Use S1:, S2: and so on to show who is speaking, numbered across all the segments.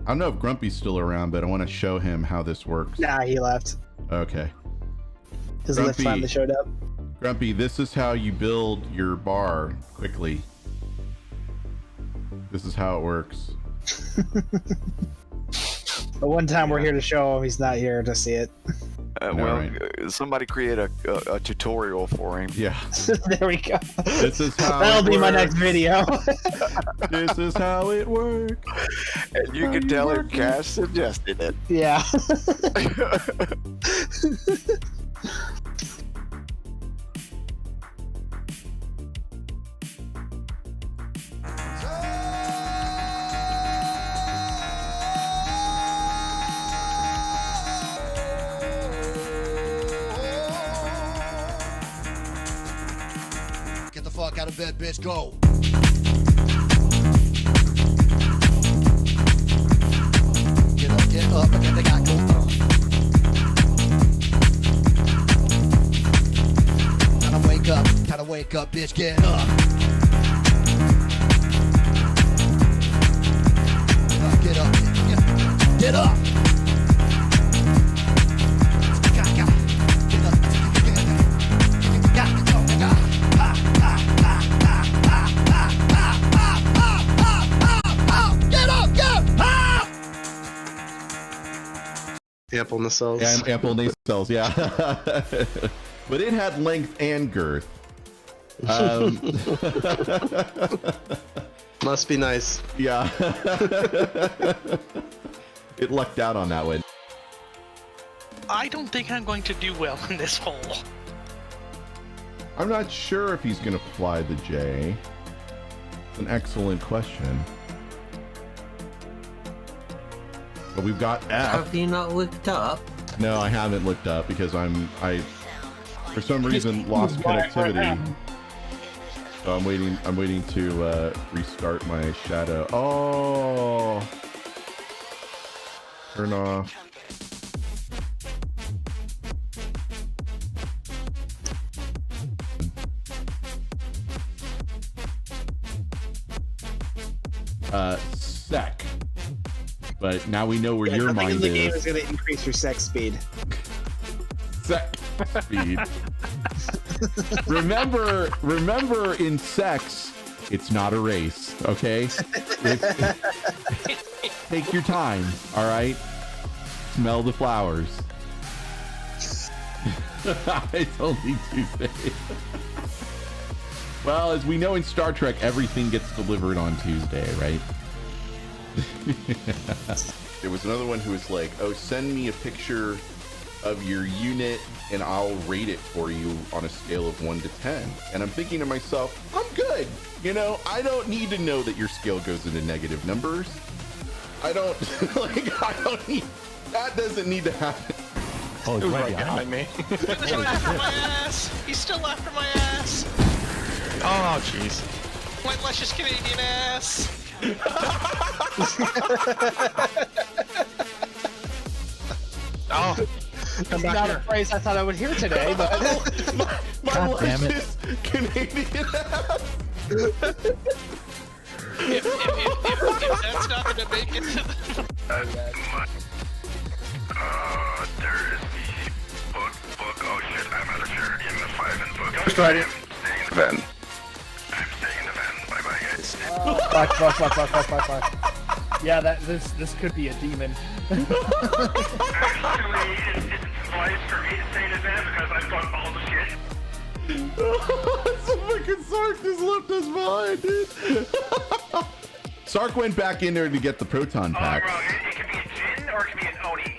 S1: I don't know if Grumpy's still around, but I want to show him how this works.
S2: Nah, he left.
S1: Okay.
S2: His lift finally showed up.
S1: Grumpy, this is how you build your bar quickly. This is how it works.
S2: But one time we're here to show him, he's not here to see it.
S3: Somebody create a tutorial for him.
S1: Yeah.
S2: There we go.
S1: This is how
S2: That'll be my next video.
S1: This is how it works.
S3: And you can tell him Cash suggested it.
S2: Yeah.
S4: Get the fuck out of bed, bitch, go! Get up, and they got go. Gotta wake up, bitch, get up. Get up, get up.
S5: Ample nacelles.
S1: Yeah, ample nacelles, yeah. But it had length and girth.
S5: Must be nice.
S1: Yeah. It lucked out on that one.
S6: I don't think I'm going to do well in this hole.
S1: I'm not sure if he's going to fly the J. It's an excellent question. But we've got F.
S7: Have you not looked up?
S1: No, I haven't looked up because I for some reason lost connectivity. So I'm waiting to restart my shadow. Oh, turn off. Sec. But now we know where your mind is.
S2: The game is going to increase your sex speed.
S1: Sex speed. remember in sex, it's not a race, okay? Take your time, all right? Smell the flowers. It's only Tuesday. Well, as we know in Star Trek, everything gets delivered on Tuesday, right? There was another one who was like, oh, send me a picture of your unit and I'll rate it for you on a scale of 1 to 10. And I'm thinking to myself, I'm good. You know, I don't need to know that your scale goes into negative numbers. I don't need, that doesn't need to happen.
S8: Oh,
S3: It was right behind me.
S6: He's still after my ass. He's still after my ass.
S3: Oh, jeez.
S6: My luscious Canadian ass.
S3: Oh,
S2: That's not a phrase I thought I would hear today, but
S1: My
S8: damn it.
S1: luscious Canadian ass.
S6: If that's not gonna make it to the...
S9: There is the book. Oh shit, I'm out of shirt in the 5 and book.
S3: Just right in.
S9: I'm staying in the van. I'm staying in the van. Bye bye, guys.
S10: Fuck. Yeah, this could be a demon.
S9: Actually, it's wise for me to stay in the van because I've got all the shit.
S1: Some fucking Sark just left us behind, dude. Sark went back in there to get the proton
S9: Oh,
S1: pack.
S9: wrong. It can be a Jin or it can be an Oni.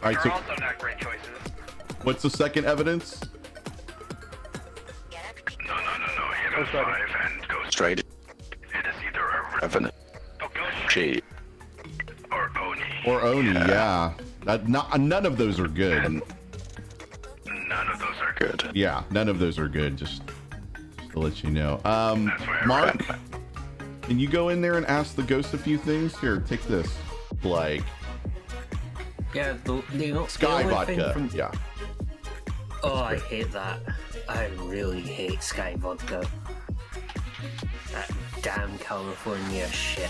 S1: All right,
S9: They're
S1: so
S9: also not great choices.
S1: what's the second evidence?
S9: No. Hit a 5 and go straight. It is either a Revenant, G, or Oni.
S1: Or Oni, yeah. None of those are good.
S9: None of those are good.
S1: Yeah, none of those are good. Just to let you know.
S9: That's why I
S1: Mark,
S9: ran.
S1: can you go in there and ask the ghost a few things? Here, take this. Like
S7: Yeah, the
S1: Sky
S7: only thing
S1: vodka.
S7: from-
S1: Yeah.
S7: Oh, I hate that. I really hate Sky Vodka. That damn California shit.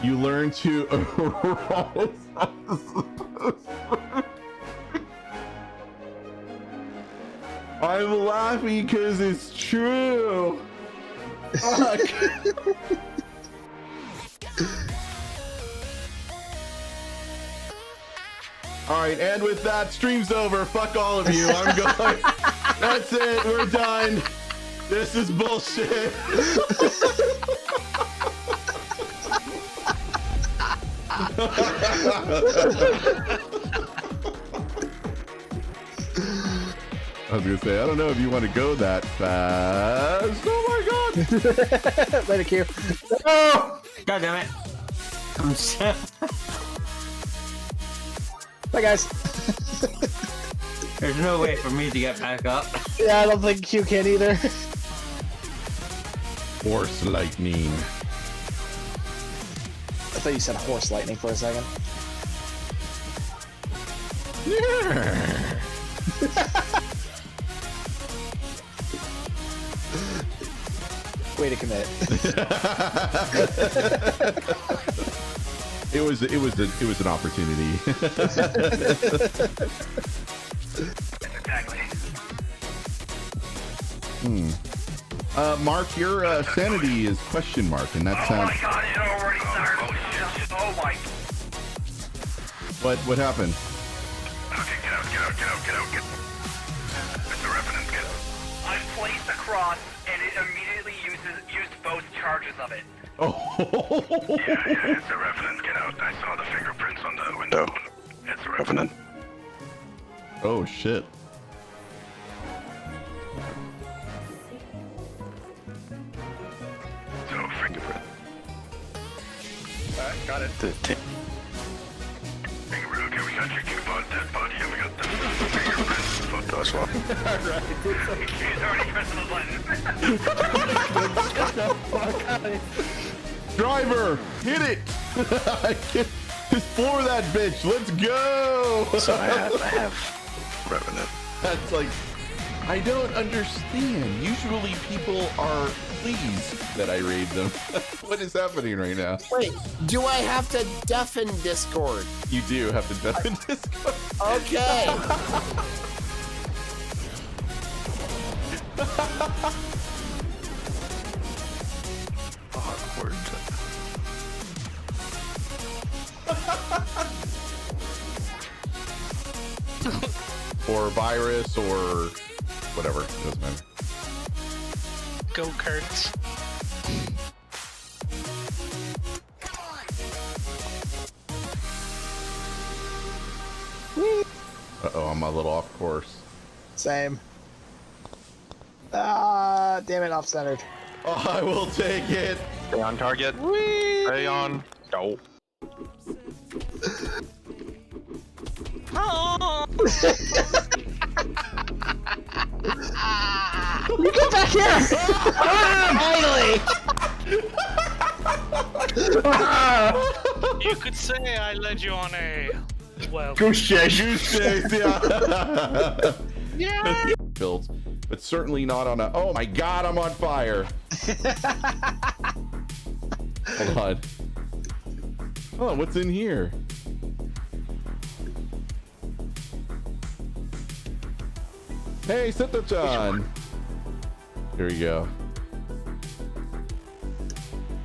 S1: You learn to. I'm laughing because it's true. Fuck. All right, and with that, stream's over. Fuck all of you. I'm going. That's it. We're done. This is bullshit. I was gonna say, I don't know if you want to go that fast. Oh my god!
S2: Later, Q.
S7: Oh! God damn it. I'm so...
S2: Bye, guys.
S7: There's no way for me to get back up.
S2: Yeah, I don't think Q can either.
S1: Force lightning.
S2: I thought you said horse lightning for a second.
S1: Yeah.
S2: Way to commit.
S1: It was an opportunity.
S9: Exactly.
S1: Mark, your sanity is question mark, and that sounds.
S9: Oh my god, it already started. Oh my.
S1: What happened?
S9: Okay, get out. Mr. Revenant, get out.
S5: I've placed a cross, and it immediately used both charges of it.
S1: Oh.
S9: Yeah, it's a Revenant, get out. I saw the fingerprints on the window. It's a Revenant.
S1: Oh shit.
S9: So, fingerprint.
S5: Got it.
S9: Fingerprint, okay, we got your dead body, and we got the fingerprints photo as well.
S5: He's already pressing the button.
S1: Driver, hit it! Just floor that bitch. Let's go.
S9: So I have Revenant.
S1: That's like, I don't understand. Usually people are pleased that I raid them. What is happening right now?
S8: Wait, do I have to deafen Discord?
S1: You do have to deafen Discord.
S8: Okay.
S9: Awkward.
S1: Or virus or whatever. It doesn't matter.
S6: Go Kurtz.
S1: Uh-oh, I'm a little off course.
S2: Same. Ah, damn it, off-centered.
S1: Oh, I will take it.
S3: Stay on target. Stay on. Go.
S2: You get back here! Finally!
S6: You could say I led you on a well.
S1: Goose chase. Yeah. Builds, but certainly not on a. Oh my god, I'm on fire. Hold on. Oh, what's in here? Hey, Sito-chan. Here we go.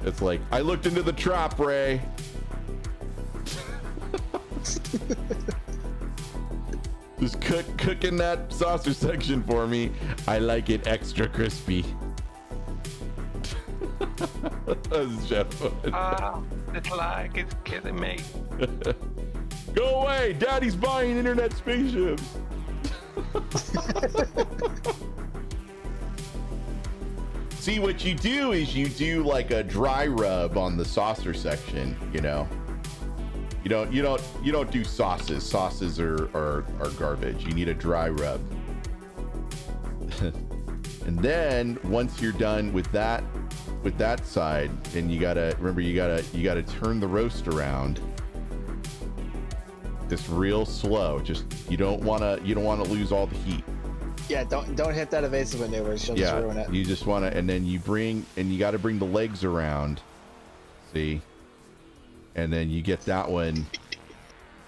S1: It's like, I looked into the trap, Ray. Just cooking that saucer section for me. I like it extra crispy. It's
S9: like it's killing me.
S1: Go away! Daddy's buying internet spaceships. See, what you do is you do like a dry rub on the saucer section, you know. You don't do sauces. Sauces are garbage. You need a dry rub. And then once you're done with that side, then you gotta turn the roast around. Just real slow. Just you don't wanna lose all the heat.
S2: Yeah, don't hit that evasive maneuver. She'll just ruin it.
S1: You just wanna, and then you gotta bring the legs around. See? and then you get that one.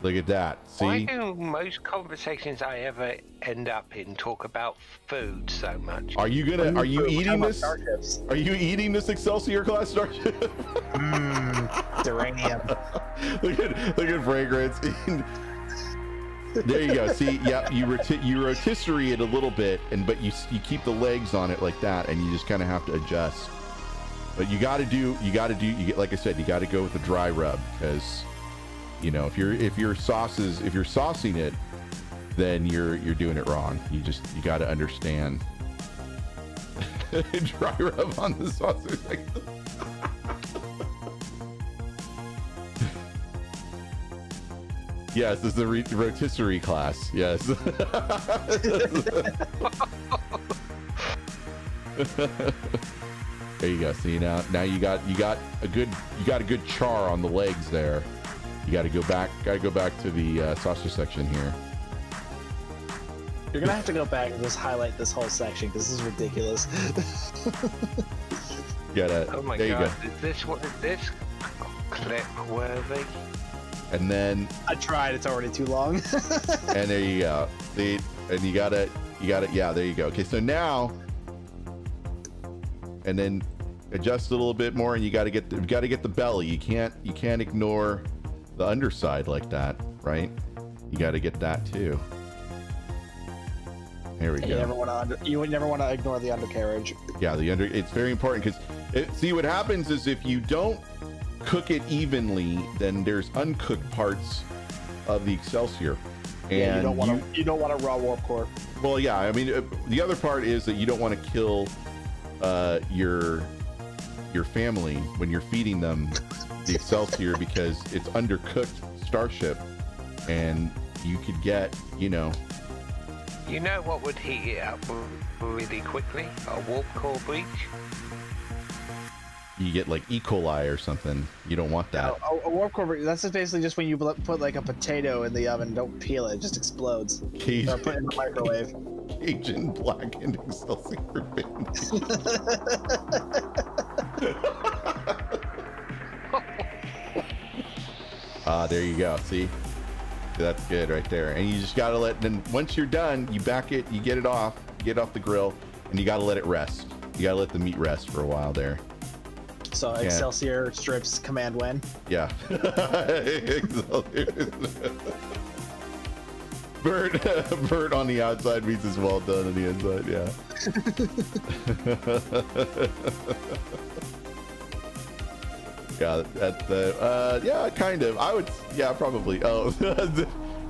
S1: Look at that.
S11: Why
S1: See?
S11: do most conversations I ever end up in talk about food so much?
S1: Are you eating this? Are you eating this Excelsior class starship?
S2: Duranium.
S1: look at fragrance. There you go. See, yeah, you rotisserie it a little bit, but you keep the legs on it like that, and you just kind of have to adjust. But you got to do, like I said, you got to go with the dry rub, because you know, if you're saucing it, then you're doing it wrong. You got to understand. Dry rub on the saucer. Yes, this is the rotisserie class. Yes. There you go. See, now you got a good char on the legs there. You got to go back to the saucer section here.
S2: You're gonna have to go back and just highlight this whole section because this is ridiculous.
S11: Oh my god! Is this clip worthy?
S1: And then
S2: I tried. It's already too long.
S1: And there you go. See, and you got it. Yeah, there you go. Okay, so now, and then adjust it a little bit more, and you got to get the belly. You can't ignore the underside like that, right? You got to get that too. There we go.
S2: You would never want to ignore the undercarriage.
S1: Yeah, it's very important because see what happens is if you don't cook it evenly, then there's uncooked parts of the Excelsior, and
S2: yeah, you don't want a raw warp core.
S1: Well, yeah, I mean the other part is that you don't want to kill your family when you're feeding them the Excelsior because it's undercooked starship, and you could get, you know
S11: what would heat it up really quickly? A warp core breach?
S1: You get like E. coli or something. You don't want that.
S2: A warp core, that's basically just when you put like a potato in the oven, don't peel it, it just explodes.
S1: Cajun,
S2: or put it in the microwave.
S1: Cajun blackened Excelsior fins. There you go. See? That's good right there. And you just gotta then once you're done, you back it, you get it off the grill, and you gotta let it rest. You gotta let the meat rest for a while there.
S2: So Excelsior strips command when?
S1: Yeah. Bird on the outside means it's well done on the inside, yeah. Yeah, kind of. I would, yeah, probably. Oh,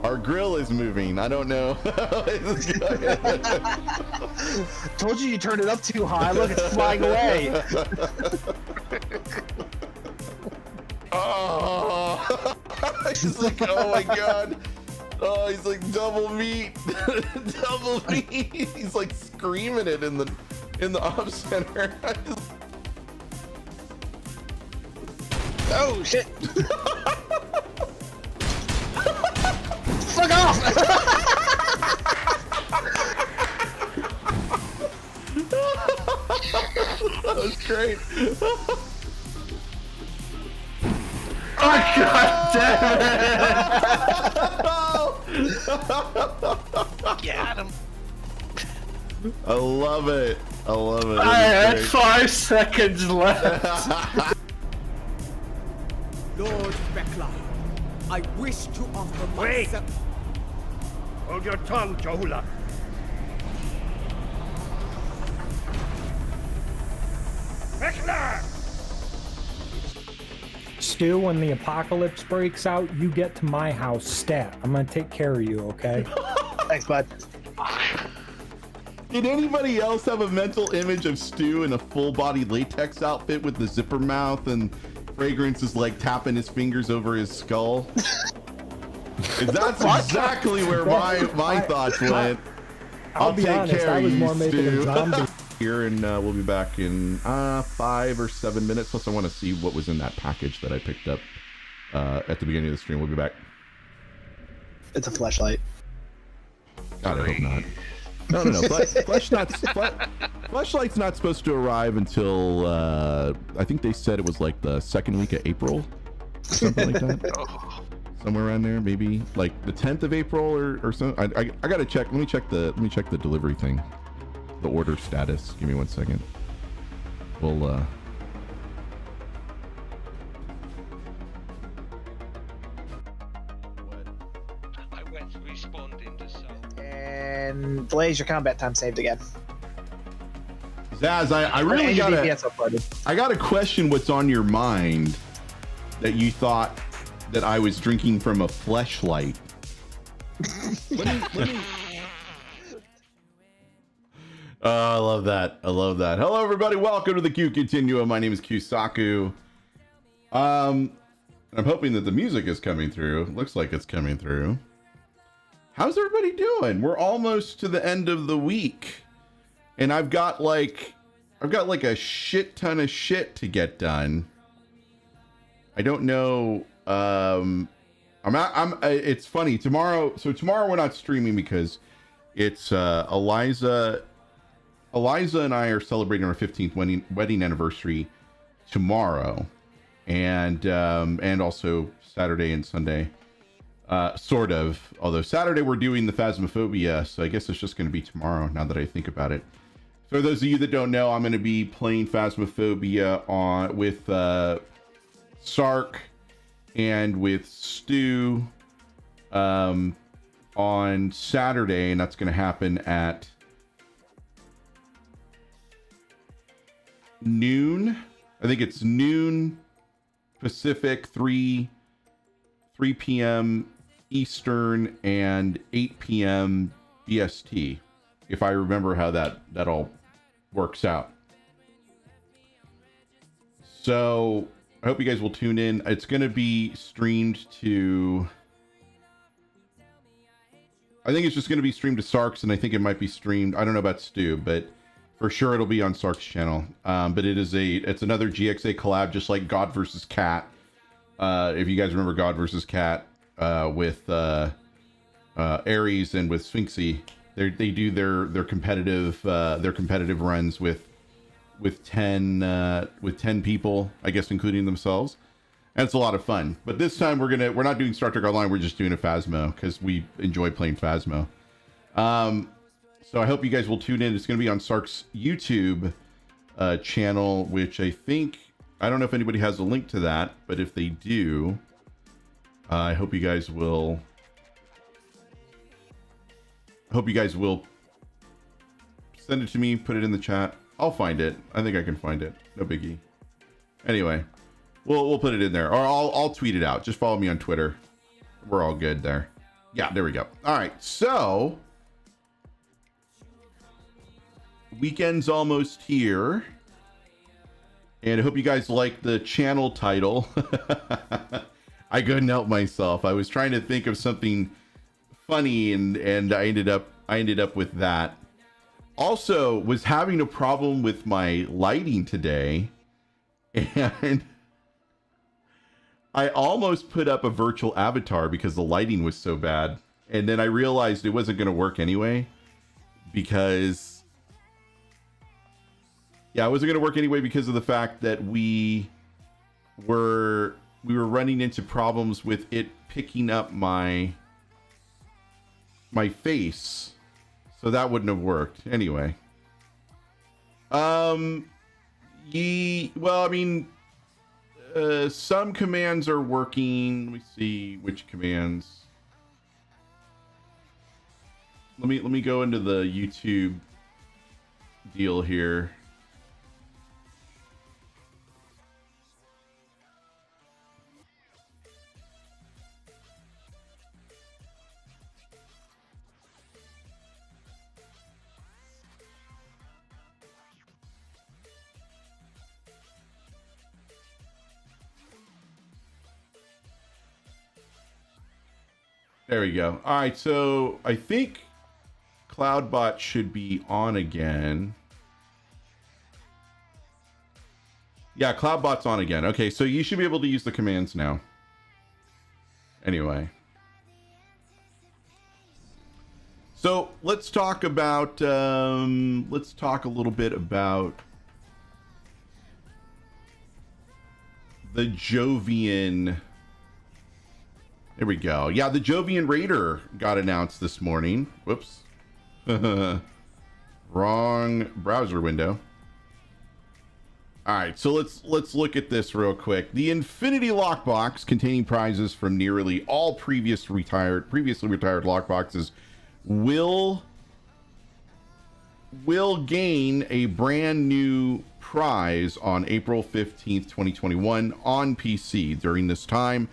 S1: our grill is moving. I don't know.
S2: Told you turned it up too high. Look, it's flying away.
S1: Oh, he's like, oh my god. Oh, he's like double meat, double meat. He's like screaming it in the off center.
S2: Oh shit! Fuck off!
S1: That was great.
S9: Oh god damn
S6: Get him.
S1: I love it. I love it.
S9: I had 5 seconds left.
S4: Lord Beckler, I wish to offer myself.
S5: Hold your tongue, Johula. Beckler!
S10: Stu, when the apocalypse breaks out, you get to my house stat. I'm gonna take care of you, okay?
S2: Thanks, bud.
S1: Did anybody else have a mental image of Stu in a full-body latex outfit with the zipper mouth and Fragrance is like tapping his fingers over his skull? That's exactly where my thoughts went.
S10: I'll be honest, I was more making a zombie.
S1: Here, and we'll be back in 5 or 7 minutes. Plus, I want to see what was in that package that I picked up at the beginning of the stream. We'll be back.
S2: It's a flashlight.
S1: God, I hope not. No. Flashlight's not supposed to arrive until I think they said it was like the second week of April. something like that. Somewhere around there, maybe like the 10th of April or so. I gotta check. Let me check the delivery thing, the order status. Give me 1 second. We'll
S11: I went to respawn into cell.
S2: And delays your combat time saved again.
S1: Zaz, I really gotta question what's on your mind that you thought that I was drinking from a fleshlight. let me... Oh, I love that. I love that. Hello, everybody. Welcome to the Q Continuum. My name is Kusaku. I'm hoping that the music is coming through. Looks like it's coming through. How's everybody doing? We're almost to the end of the week, and I've got like a shit ton of shit to get done. I don't know. It's funny tomorrow. So tomorrow we're not streaming because it's Eliza and I are celebrating our 15th wedding anniversary tomorrow, and also Saturday and Sunday, sort of. Although Saturday we're doing the Phasmophobia, so I guess it's just going to be tomorrow. Now that I think about it. For those of you that don't know, I'm going to be playing Phasmophobia with Sark and with Stu on Saturday, and that's going to happen at noon. I think it's noon Pacific, 3 p.m. Eastern, and 8 p.m. BST, if I remember how that all works out. So I hope you guys will tune in. It's going to be streamed to... I think it's just going to be streamed to Sark's, and I think it might be streamed... I don't know about Stu, but for sure it'll be on Sark's channel. But it's another GXA collab, just like God vs. Cat. If you guys remember God vs. Cat with Ares and with Sphinxy, they do their competitive runs with 10 people, I guess, including themselves, and it's a lot of fun. But this time we're not doing Star Trek Online. We're just doing a Phasmo because we enjoy playing Phasmo. So I hope you guys will tune in. It's going to be on Sark's YouTube channel, which I don't know if anybody has a link to that, but if they do, I hope you guys will send it to me, put it in the chat. I'll find it. I think I can find it. No biggie. Anyway, we'll put it in there, or I'll tweet it out. Just follow me on Twitter. We're all good there. Yeah, there we go. All right, so weekend's almost here, and I hope you guys like the channel title. I couldn't help myself. I was trying to think of something funny, and I ended up with that. Also, was having a problem with my lighting today, and I almost put up a virtual avatar because the lighting was so bad, and then I realized it wasn't going to work anyway because it wasn't going to work anyway because of the fact that we were running into problems with it picking up my face. So that wouldn't have worked anyway. Some commands are working. Let me see which commands. Let me go into the YouTube deal here. There we go. All right, so I think CloudBot should be on again. Yeah, CloudBot's on again. Okay, so you should be able to use the commands now. Anyway. So let's talk about, let's talk a little bit about the Jovian There we go. Yeah, the Jovian Raider got announced this morning. Whoops. Wrong browser window. All right, so let's look at this real quick. The Infinity Lockbox, containing prizes from nearly all previously retired lockboxes, will gain a brand new prize on April 15th, 2021 on PC. During this time,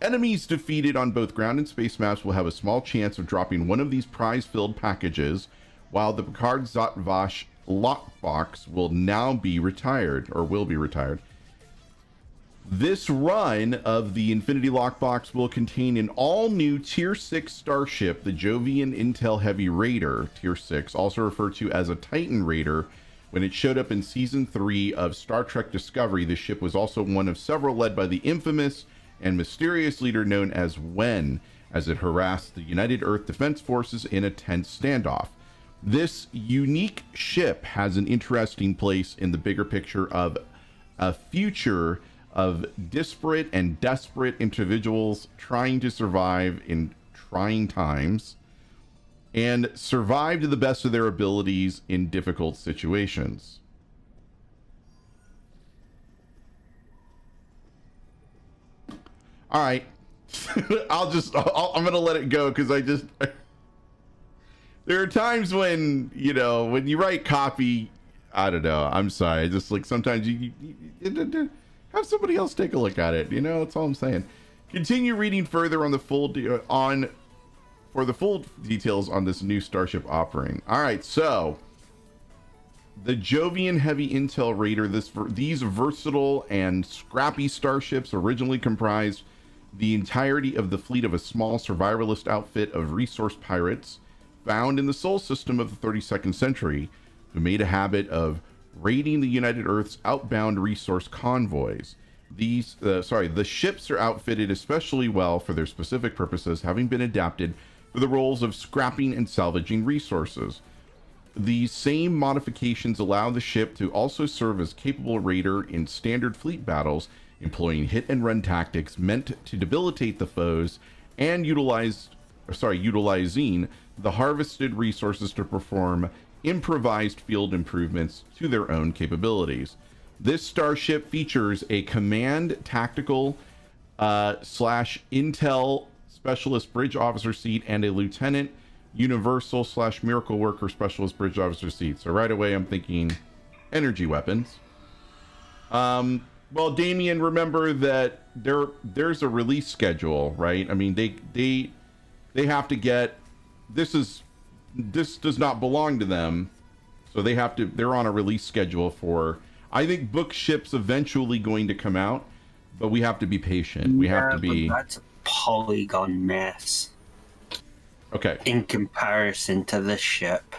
S1: enemies defeated on both ground and space maps will have a small chance of dropping one of these prize-filled packages, while the Picard Zotvash lockbox will now be retired, or will be retired. This run of the Infinity Lockbox will contain an all-new Tier 6 starship, the Jovian Intel Heavy Raider, Tier 6, also referred to as a Titan Raider. When it showed up in Season 3 of Star Trek Discovery, the ship was also one of several led by the infamous and mysterious leader known as Wen, as it harassed the United Earth Defense Forces in a tense standoff. This unique ship has an interesting place in the bigger picture of a future of disparate and desperate individuals trying to survive in trying times and survive to the best of their abilities in difficult situations. All right. I'm going to let it go because there are times when, when you write copy, I don't know. I'm sorry. Just like sometimes you have somebody else take a look at it. That's all I'm saying. Continue reading further on the full for the full details on this new starship offering. All right, so the Jovian Heavy Intel Raider. These versatile and scrappy starships originally comprised the entirety of the fleet of a small survivalist outfit of resource pirates found in the Sol system of the 32nd century, who made a habit of raiding the United Earth's outbound resource convoys. The ships are outfitted especially well for their specific purposes, having been adapted for the roles of scrapping and salvaging resources. These same modifications allow the ship to also serve as capable raider in standard fleet battles, employing hit and run tactics meant to debilitate the foes and utilizing the harvested resources to perform improvised field improvements to their own capabilities. This starship features a command tactical / intel specialist bridge officer seat and a lieutenant universal / miracle worker specialist bridge officer seat. So right away I'm thinking energy weapons. Well, Damien, remember that there's a release schedule, right? I mean, they have to get this does not belong to them, so they're on a release schedule for. I think book ship's eventually going to come out, but we have to be patient. We have to be.
S7: But that's a polygon mess.
S1: Okay.
S7: In comparison to this ship.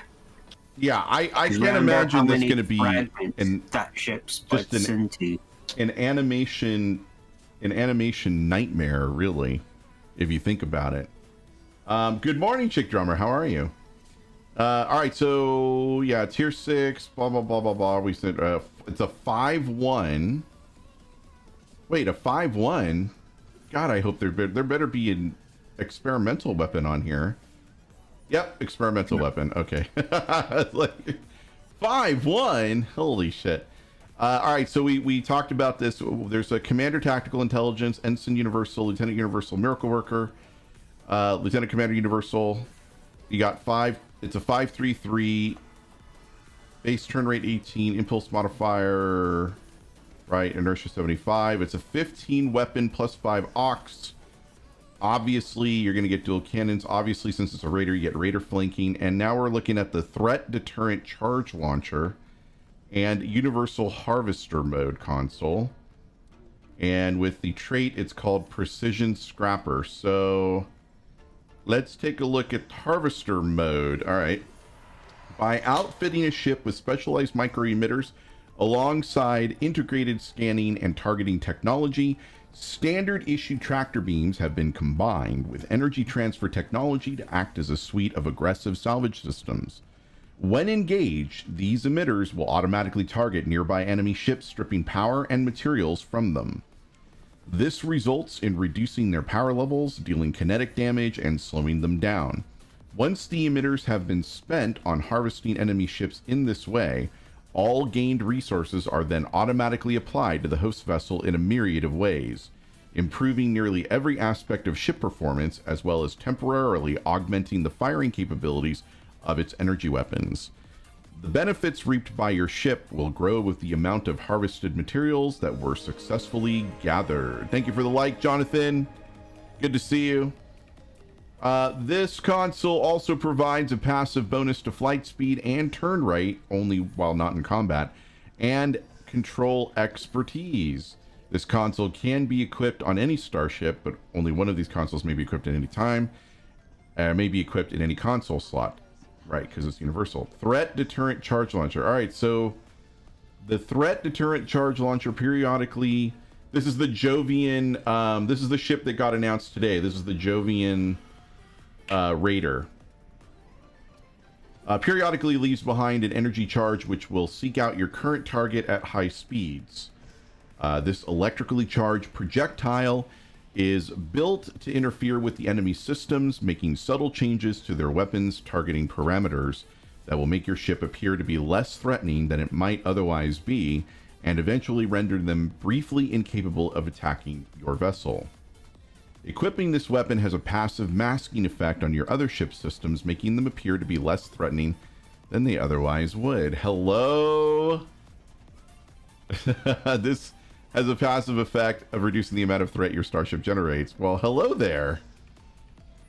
S1: Yeah, I can't imagine this going to be
S7: that ship splits into.
S1: An animation nightmare, really, if you think about it. Good morning, Chick Drummer. How are you? All right, so yeah, tier 6, blah blah blah blah blah. We said it's a 5-1. Wait, a 5-1? God, I hope there better be an experimental weapon on here. Yep, experimental weapon. Okay, like 5-1. Holy shit. All right, so we talked about this. There's a Commander Tactical Intelligence, Ensign Universal, Lieutenant Universal, Miracle Worker, Lieutenant Commander Universal. You got 5. It's a 5-3-3. Base turn rate 18. Impulse modifier, right? Inertia 75. It's a 15 weapon plus 5 aux. Obviously, you're going to get dual cannons. Obviously, since it's a Raider, you get Raider flanking. And now we're looking at the Threat Deterrent Charge Launcher and Universal Harvester Mode console. And with the trait, it's called Precision Scrapper. So let's take a look at Harvester Mode. All right. By outfitting a ship with specialized micro emitters alongside integrated scanning and targeting technology, standard issue tractor beams have been combined with energy transfer technology to act as a suite of aggressive salvage systems. When engaged, these emitters will automatically target nearby enemy ships, stripping power and materials from them. This results in reducing their power levels, dealing kinetic damage, and slowing them down. Once the emitters have been spent on harvesting enemy ships in this way, all gained resources are then automatically applied to the host vessel in a myriad of ways, improving nearly every aspect of ship performance, as well as temporarily augmenting the firing capabilities of its energy weapons. The benefits reaped by your ship will grow with the amount of harvested materials that were successfully gathered. Thank you for the like, Jonathan. Good to see you. This console also provides a passive bonus to flight speed and turn rate, only while not in combat, and control expertise. This console can be equipped on any starship, but only one of these consoles may be equipped at any time. May be equipped in any console slot. Right, because it's universal. Threat Deterrent Charge Launcher. All right, so the Threat Deterrent Charge Launcher periodically... This is the Jovian... this is the ship that got announced today. This is the Jovian Raider. Periodically leaves behind an energy charge which will seek out your current target at high speeds. This electrically charged projectile is built to interfere with the enemy's systems, making subtle changes to their weapons targeting parameters that will make your ship appear to be less threatening than it might otherwise be, and eventually render them briefly incapable of attacking your vessel. Equipping this weapon has a passive masking effect on your other ship systems, making them appear to be less threatening than they otherwise would. Hello? This has a passive effect of reducing the amount of threat your starship generates. Well, hello there.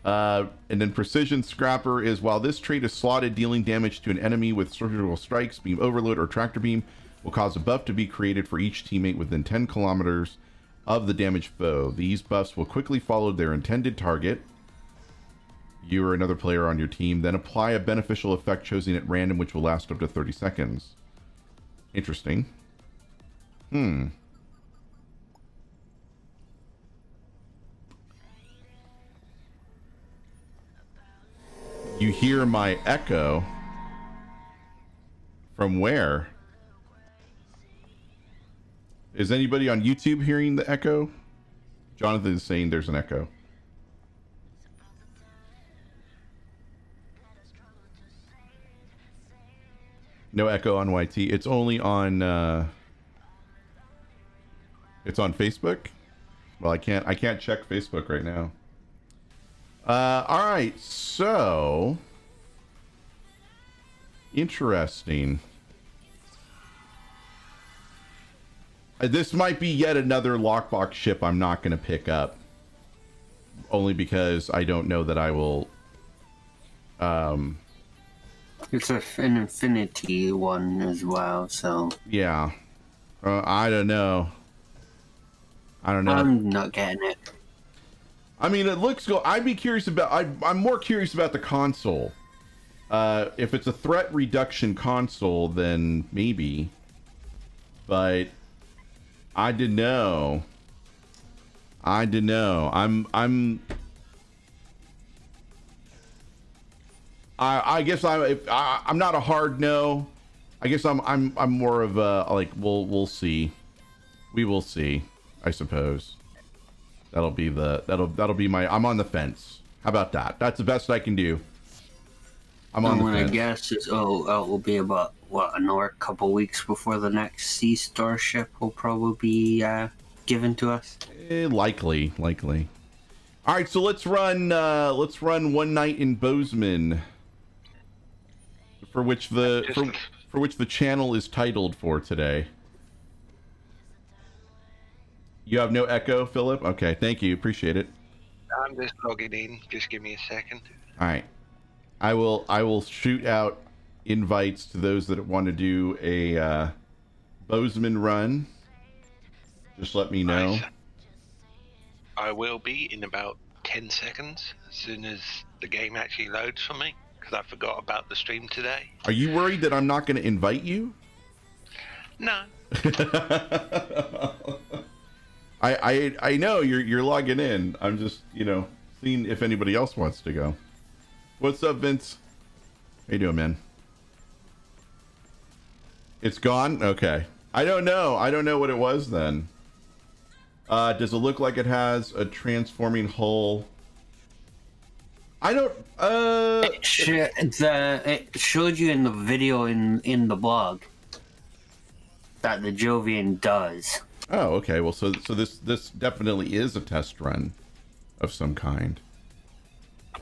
S1: And then Precision Scrapper is, while this trait is slotted, dealing damage to an enemy with surgical strikes, beam overload, or tractor beam will cause a buff to be created for each teammate within 10 kilometers of the damaged foe. These buffs will quickly follow their intended target. You or another player on your team then apply a beneficial effect chosen at random, which will last up to 30 seconds. Interesting. You hear my echo. From where? Is anybody on YouTube hearing the echo? Jonathan is saying there's an echo. No echo on YT. It's only on it's on Facebook. Well, I can't check Facebook right now. All right, so interesting. This might be yet another lockbox ship I'm not going to pick up, only because I don't know that I will.
S7: It's an infinity one as well, so
S1: Yeah, I don't know.
S7: I'm not getting it.
S1: I mean, it looks cool. I'd be curious about. I'm more curious about the console. If it's a threat reduction console, then maybe. But I don't know. I guess I'm not a hard no. I guess I'm more of a like we'll see. We will see, I suppose. That'll be my. I'm on the fence. How about that? That's the best I can do. I'm on the fence.
S7: I guess it will be about another couple weeks before the next sea starship will probably be given to us.
S1: Likely. All right, so let's run One Night in Bozeman, for which the channel is titled for today. You have no echo, Philip? Okay, thank you. Appreciate it.
S11: I'm just logging in. Just give me a second.
S1: All right. I will shoot out invites to those that want to do a Bozeman run. Just let me know.
S6: I will be in about 10 seconds, as soon as the game actually loads for me, because I forgot about the stream today.
S1: Are you worried that I'm not going to invite you?
S6: No.
S1: I know you're logging in. I'm just, seeing if anybody else wants to go. What's up, Vince? How you doing, man? It's gone? Okay. I don't know what it was then. Does it look like it has a transforming hull? I don't.
S7: It showed you in the video in the blog that the Jovian does.
S1: Oh, okay. Well, so this definitely is a test run of some kind.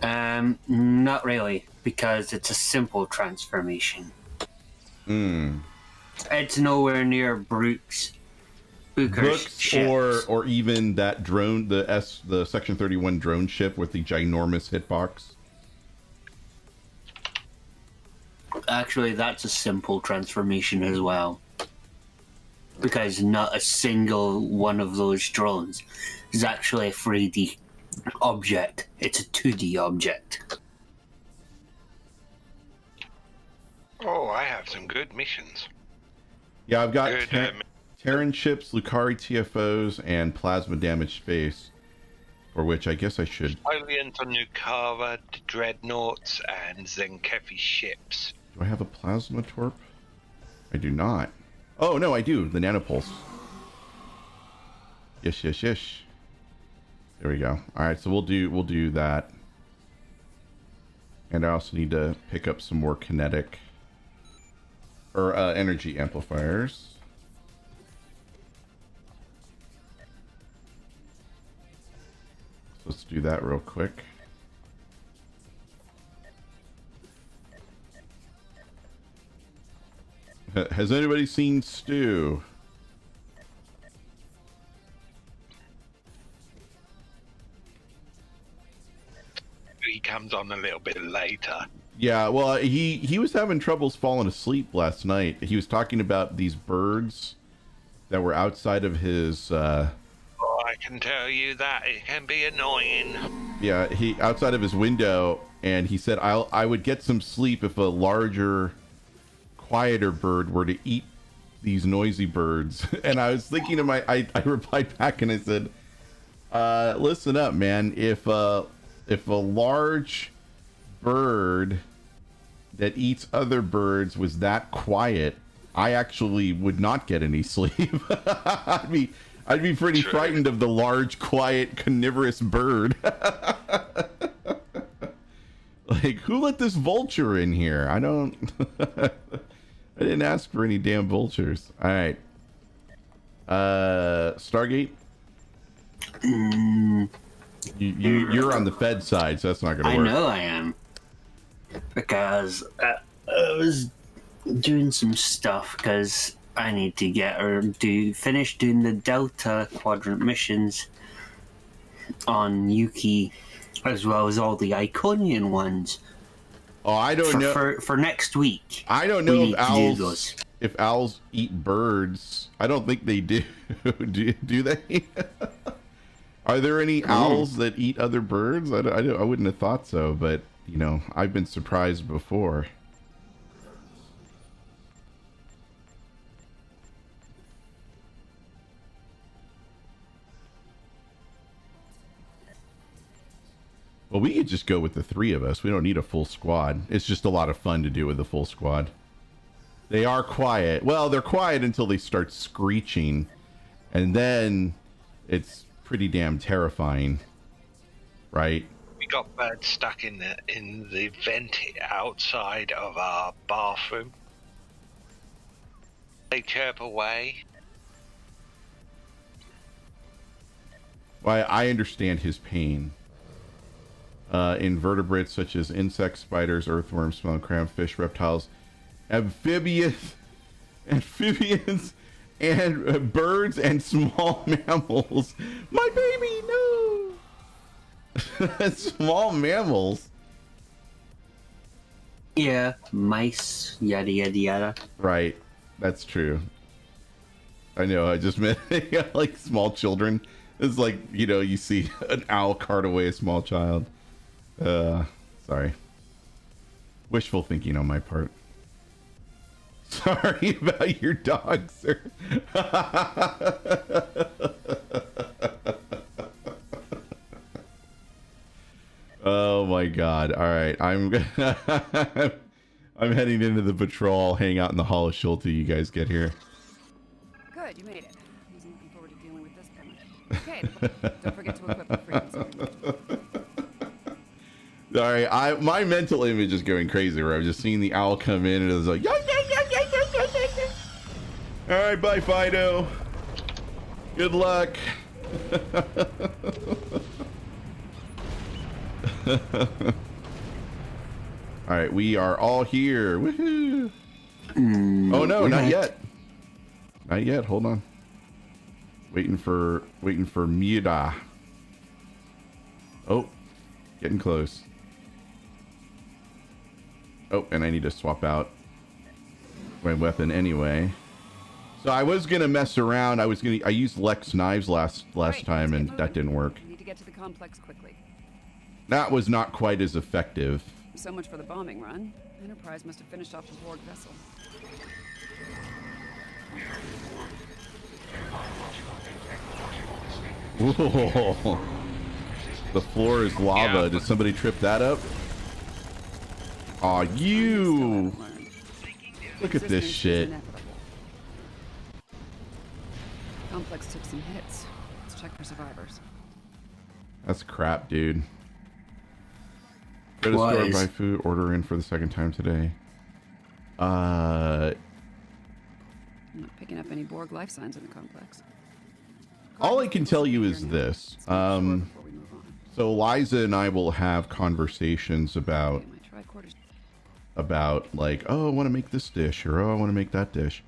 S7: Not really, because it's a simple transformation. It's nowhere near Booker's ships.
S1: or even that drone, the Section 31 drone ship with the ginormous hitbox.
S7: Actually, that's a simple transformation as well, because not a single one of those drones is actually a 3D object. It's a 2D object.
S6: Oh, I have some good missions.
S1: Yeah, I've got
S6: Good,
S1: Terran ships, Lucari TFOs, and plasma damage space, for which I guess I should.
S6: Alien to Nukara, Dreadnoughts, and Zenkefi ships.
S1: Do I have a plasma torp? I do not. Oh no, I do. The nanopulse. Yes. There we go. All right, so we'll do that. And I also need to pick up some more kinetic or energy amplifiers. So let's do that real quick. Has anybody seen Stu?
S6: He comes on a little bit later.
S1: Yeah, well, he was having troubles falling asleep last night. He was talking about these birds that were outside of his.
S6: Oh, I can tell you that it can be annoying.
S1: Yeah, he outside of his window, and he said I would get some sleep if a larger, quieter bird were to eat these noisy birds. And I was thinking to I replied back and I said, listen up, man. If a large bird that eats other birds was that quiet, I actually would not get any sleep. I'd be pretty frightened of the large, quiet, carnivorous bird. Like, who let this vulture in here? I don't. I didn't ask for any damn vultures. All right. Stargate. You're on the Fed side, so that's not going to work.
S7: I know I am, because I was doing some stuff because I need to finish doing the Delta Quadrant missions on Yuki, as well as all the Iconian ones.
S1: Oh, I don't know.
S7: For next week.
S1: I don't know if owls eat birds. I don't think they do. do they? Are there any owls that eat other birds? I wouldn't have thought so, but you know, I've been surprised before. Well, we could just go with the three of us. We don't need a full squad. It's just a lot of fun to do with the full squad. They are quiet. Well, they're quiet until they start screeching, and then it's pretty damn terrifying, right?
S6: We got birds stuck in the vent outside of our bathroom. They chirp away.
S1: Well, I understand his pain. Invertebrates such as insects, spiders, earthworms, small crab, fish, reptiles, amphibians, and birds and small mammals. My baby, no! Small mammals.
S7: Yeah, mice, yada yada yada.
S1: Right, that's true. I know, I just meant like small children. It's like, you know, you see an owl cart away a small child. Sorry. Wishful thinking on my part. Sorry about your dog, sir. Oh my god. All right. I'm heading into the patrol, hang out in the Hall of Schulte. You guys get here.
S12: Good, you made it. I wasn't looking forward to dealing with this permanent. Okay, don't forget to equip the frequency.
S1: All right, my mental image is going crazy where I'm just seeing the owl come in and it's like, yeah, yeah, yeah, yeah, yeah, yeah, yeah, yeah. All right, bye, Fido. Good luck. All right, we are all here. Woohoo! Oh no, not yet. Not yet. Hold on. Waiting for Mira. Oh, getting close. Oh, and I need to swap out my weapon anyway. So I was gonna mess around. I used Lex knives last time, and that didn't work.
S12: We need to get to the complex quickly.
S1: That was not quite as effective.
S12: So much for the bombing run. Enterprise must have finished off the Borg vessel.
S1: Whoa. The floor is lava.
S6: Yeah.
S1: Did somebody trip that up? Aw, you! Look at this shit.
S12: Complex took some hits. Let's check for survivors.
S1: That's crap, dude. Go to store, buy food, order in for the second time today.
S12: I'm not picking up any Borg life signs in the complex.
S1: All I can tell you is this. So Liza and I will have conversations about like, oh, I want to make this dish, or oh, I want to make that dish.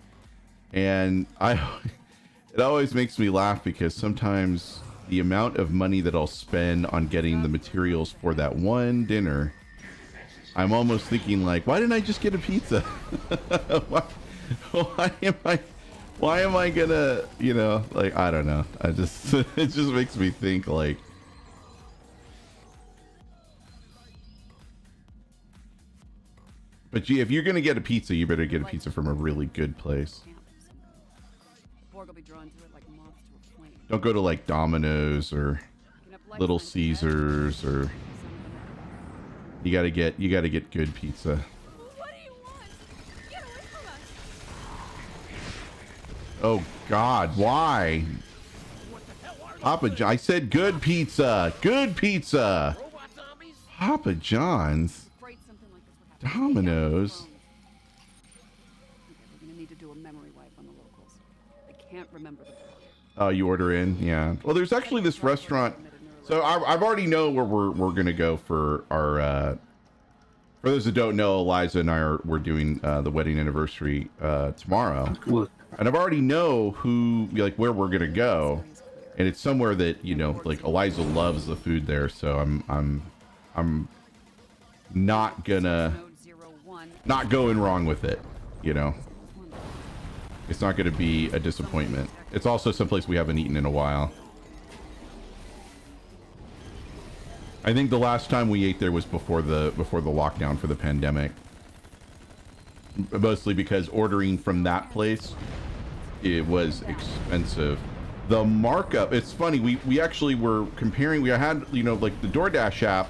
S1: And it always makes me laugh because sometimes the amount of money that I'll spend on getting the materials for that one dinner, I'm almost thinking like, why didn't I just get a pizza? Why am I gonna, you know, like, I don't know. It just makes me think like, but gee, if you're gonna get a pizza, you better get a pizza from a really good place. Don't go to like Domino's or Little Caesars, or you gotta get good pizza. Oh God, why? Papa John, I said good pizza, good pizza. Papa John's, Domino's.
S12: We're gonna need to do a memory wipe on the locals. I can't remember the.
S1: Oh, you order in, yeah. Well, there's actually this restaurant. So I've already know where we're gonna go for our. For those that don't know, Eliza and I we're doing the wedding anniversary tomorrow, and I've already know where we're gonna go, and it's somewhere that, you know, like Eliza loves the food there, so I'm not going wrong with it, you know. It's not going to be a disappointment. It's also someplace we haven't eaten in a while. I think the last time we ate there was before the lockdown for the pandemic. Mostly because ordering from that place, it was expensive. The markup, it's funny, we actually were comparing, we had, you know, like the DoorDash app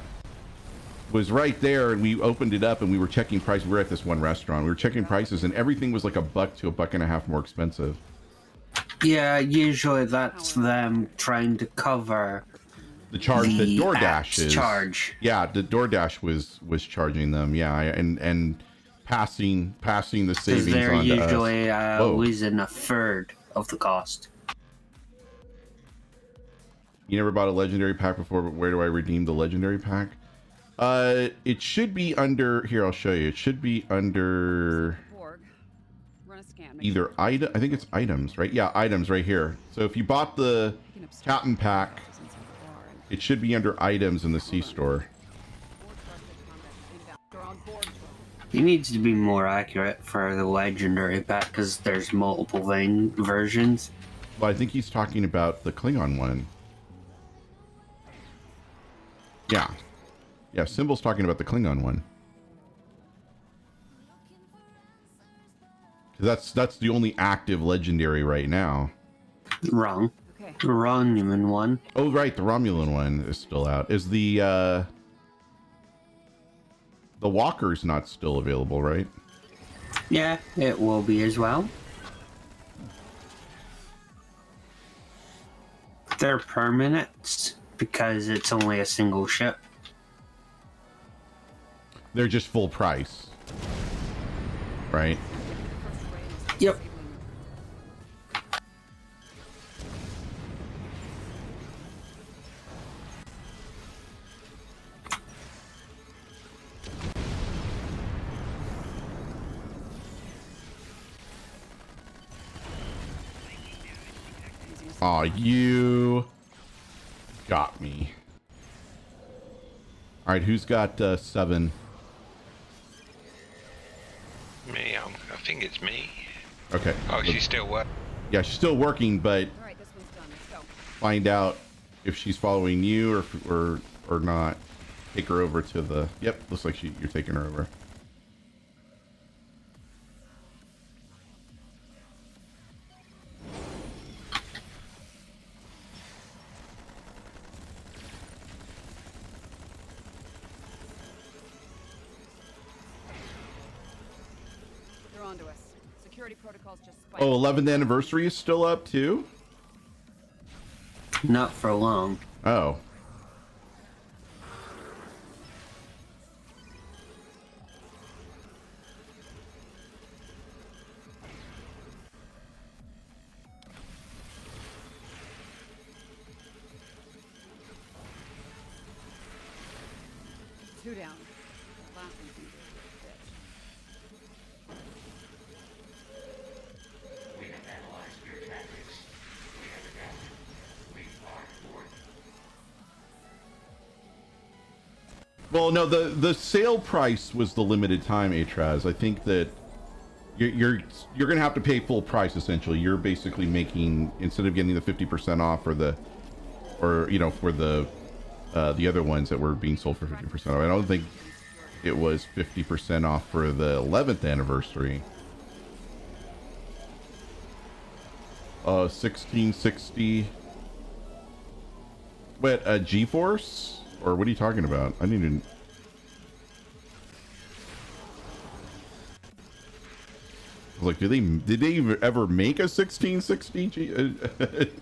S1: was right there, and we opened it up and we were checking prices. We were at this one restaurant, we were checking prices, and everything was like $1 to $1.50 more expensive.
S7: Yeah, usually that's them trying to cover
S1: the charge that DoorDash is.
S7: Charge.
S1: Yeah, the DoorDash was charging them. Yeah, and passing the savings on to us.
S7: They're usually losing a third of the cost.
S1: You never bought a legendary pack before, but where do I redeem the legendary pack? It should be under here. I'll show you. It should be under either item. I think it's items, right? Yeah, items right here. So if you bought the Captain pack, it should be under items in the C store.
S7: It needs to be more accurate for the legendary pack because there's multiple versions.
S1: Well, I think he's talking about the Klingon one. Yeah. Yeah, Symbol's talking about the Klingon one. That's the only active legendary right now.
S7: Wrong. Okay. The Romulan one.
S1: Oh, right, the Romulan one is still out. Is the Walker's not still available, right?
S7: Yeah, it will be as well. They're per minutes because it's only a single ship.
S1: They're just full price, right?
S7: Yep.
S1: Aw, you got me. All right, who's got 7?
S6: Me, I think it's me.
S1: Okay.
S6: Oh, she's still working.
S1: Yeah, she's still working, but
S12: All right, this one's done. Let's go.
S1: find out if she's following you or not. Take her over to the. Yep, looks like you're taking her over.
S12: They're onto us. Security protocols just spiked.
S1: Oh, 11th anniversary is still up too?
S7: Not for long.
S1: Oh.
S12: Two down. Last one seems to
S1: Well, no, the sale price was the limited time, Atraz. I think that you're gonna have to pay full price essentially. You're basically making, instead of getting the 50% off for the other ones that were being sold for 50% off. I don't think it was 50% off for the 11th anniversary. 1660. What, a GeForce? Or what are you talking about? I need to. Like, did they ever make a 1660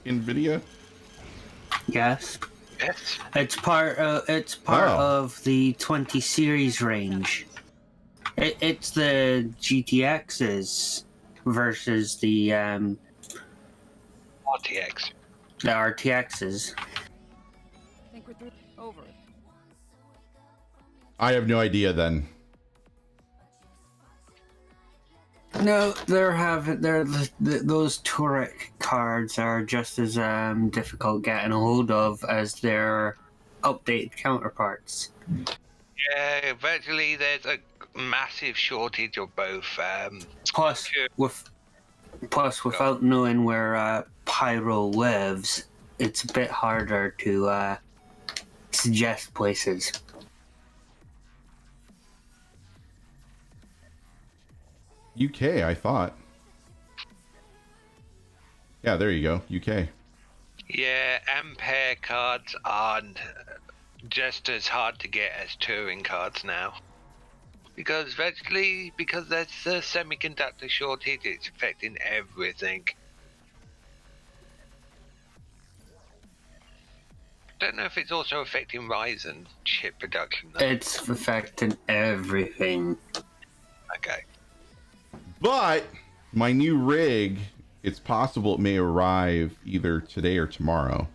S1: Nvidia?
S7: Yes.
S6: Yes.
S7: It's part of the 20 series range. It's the GTXs versus the
S6: RTX.
S7: The RTXs.
S12: I think we're through. Over.
S1: I have no idea then.
S7: No, those Turek cards are just as difficult getting a hold of as their updated counterparts.
S6: Yeah, virtually there's a massive shortage of both.
S7: Plus, without knowing where Pyro lives, it's a bit harder to suggest places.
S1: UK, I thought. Yeah, there you go. UK.
S6: Yeah, Ampere cards aren't just as hard to get as Turing cards now. Because there's a semiconductor shortage, it's affecting everything. Don't know if it's also affecting Ryzen chip production though.
S7: It's affecting everything.
S6: Okay.
S1: But my new rig, it's possible it may arrive either today or tomorrow.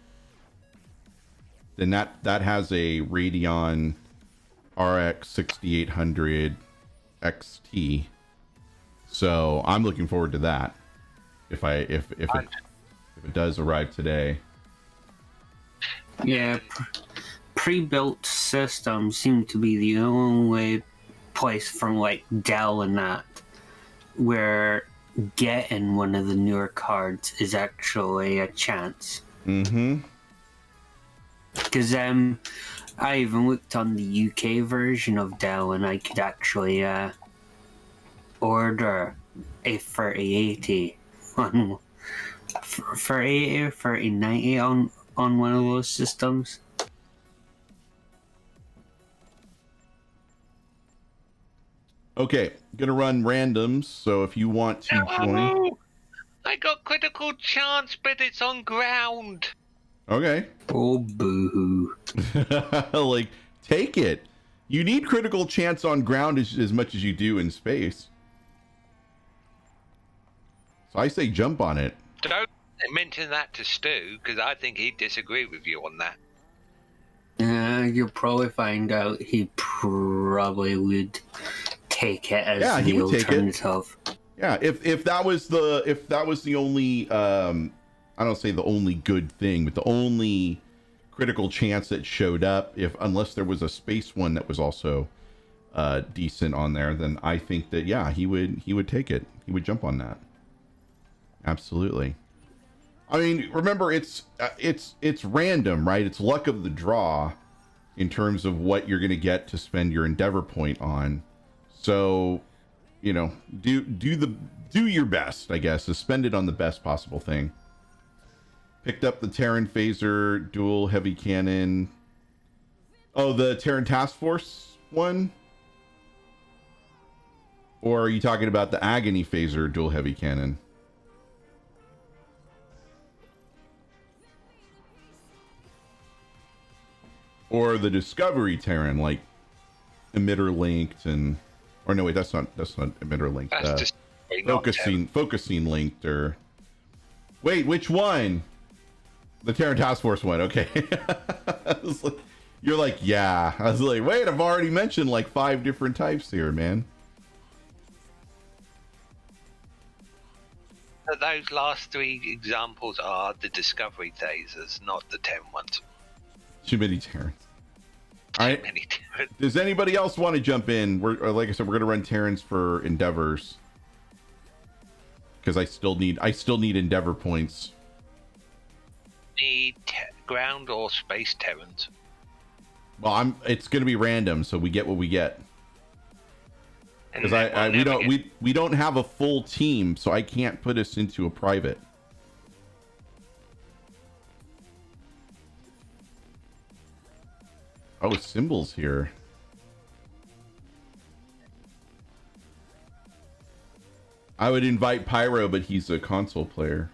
S1: Then that has a Radeon RX 6800 XT. So I'm looking forward to that. If it does arrive today.
S7: Yeah, pre-built systems seem to be the only place from like Dell and that where getting one of the newer cards is actually a chance.
S1: Mm-hmm.
S7: Because I even looked on the UK version of Dell and I could actually order a 3080 on 3080 or 3090 on one of those systems.
S1: Okay, gonna run randoms, so if you want to join.
S6: I got critical chance, but it's on ground.
S1: Okay.
S7: Oh, boo-hoo.
S1: Like, take it. You need critical chance on ground as much as you do in space. So I say jump on it.
S6: Don't mention that to Stu, because I think he'd disagree with you on that.
S7: You'll probably find out he probably would take it as
S1: Yeah, he
S7: the
S1: would take it.
S7: alternative.
S1: Yeah, if that was the only I don't say the only good thing, but the only critical chance that showed up, unless there was a space one that was also decent on there, then I think that yeah, he would take it. He would jump on that. Absolutely. I mean, remember it's random, right? It's luck of the draw in terms of what you're going to get to spend your endeavor point on. So, you know, do your best, I guess, to spend it on the best possible thing. Picked up the Terran phaser, dual heavy cannon. Oh, the Terran task force one? Or are you talking about the agony phaser dual heavy cannon? Or the Discovery Terran, like emitter linked and, or no, wait, that's not emitter linked.
S6: That's just
S1: Focusing linked, or wait, which one? The Terran Task Force one. Okay. You're like, yeah. I was like, wait, I've already mentioned like 5 different types here, man.
S6: Those last 3 examples are the Discovery phasers, not the 10 ones.
S1: Too many Terrans. All right. Does anybody else want to jump in? Like I said, we're gonna run Terrans for endeavors because I still need endeavor points.
S6: Need ground or space Terrans?
S1: Well, it's gonna be random, so we get what we get. Because we don't have a full team, so I can't put us into a private. Oh, Symbol's here. I would invite Pyro, but he's a console player.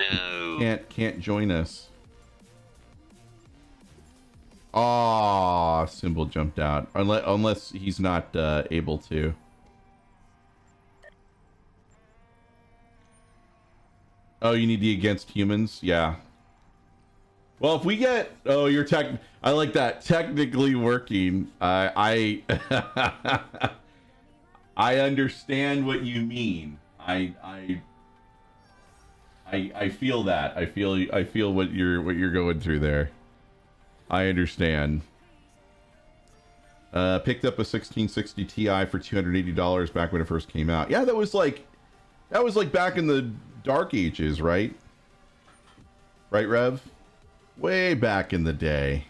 S6: No.
S1: Can't join us. Aw, Symbol jumped out. Unless he's not able to. Oh, you need the against humans? Yeah. Well, if we get... Oh, you're I like that. Technically working. I understand what you mean. I feel that. I feel what you're going through there. I understand. Picked up a 1660 Ti for $280 back when it first came out. Yeah, that was like back in the dark ages, right? Right, Rev? Way back in the day.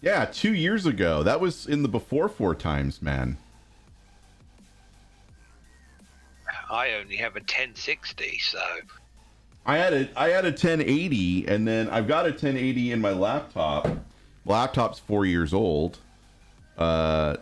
S1: Yeah, 2 years ago. That was in the before 4 times, man.
S6: I only have a 1060, so
S1: I had a 1080, and then I've got a 1080 in my laptop. Laptop's 4 years old, and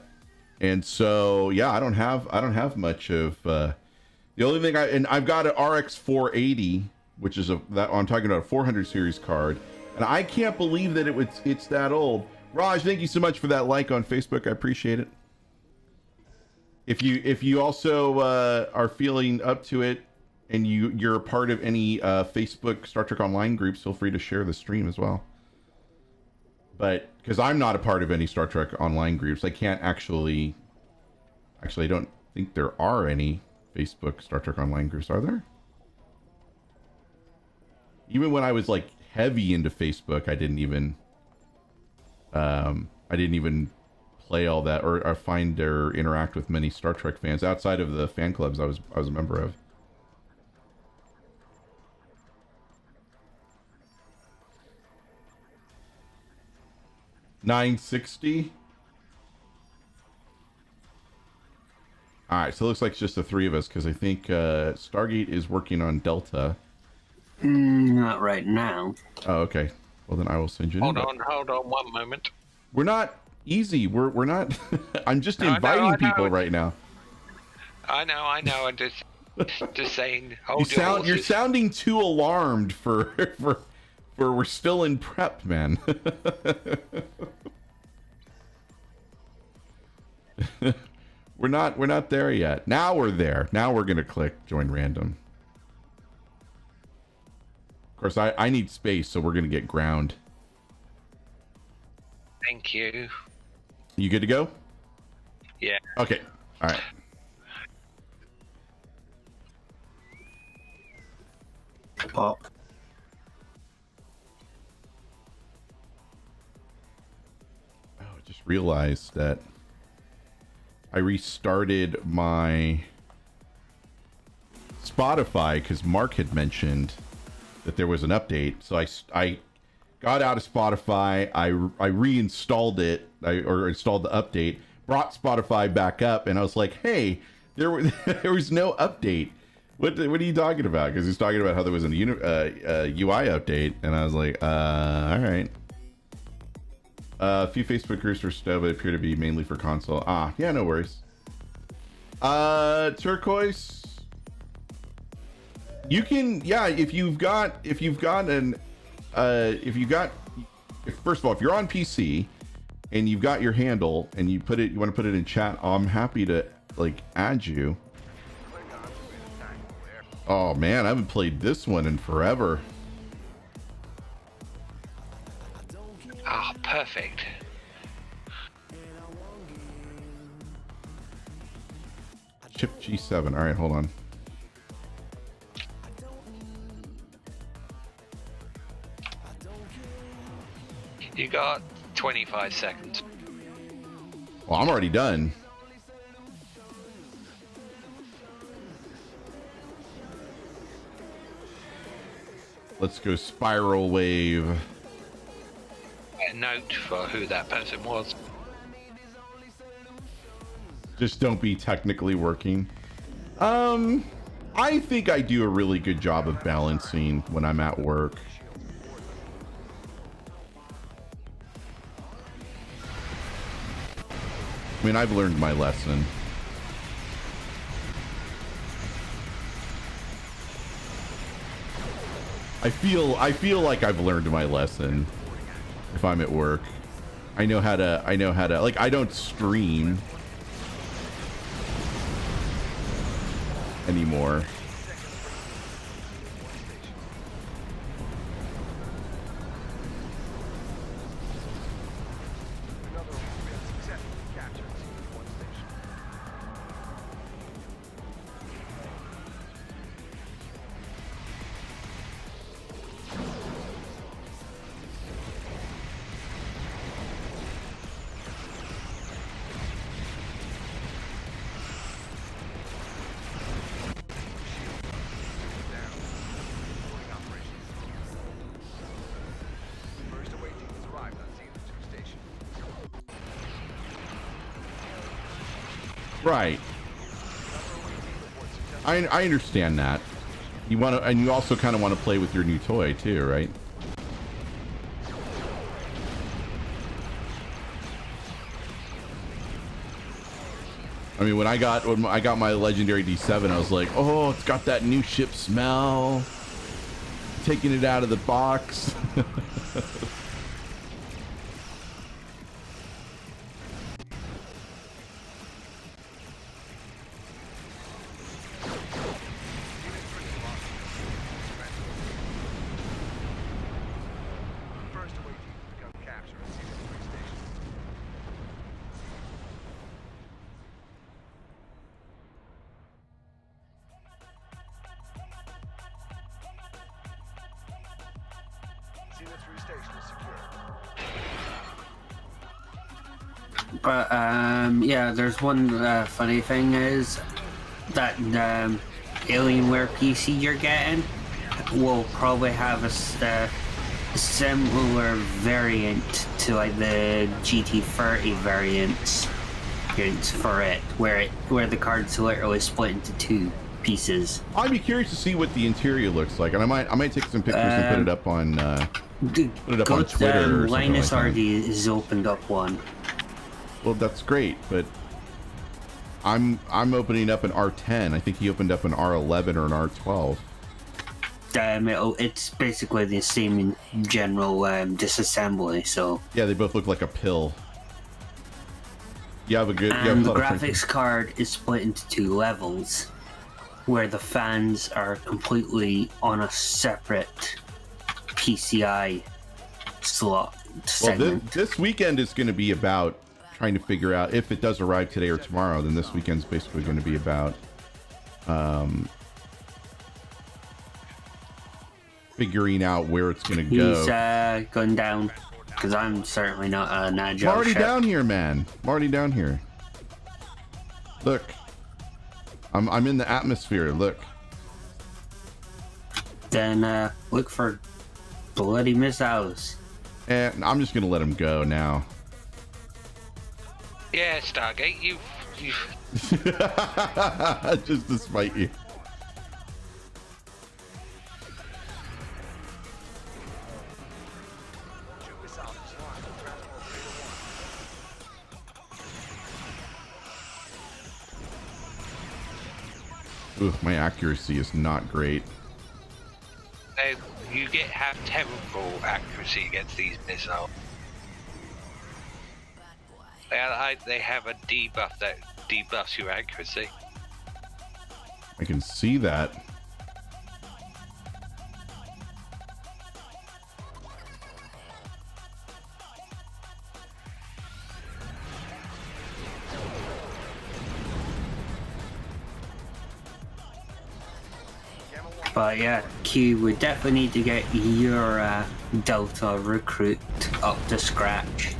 S1: so yeah, I don't have much of. The only thing I've got an RX 480, which is I'm talking about a 400 series card, and I can't believe that it's that old. Raj, thank you so much for that like on Facebook. I appreciate it. If you also are feeling up to it, and you're a part of any Facebook Star Trek Online groups, feel free to share the stream as well. But because I'm not a part of any Star Trek Online groups, I can't actually. I don't think there are any Facebook Star Trek Online groups, are there? Even when I was like heavy into Facebook, I didn't even play all that or find or interact with many Star Trek fans outside of the fan clubs I was a member of. $960. All right, so it looks like it's just the 3 of us because I think Stargate is working on Delta.
S7: Not right now.
S1: Oh, okay. Well, then I will send you.
S6: Hold on, one moment.
S1: We're not easy. We're not. I'm just inviting people right now.
S6: I know. Just saying, hold
S1: You're sounding too alarmed for we're still in prep, man. We're not there yet. Now we're there. Now we're gonna click join random. Of course, I need space, so we're gonna get ground.
S6: Thank you.
S1: You good to go?
S6: Yeah.
S1: Okay. All right.
S7: Pop.
S1: Oh, I just realized that I restarted my Spotify because Mark had mentioned that there was an update. So I got out of Spotify. I reinstalled it, or installed the update, brought Spotify back up, and I was like, hey, there was no update. What are you talking about? Because he's talking about how there was a UI update, and I was like, all right. A few Facebook groups for Stove appear to be mainly for console. Ah, yeah, no worries. Turquoise. You can, yeah, if first of all, if you're on PC and you've got your handle and you want to put it in chat, I'm happy to like add you. Oh man, I haven't played this one in forever.
S6: Ah, perfect.
S1: Chip G7. All right, hold on.
S6: You got 25 seconds.
S1: Well, I'm already done. Let's go Spiral Wave.
S6: A note for who that person was.
S1: Just don't be technically working. I think I do a really good job of balancing when I'm at work. I mean, I've learned my lesson. I feel like I've learned my lesson if I'm at work. I know how to like, I don't stream anymore. Right. I understand that. You want to, and you also kind of want to play with your new toy too, right? I mean, when I got my legendary D7, I was like, oh, it's got that new ship smell. Taking it out of the box.
S7: But yeah, there's one funny thing is that Alienware PC you're getting will probably have a similar variant to like the GT30 variants for it, where the card's literally split into two pieces.
S1: I'd be curious to see what the interior looks like, and I might take some pictures and put it up on on Twitter or
S7: Linus
S1: something like that.
S7: already has opened up one.
S1: Well, that's great, but I'm opening up an R10. I think he opened up an R11 or an R12.
S7: It's basically the same in general disassembly. So
S1: yeah, they both look like a pill. You have a good.
S7: And the graphics card is split into 2 levels, where the fans are completely on a separate PCI slot segment.
S1: Well, this weekend is going to be about trying to figure out if it does arrive today or tomorrow. Then this weekend's basically going to be about figuring out where it's going to go.
S7: He's going down, because I'm certainly not an agile.
S1: I'm already down here, man. I'm already down here. Look, I'm in the atmosphere. Look.
S7: Then look for bloody missiles.
S1: And I'm just gonna let him go now.
S6: Yeah, Stargate, you've
S1: just to spite you. Ooh, my accuracy is not great.
S6: you have terrible accuracy against these missiles. They have a debuff that debuffs your accuracy.
S1: I can see that.
S7: But yeah, Q, we definitely need to get your Delta recruit up to scratch.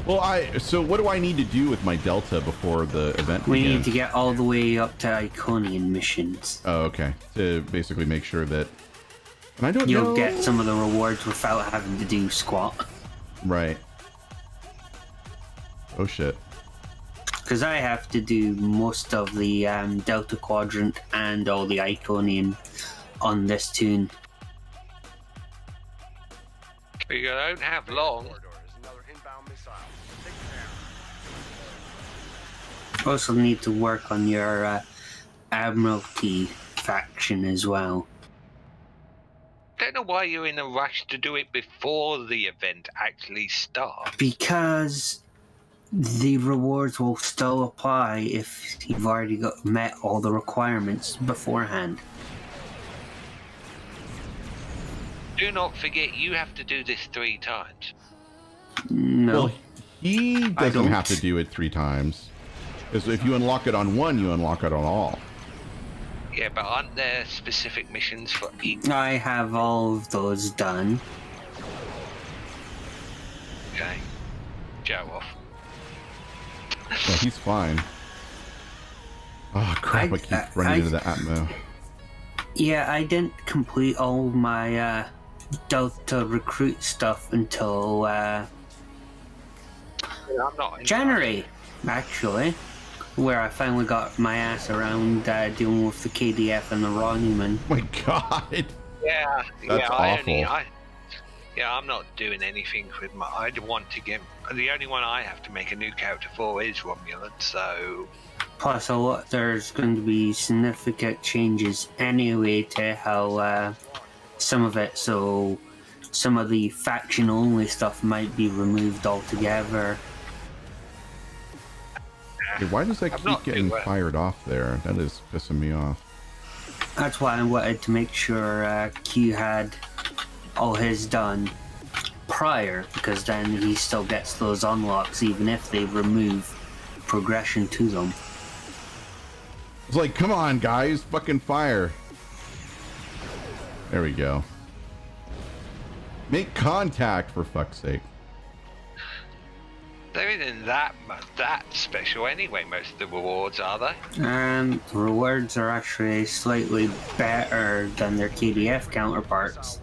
S1: Well, so what do I need to do with my Delta before the event
S7: We
S1: begins?
S7: need to get all the way up to Iconian missions.
S1: Oh, okay. To basically make sure that... And I don't
S7: You'll
S1: know...
S7: get some of the rewards without having to do squat.
S1: Right. Oh, shit.
S7: Because I have to do most of the Delta Quadrant and all the Iconian on this tune.
S6: You don't have long.
S7: Also need to work on your Admiralty faction as well.
S6: Don't know why you're in a rush to do it before the event actually starts.
S7: Because the rewards will still apply if you've already met all the requirements beforehand.
S6: Do not forget, you have to do this 3 times.
S7: No.
S1: Well, he doesn't have to do it 3 times. Because if you unlock it on one, you unlock it on all.
S6: Yeah, but aren't there specific missions for each?
S7: I have all of those done.
S6: Okay. Show off.
S1: Yeah, he's fine. Oh, crap, I keep running into the Atmo.
S7: Yeah, I didn't complete all my Delta recruit stuff until
S6: I'm not
S7: January, actually, where I finally got my ass around dealing with the KDF and the Ronnyman.
S1: Oh my god!
S6: Yeah,
S1: That's awful.
S6: I'm not doing anything with my. I want to get. The only one I have to make a new character for is Romulan, so.
S7: Plus, there's going to be significant changes anyway to how some of it, so some of the faction-only stuff might be removed altogether.
S1: Hey, why does that keep getting fired off there? That is pissing me off.
S7: That's why I wanted to make sure Q had all his done prior, because then he still gets those unlocks even if they remove progression to them.
S1: It's like, come on, guys, fucking fire. There we go. Make contact, for fuck's sake.
S6: There isn't that special anyway, most of the rewards, are they?
S7: The rewards are actually slightly better than their KDF counterparts.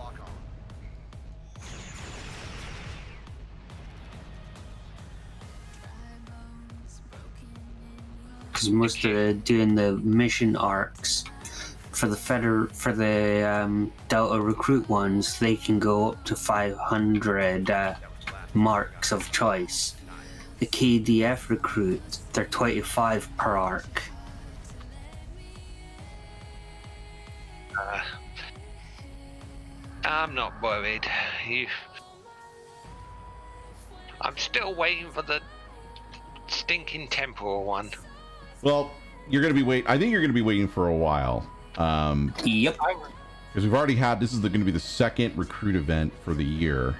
S7: Because most of doing the mission arcs for the Delta recruit ones, they can go up to 500 marks of choice. the KDF recruits, they're 25 per arc.
S6: I'm not worried. I'm still waiting for the stinking temporal one.
S1: Well, you're gonna be I think you're gonna be waiting for a while.
S7: Yep.
S1: Because we've already had. This is going to be the second recruit event for the year.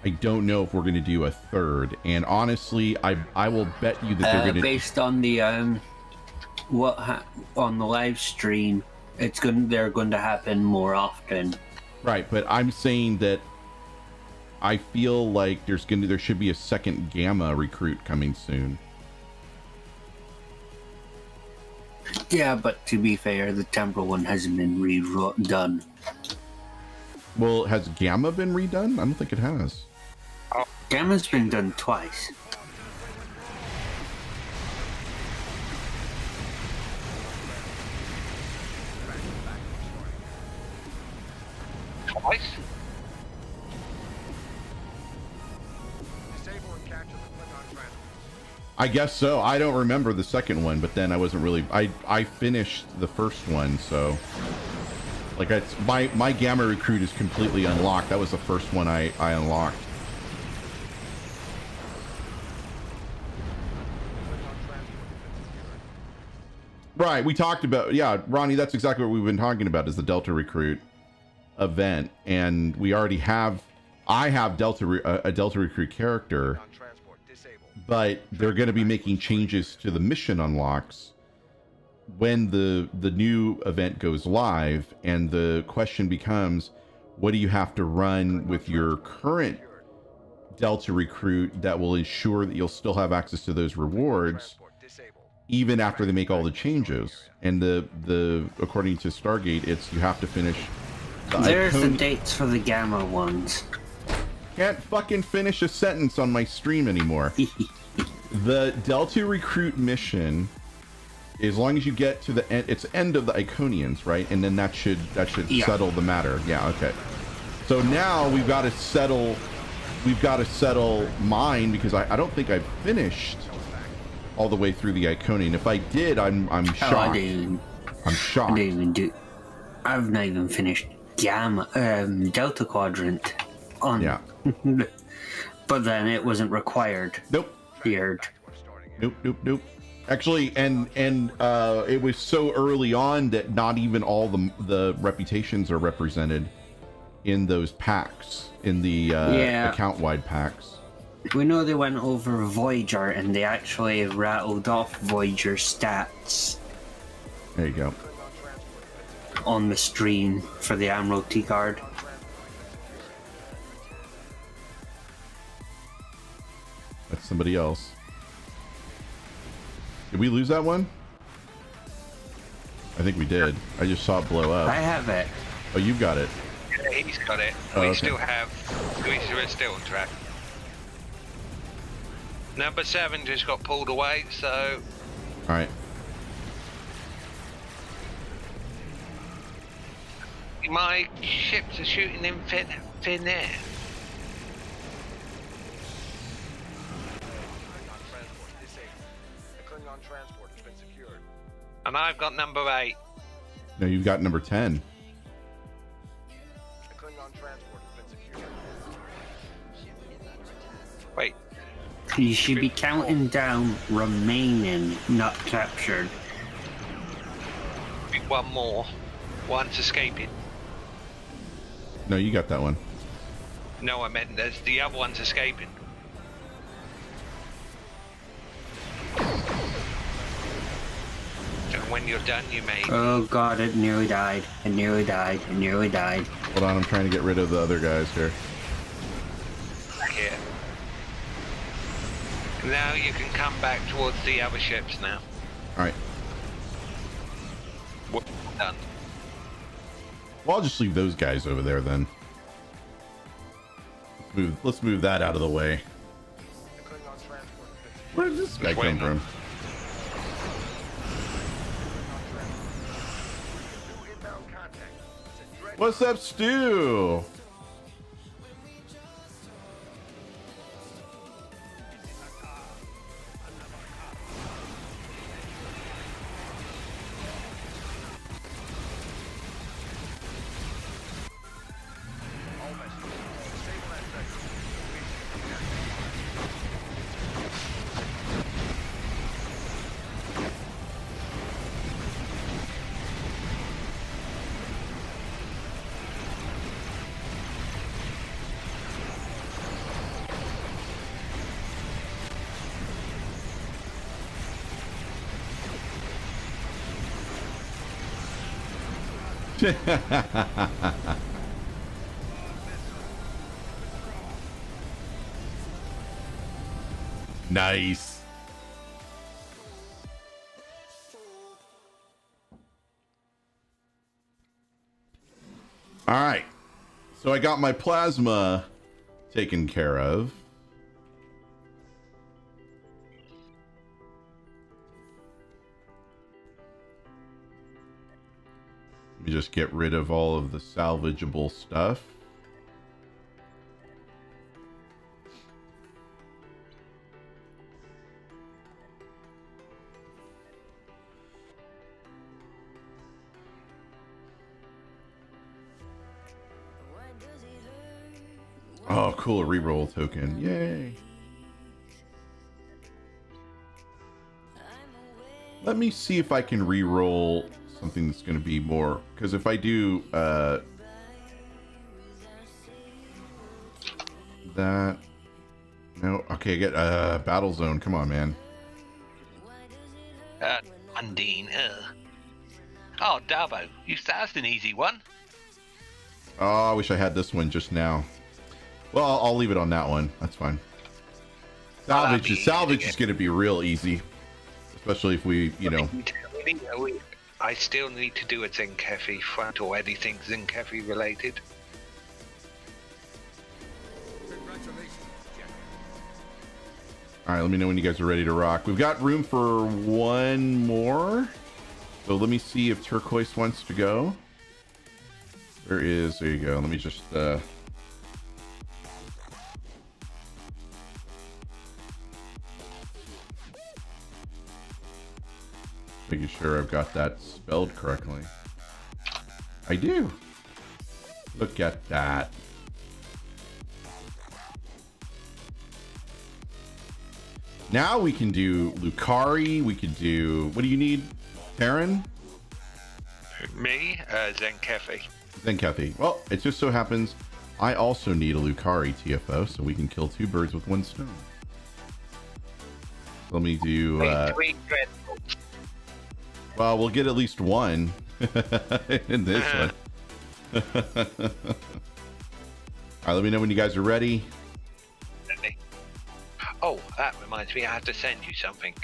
S1: I don't know if we're going to do a third. And honestly, I will bet you that they're going to.
S7: Based on the on the live stream, they're going to happen more often.
S1: Right, but I'm saying that I feel like there should be a second Gamma recruit coming soon.
S7: Yeah, but to be fair, the temporal one hasn't been redone.
S1: Well, has Gamma been redone? I don't think it has.
S7: Oh, Gamma's been done twice.
S6: Twice?
S1: I guess so. I don't remember the second one, but then I wasn't really. I finished the first one, so like my Gamma recruit is completely unlocked. That was the first one I unlocked. Right, we talked about, yeah, Ronnie, that's exactly what we've been talking about, is the Delta Recruit event, and we already have, I have a Delta Recruit character, but they're going to be making changes to the mission unlocks when the new event goes live, and the question becomes, what do you have to run with your current Delta Recruit that will ensure that you'll still have access to those rewards even after they make all the changes? And the according to Stargate, it's you have to finish
S7: there's the dates for the Gamma ones.
S1: Can't fucking finish a sentence on my stream anymore. The Delta Recruit mission, as long as you get to the end, it's end of the Iconians, right? And then that should settle the matter. Yeah, okay. So now we've got to settle mine, because I don't think I've finished all the way through the Iconian. If I did, I'm shocked. I'm shocked.
S7: I've not even finished Gamma Delta Quadrant on.
S1: Yeah.
S7: But then it wasn't required.
S1: Nope.
S7: Weird.
S1: Nope. Actually, and it was so early on that not even all the reputations are represented in those packs, in the account-wide packs.
S7: We know they went over Voyager, and they actually rattled off Voyager stats.
S1: There you go.
S7: On the stream for the Admiralty card.
S1: That's somebody else. Did we lose that one? I think we did. I just saw it blow up.
S7: I have it.
S1: Oh, you've got it.
S6: Yeah, he's got it.
S1: Oh,
S6: we
S1: okay.
S6: still have. We're still on track. Number 7 just got pulled away, so.
S1: All right.
S6: My ships are shooting in thin air. And I've got number 8.
S1: No, you've got number 10.
S6: Wait.
S7: You should be counting down remaining, not captured.
S6: One more. One's escaping.
S1: No, you got that one.
S6: No, I meant there's the other one's escaping. So when you're done, you may.
S7: Oh god, it nearly died. It nearly died. It nearly died.
S1: Hold on, I'm trying to get rid of the other guys here.
S6: Here. Now you can come back towards the other ships now.
S1: All right.
S6: We're done.
S1: Well, I'll just leave those guys over there then. Let's move that out of the way. Where did this guy come from? What's up, Stu? Nice. All right. So I got my plasma taken care of. Let me just get rid of all of the salvageable stuff. Oh, cool, a reroll token. Yay. Let me see if I can reroll something that's going to be more, because if I do that, no, okay, I get battle zone. Come on, man.
S6: Undine. Oh, Davo, that's an easy one.
S1: Oh, I wish I had this one just now. Well, I'll leave it on that one. That's fine. Salvage is going to be real easy, especially if we, you know.
S6: I still need to do a Zenkefi front or anything Zenkefi related.
S1: All right, let me know when you guys are ready to rock. We've got room for one more. So let me see if Turquoise wants to go. There you go. Let me just making sure I've got that spelled correctly. I do. Look at that. Now we can do Lucari. We could do, what do you need, Taryn?
S6: Me? Zenkefi.
S1: Zenkefi. Well, it just so happens I also need a Lucari TFO, so we can kill two birds with one stone. Let me do... well, we'll get at least one in this one. All right, let me know when you guys are ready.
S6: Oh, that reminds me, I have to send you something.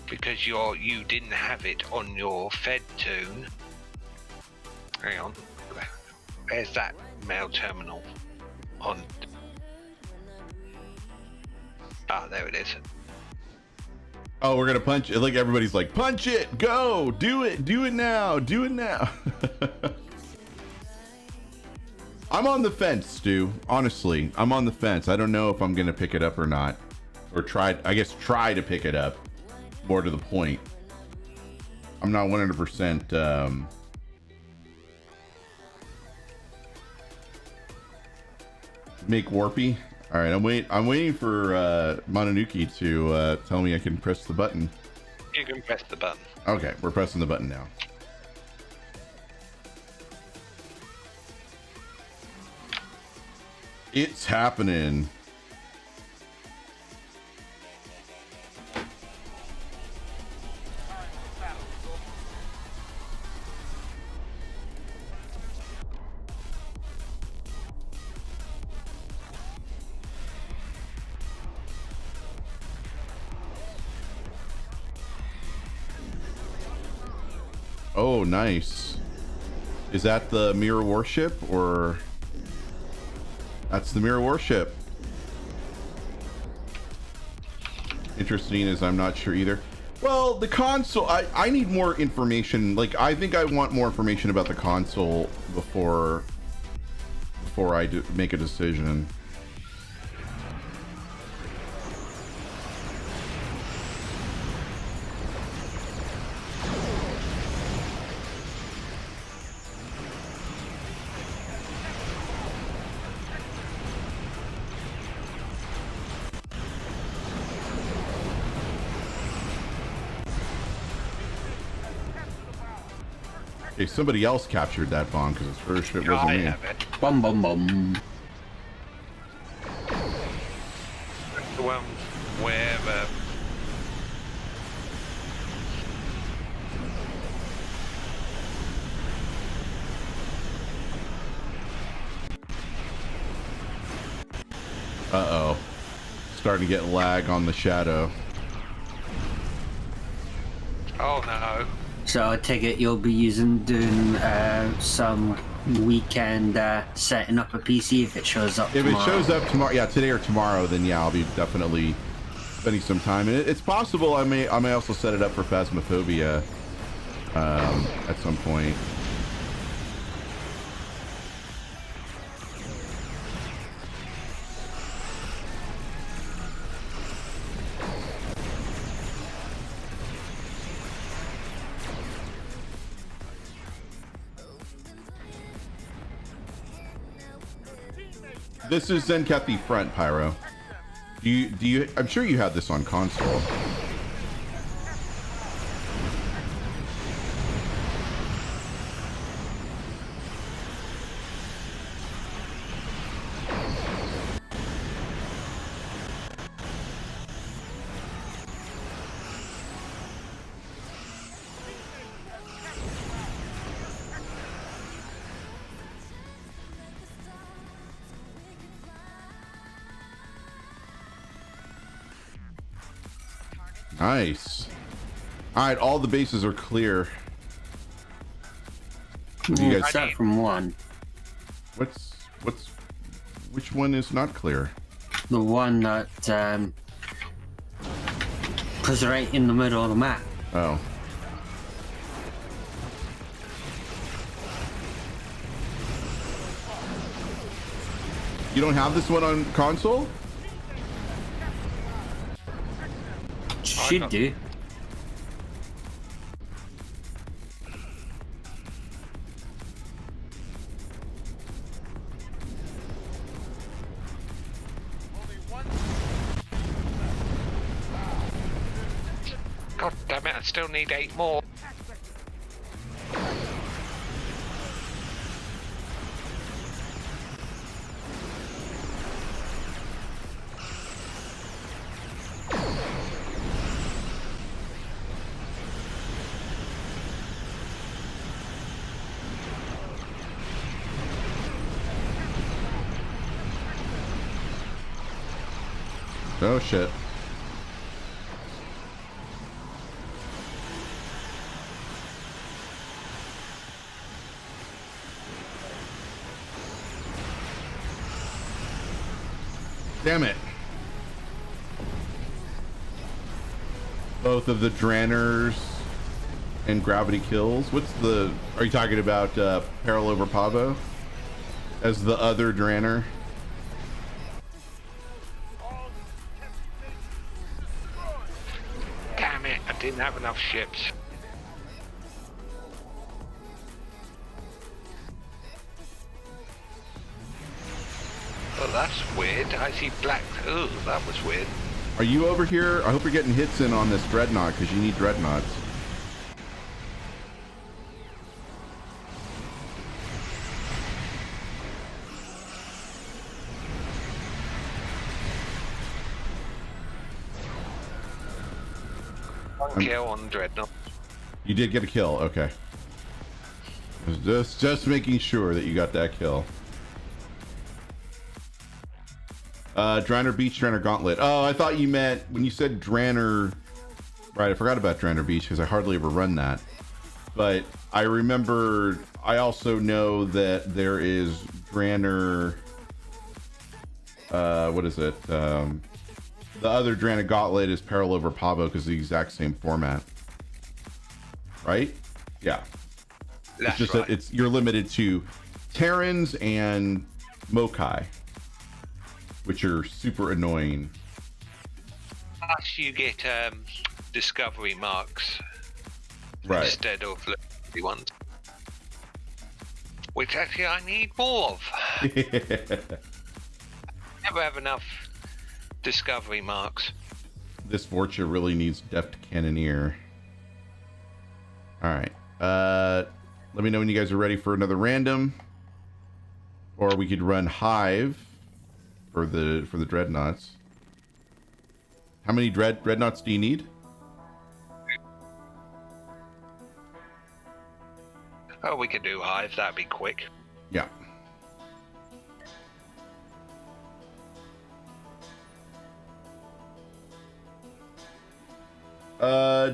S6: Because you didn't have it on your Fed tune. Hang on. There's that mail terminal on. Ah, there it is.
S1: Oh, we're gonna punch it. Like everybody's like, punch it, go, do it now, do it now. I'm on the fence, Stu. Honestly, I'm on the fence. I don't know if I'm gonna pick it up or not, or try to pick it up. More to the point, I'm not 100%. Make Warpy. All right, I'm waiting for Mononuki to tell me I can press the button.
S6: You can press the button.
S1: Okay, we're pressing the button now. It's happening. Oh, nice. Is that the mirror warship, or that's the mirror warship? Interesting, as I'm not sure either. Well, the console, I need more information. Like, I think I want more information about the console before I make a decision. Okay, somebody else captured that bomb because it's first it wasn't me.
S7: Bum bum bum.
S6: The one where
S1: Uh-oh. Starting to get lag on the shadow.
S6: Oh no.
S7: So I take it you'll be doing some weekend setting up a PC if it shows up
S1: If
S7: tomorrow.
S1: it shows up tomorrow, yeah, today or tomorrow, then yeah, I'll be definitely spending some time. And it's possible I may also set it up for Phasmophobia at some point. This is Zenketh Front, Pyro. Do you I'm sure you had this on console. Nice. All right, all the bases are clear. You guys,
S7: except from one.
S1: Which one is not clear?
S7: The one that was right in the middle of the map.
S1: Oh. You don't have this one on console?
S7: Should do.
S6: God damn it, I still need 8 more.
S1: Oh shit. Damn it. Both of the Dranners and Gravity kills. Are you talking about Peril over Pavo as the other Dranner?
S6: Damn it, I didn't have enough ships. Oh, that's weird. I see black. Oh, that was weird.
S1: Are you over here? I hope you're getting hits in on this Dreadnought because you need Dreadnoughts.
S6: Kill on Dreadnought.
S1: You did get a kill, okay. Just making sure that you got that kill. Dranner Beach, Dranner Gauntlet. Oh, I thought you meant when you said Dranner. Right, I forgot about Dranner Beach because I hardly ever run that. But I remember, I also know that there is Dranner. What is it? The other Dranner Gauntlet is Peril over Pavo because the exact same format. Right? Yeah.
S6: That's
S1: it's just
S6: right.
S1: you're limited to Terrans and Mokai, which are super annoying.
S6: Plus, you get discovery marks
S1: Right.
S6: instead of the ones, which actually I need more of. Never have enough discovery marks.
S1: This Vorcha really needs Deft Cannoneer. All right. Let me know when you guys are ready for another random, or we could run Hive for the Dreadnoughts. How many Dreadnoughts do you need?
S6: Oh, we could do Hive. That'd be quick.
S1: Yeah.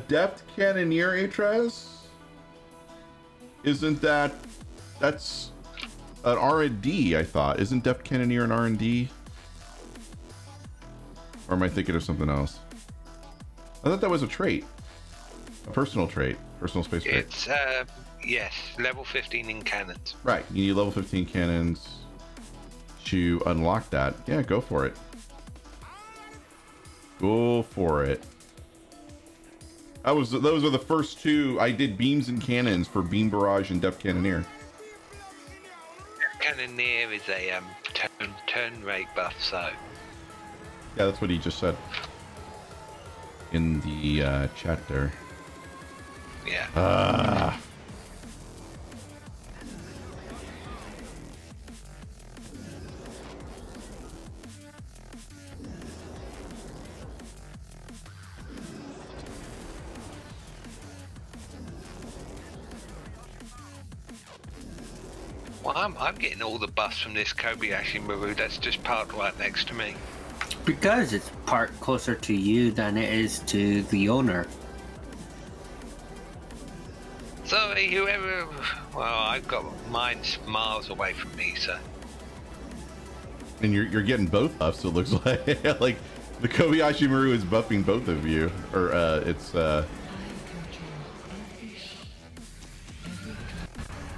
S1: Depth Cannoneer Atraz? Isn't that's an R&D, I thought. Isn't Depth Cannoneer an R&D? Or am I thinking of something else? I thought that was a trait. A personal trait. Personal space trait.
S6: It's, yes, level 15 in cannons.
S1: Right, you need level 15 cannons to unlock that. Yeah, go for it. Go for it. Those are the first two. I did beams and cannons for Beam Barrage and Depth Cannoneer.
S6: Cannoneer is a turn rate buff, so.
S1: Yeah, that's what he just said in the chat there.
S6: Yeah. Well, I'm getting all the buffs from this Kobayashi Maru that's just parked right next to me.
S7: Because it's parked closer to you than it is to the owner.
S6: Sorry, whoever. Well, I've got mine's miles away from me, so.
S1: And you're getting both buffs, so it looks like like the Kobayashi Maru is buffing both of you. Or it's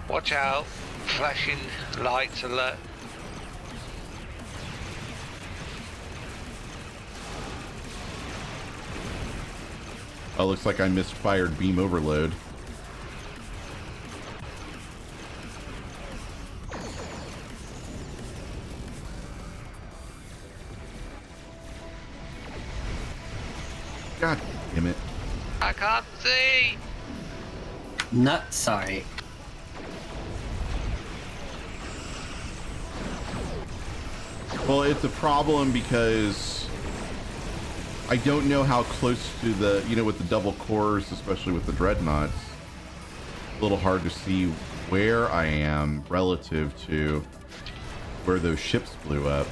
S6: Watch out. Flashing lights alert.
S1: oh, looks like I misfired beam overload. God damn it.
S6: I can't see.
S7: Not sorry.
S1: Well, it's a problem because I don't know how close to the, with the double cores, especially with the dreadnoughts, a little hard to see where I am relative to where those ships blew up.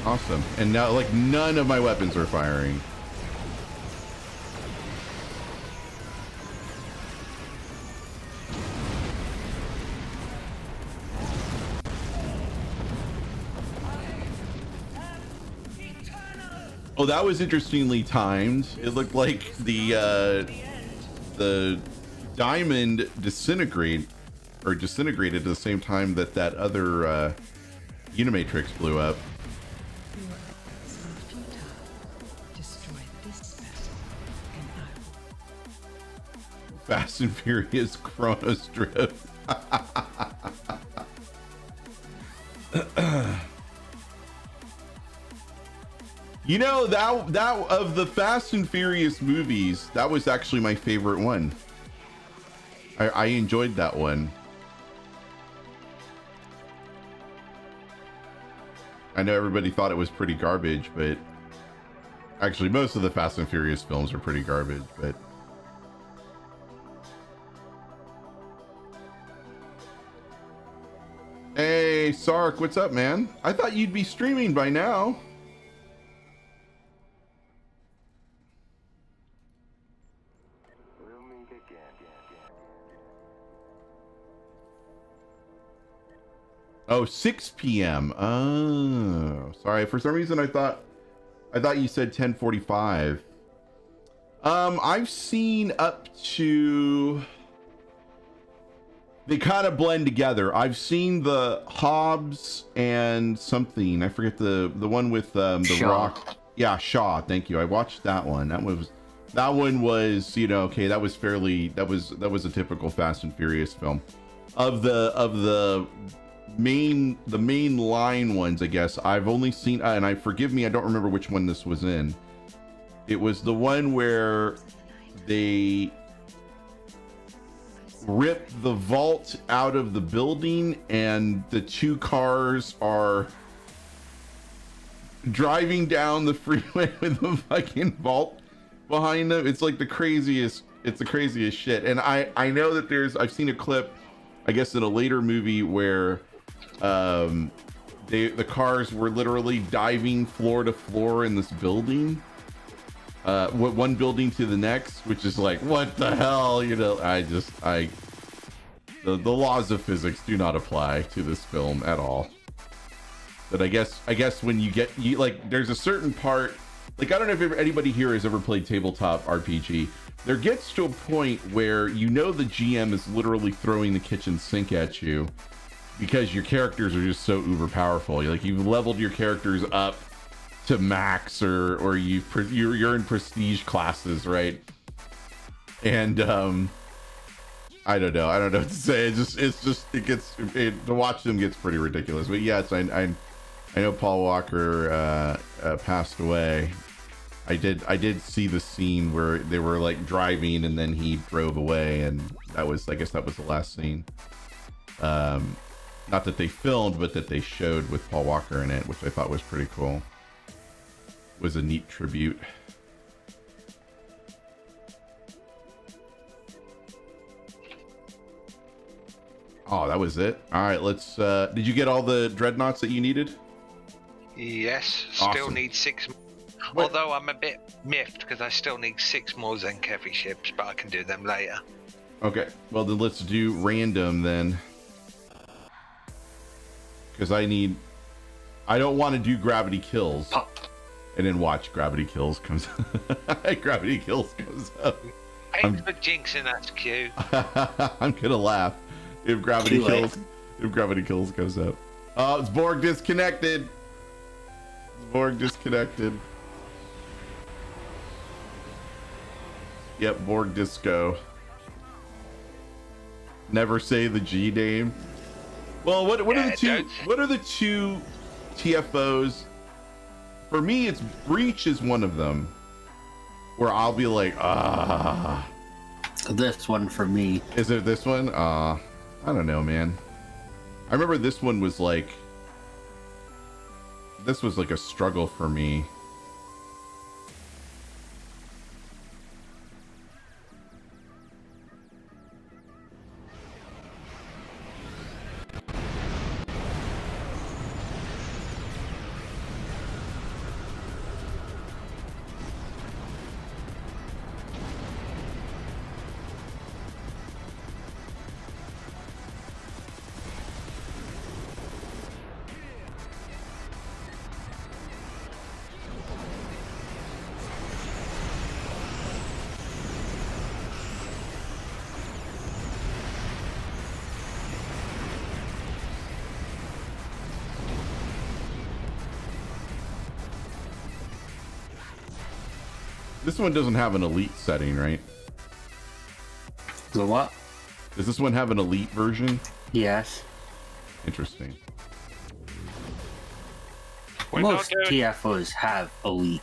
S1: Awesome. And now, like, none of my weapons are firing. Oh, that was interestingly timed. It looked like the diamond disintegrated at the same time that other Unimatrix blew up. Fast and Furious Chronos Drift. That of the Fast and Furious movies, that was actually my favorite one. I enjoyed that one. I know everybody thought it was pretty garbage, but actually most of the Fast and Furious films are pretty garbage, but hey, Sark, what's up, man? I thought you'd be streaming by now. Oh, 6 p.m. Oh, sorry. For some reason, I thought you said 10:45. I've seen up to. They kind of blend together. I've seen the Hobbs and something. I forget the one with the
S7: Shaw.
S1: Rock. Yeah, Shaw. Thank you. I watched that one. That one was okay. That was a typical Fast and Furious film. Of the main line ones, I guess I've only seen, and forgive me, I don't remember which one this was in. It was the one where rip the vault out of the building, and the two cars are driving down the freeway with the fucking vault behind them. It's like the craziest shit. And I know that I've seen a clip, I guess in a later movie, where the cars were literally diving floor to floor in this building, one building to the next, which is like, what the hell, you know? The laws of physics do not apply to this film at all. But I guess when you like, there's a certain part, like, I don't know if anybody here has ever played tabletop RPG. There gets to a point where you know the GM is literally throwing the kitchen sink at you because your characters are just so uber powerful. You've leveled your characters up to max, or you're in prestige classes, right? And I don't know what to say. To watch them gets pretty ridiculous. But yes, I know Paul Walker passed away. I did see the scene where they were like driving and then he drove away, and I guess that was the last scene. Not that they filmed, but that they showed with Paul Walker in it, which I thought was pretty cool. Was a neat tribute. Oh, that was it. All right, let's. Did you get all the dreadnoughts that you needed?
S6: Yes,
S1: Awesome.
S6: still need 6 more. Although I'm a bit miffed because I still need 6 more Zenkevi ships, but I can do them later.
S1: Okay, well then let's do random then. Because I don't want to do gravity kills. And then watch gravity kills comes gravity kills comes up.
S6: Thanks for jinxing us, Q.
S1: I'm gonna laugh if gravity kills goes up. Oh, it's Borg disconnected. Yep, Borg disco. Never say the G name. Well, what are the two TFOs? For me, it's Breach is one of them, where I'll be like,
S7: This one for me.
S1: Is it this one? I don't know, man. I remember this one was like, a struggle for me. This one doesn't have an elite setting, right?
S7: The what?
S1: Does this one have an elite version?
S7: Yes.
S1: Interesting.
S7: Most TFOs have elite.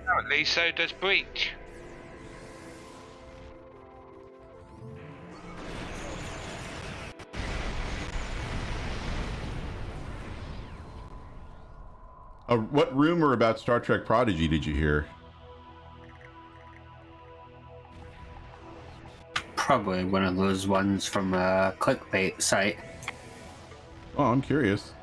S6: Apparently, so does Breach.
S1: What rumor about Star Trek Prodigy did you hear?
S7: Probably one of those ones from a clickbait site.
S1: Oh, I'm curious.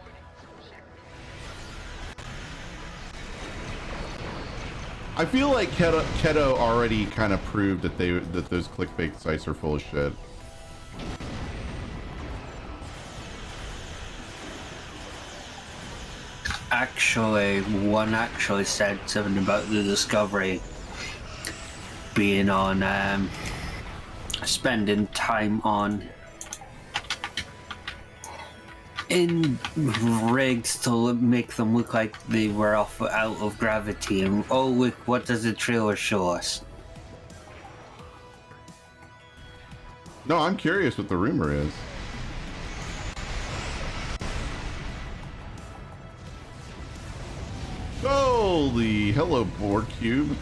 S1: I feel like Keto already kind of proved that those clickbait sites are full of shit.
S7: Actually, one actually said something about the Discovery being on, spending time on in rigs to make them look like they were out of gravity. And oh look, what does the trailer show us?
S1: No, I'm curious what the rumor is. Holy, hello, Borg Cube.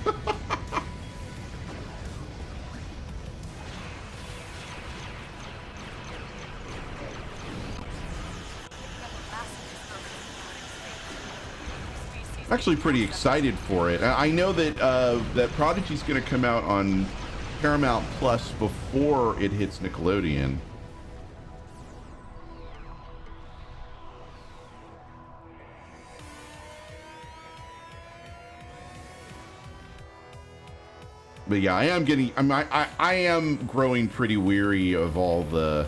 S1: Actually pretty excited for it. I know that that Prodigy's going to come out on Paramount Plus before it hits Nickelodeon. But yeah, I am growing pretty weary of all the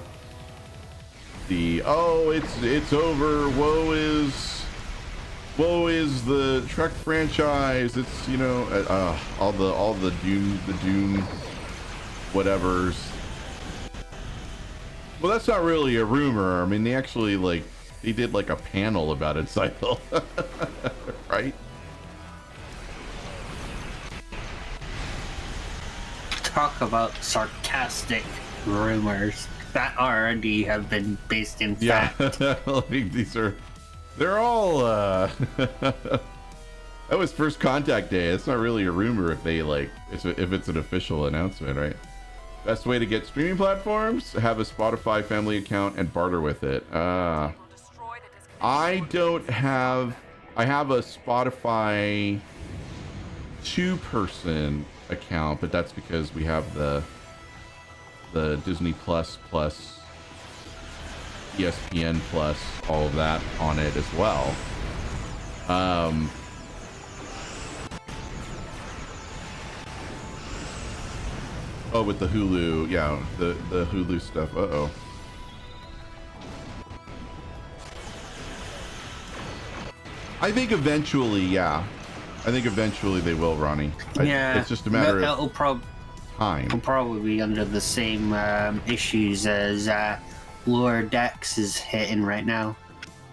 S1: oh, it's over, woe is the Trek franchise. It's, you know, all the Doom whatevers. Well, that's not really a rumor. I mean, they actually they did like a panel about it, Cycle. Right?
S7: Talk about sarcastic rumors that already have been based in fact.
S1: Like they're all that was First Contact Day. It's not really a rumor if they if it's an official announcement, right? Best way to get streaming platforms: have a Spotify family account and barter with it. I have a Spotify 2-person account, but that's because we have the Disney Plus ESPN Plus, all of that on it as well. Oh, with the Hulu, yeah, the Hulu stuff. Uh-oh. I think eventually, yeah. I think eventually they will, Ronnie.
S7: Yeah,
S1: it's just a matter
S7: of time. It'll probably be under the same issues as Lower Decks is hitting right now.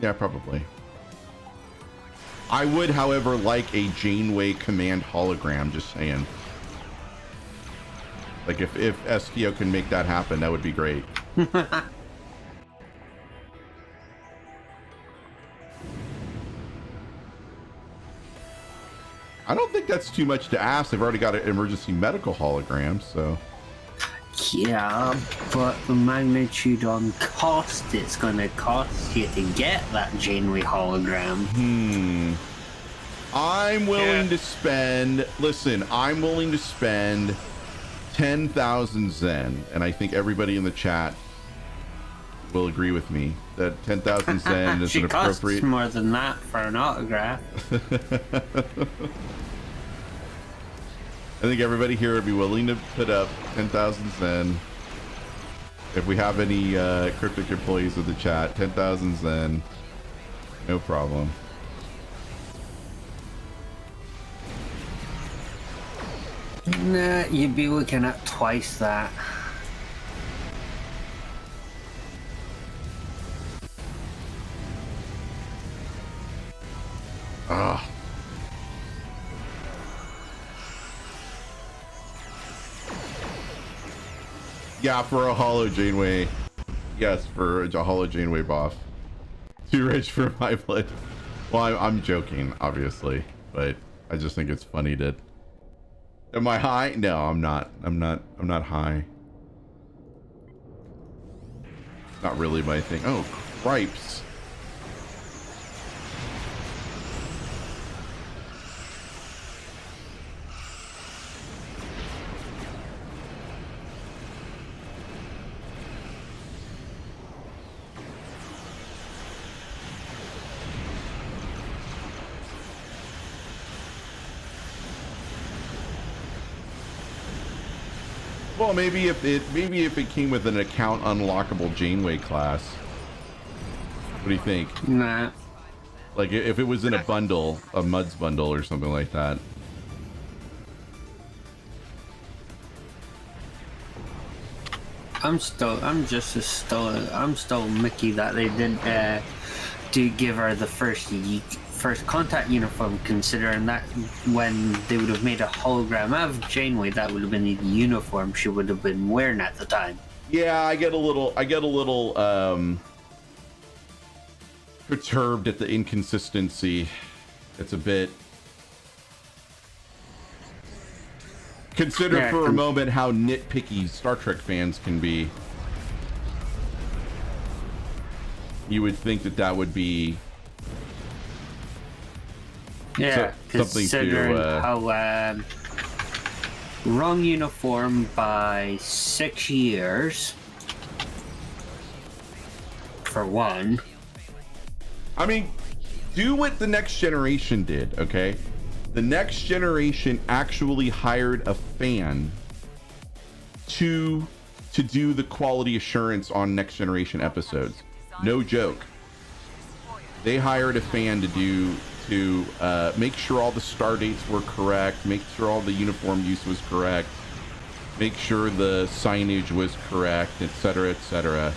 S1: Yeah, probably. I would, however, like a Janeway command hologram, just saying. Like, if STO can make that happen, that would be great. I don't think that's too much to ask. They've already got an emergency medical hologram, so...
S7: Yeah, but the magnitude on cost it's going to cost you to get that Janeway hologram.
S1: I'm willing to spend... Listen, I'm willing to spend 10,000 Zen, and I think everybody in the chat will agree with me that 10,000 Zen is an appropriate...
S7: Costs more than that for an autograph.
S1: I think everybody here would be willing to put up 10,000 Zen. If we have any cryptic employees of the chat, 10,000 Zen, no problem.
S7: Nah, you'd be looking at twice that.
S1: Ah. Yeah, for a Holo Janeway. Yes, for a Holo Janeway buff. Too rich for my blood. Well, I'm joking, obviously, but I just think it's funny to... Am I high? No, I'm not. I'm not high. Not really my thing. Oh, cripes. Well, maybe if it came with an account unlockable Janeway class. What do you think?
S7: Nah.
S1: Like if it was in a bundle, a Muds bundle or something like that.
S7: I'm still Mickey that they didn't do give her the first contact uniform, considering that when they would have made a hologram of Janeway, that would have been the uniform she would have been wearing at the time.
S1: Yeah, I get a little perturbed at the inconsistency. It's a bit. Consider for a moment how nitpicky Star Trek fans can be. You would think that would be something to
S7: how wrong uniform by 6 years for one.
S1: I mean, do what the Next Generation did, okay? The Next Generation actually hired a fan to do the quality assurance on Next Generation episodes. No joke. They hired a fan to make sure all the star dates were correct, make sure all the uniform use was correct, make sure the signage was correct, etc., etc.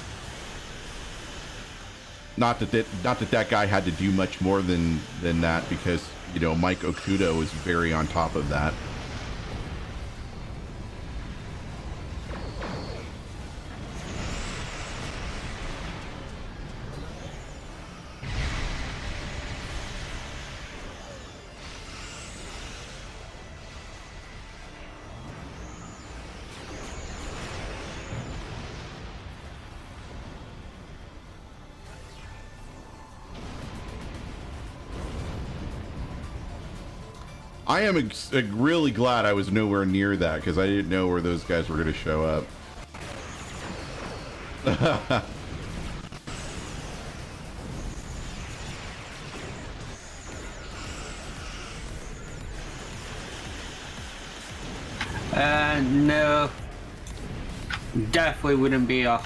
S1: Not that guy had to do much more than that, because, you know, Mike Okuda was very on top of that. I am really glad I was nowhere near that, because I didn't know where those guys were going to show up.
S7: No. Definitely wouldn't be a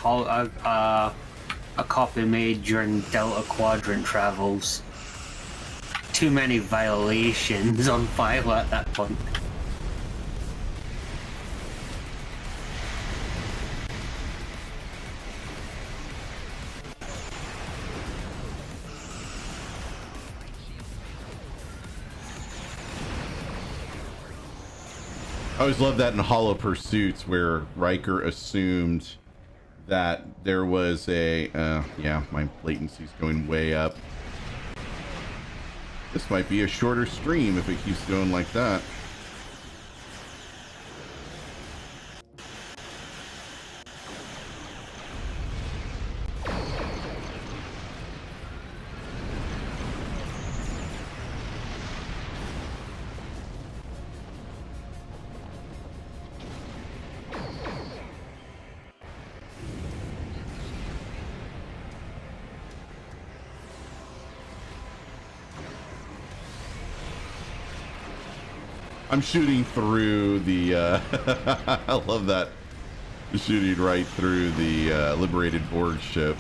S7: copy made during Delta Quadrant travels. Too many violations on file at that point.
S1: I always love that in Hollow Pursuits, where Riker assumed that there was a yeah, my latency's going way up. This might be a shorter stream if it keeps going like that. I'm shooting through the, I love that. Shooting right through the liberated Borg ship.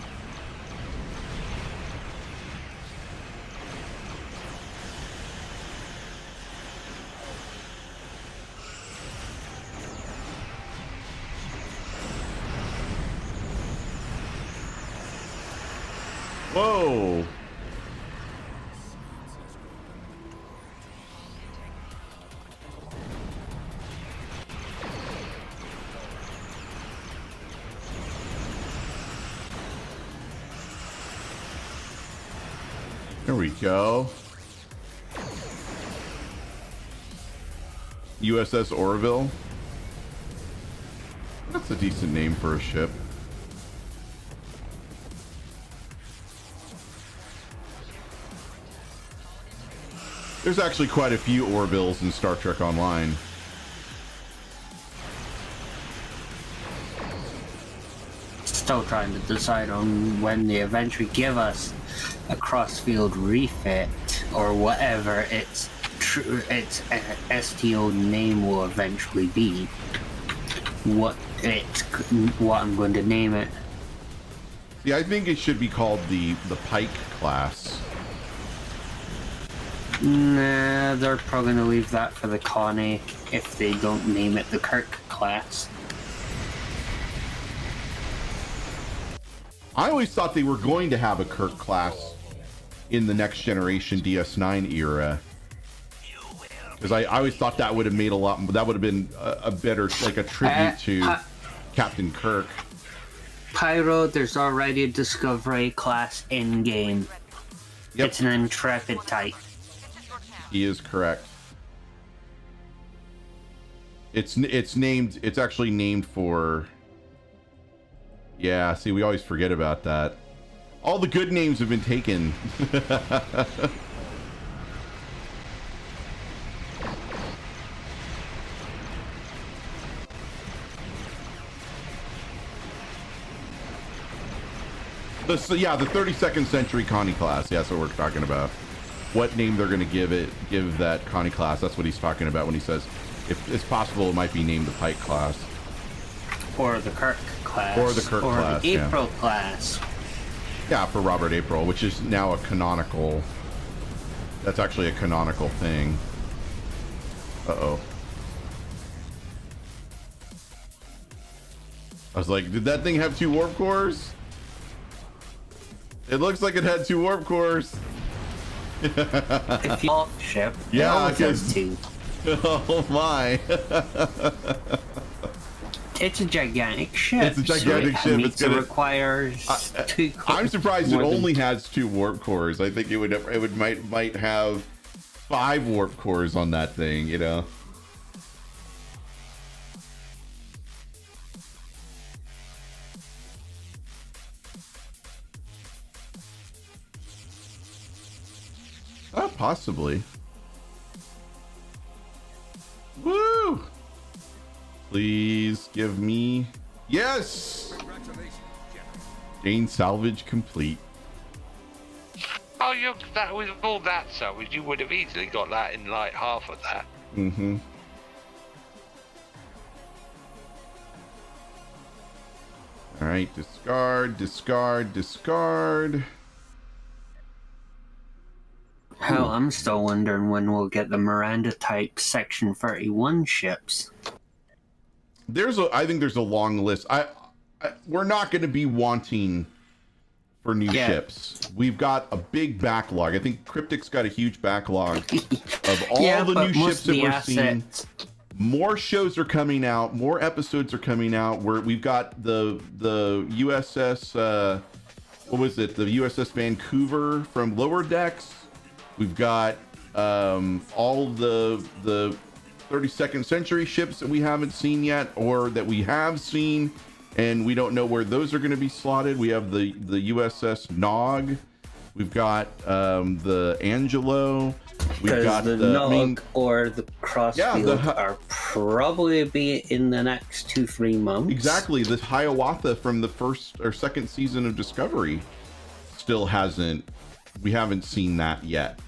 S1: Whoa. There we go. USS Orville. That's a decent name for a ship. There's actually quite a few Orvilles in Star Trek Online.
S7: Still trying to decide on when they eventually give us a cross-field refit or whatever its STO name will eventually be. What I'm going to name it.
S1: Yeah, I think it should be called the Pike class.
S7: Nah, they're probably going to leave that for the Connie if they don't name it the Kirk class.
S1: I always thought they were going to have a Kirk class in the next generation DS9 era. Because I always thought that would have made a lot. That would have been a better, like a tribute to Captain Kirk.
S7: Pyro, there's already a Discovery class in game.
S1: Yep.
S7: It's an Intrepid type.
S1: He is correct. It's named. It's actually named for. Yeah. See, we always forget about that. All the good names have been taken. The 32nd century Connie class. Yeah, that's what we're talking about. What name they're going to give that Connie class. That's what he's talking about when he says, if it's possible, it might be named the Pike class.
S7: Or the Kirk class.
S1: Or the Kirk class,
S7: Or the April class.
S1: Yeah, for Robert April, which is now a canonical... That's actually a canonical thing. Uh-oh. I was like, did that thing have 2 warp cores? It looks like it had 2 warp cores.
S7: If you off ship,
S1: yeah,
S7: it has 2.
S1: Oh my.
S7: It's a gigantic ship.
S1: It's a gigantic ship.
S7: It requires 2 cores.
S1: I'm surprised it only has 2 warp cores. I think it might have 5 warp cores on that thing, you know. Possibly. Woo! Please give me... Yes! Gain salvage complete.
S6: Oh, that with all that salvage, you would have easily got that in like half of that.
S1: Mm-hmm. Alright, discard, discard, discard.
S7: Hell, I'm still wondering when we'll get the Miranda type Section 31 ships.
S1: I think there's a long list. We're not going to be wanting for new ships. We've got a big backlog. I think Cryptic's got a huge backlog of all the new ships that we're seeing. More shows are coming out. More episodes are coming out. We've got the USS. What was it? The USS Vancouver from Lower Decks. We've got all the 32nd century ships that we haven't seen yet, or that we have seen, and we don't know where those are going to be slotted. We have the USS Nog. We've got the Angelo. We've got
S7: the Nog or the Crossfield are probably be in the next 2-3 months.
S1: Exactly. The Hiawatha from the first or second season of Discovery still hasn't. We haven't seen that yet.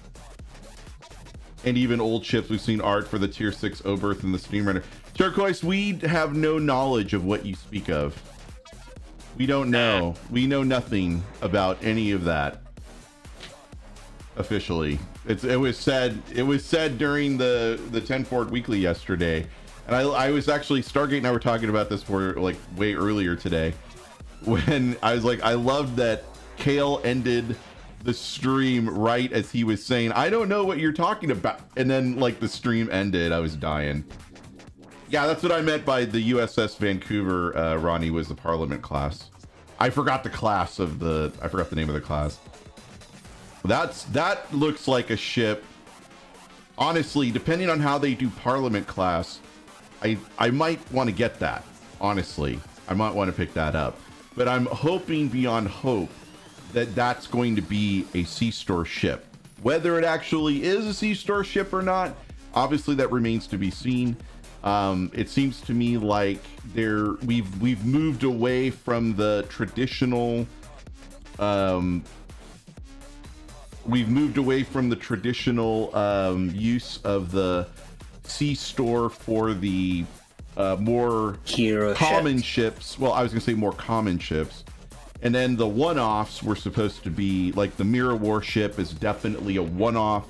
S1: And even old ships, we've seen art for the Tier 6 Oberth and the Steamrunner. Turquoise, we have no knowledge of what you speak of. We don't know. We know nothing about any of that. Officially. It was said during the 10 Forward Weekly yesterday. And I was actually, Stargate and I were talking about this for like way earlier today. When I was like, I loved that Kale ended the stream right as he was saying, I don't know what you're talking about, and then like the stream ended. I was dying. Yeah, that's what I meant by the USS Vancouver. Ronnie, was the Parliament class. I forgot the name of the class. That looks like a ship. Honestly, depending on how they do Parliament class, I might want to get that. Honestly, I might want to pick that up, but I'm hoping beyond hope that that's going to be a C-Store ship. Whether it actually is a C-Store ship or not, obviously that remains to be seen. It seems to me like we've moved away from the traditional use of the C-Store for the more
S7: hero
S1: common ships. Well, I was gonna say more common ships. And then the one-offs were supposed to be like the Mirror Warship is definitely a one-off.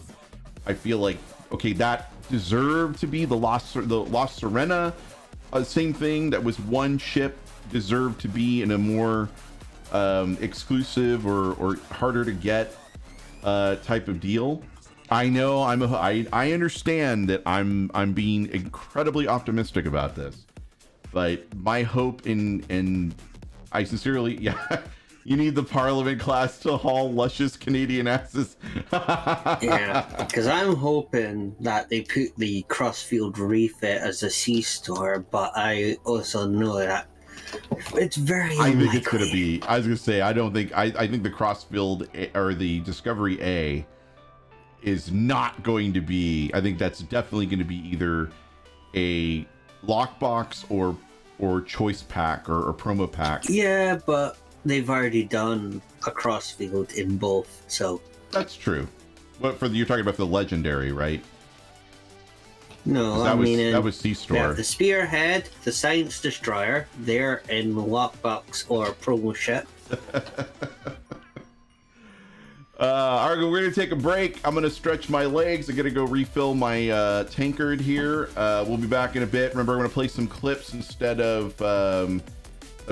S1: I feel like, okay, that deserved to be the Lost Serena. Same thing, that was one ship, deserved to be in a more exclusive or harder to get type of deal. I know I understand that I'm being incredibly optimistic about this, but my hope in I sincerely, yeah, you need the Parliament class to haul luscious Canadian asses.
S7: Yeah, because I'm hoping that they put the Crossfield refit as a C-store, but I also know that it's very
S1: I
S7: unlikely.
S1: think it's going to be, I was going to say, I think the Crossfield or the Discovery A is not going to be, I think that's definitely going to be either a lockbox or choice pack or promo pack.
S7: Yeah, but they've already done a Crossfield in both, so...
S1: That's true. But you're talking about the Legendary, right?
S7: No,
S1: that was C-Store.
S7: Yeah, the Spearhead, the Science Destroyer, they're in lockbox or promo ship.
S1: Argo, we're gonna take a break. I'm gonna stretch my legs. I'm gonna go refill my tankard here. We'll be back in a bit. Remember, I'm gonna play some clips instead of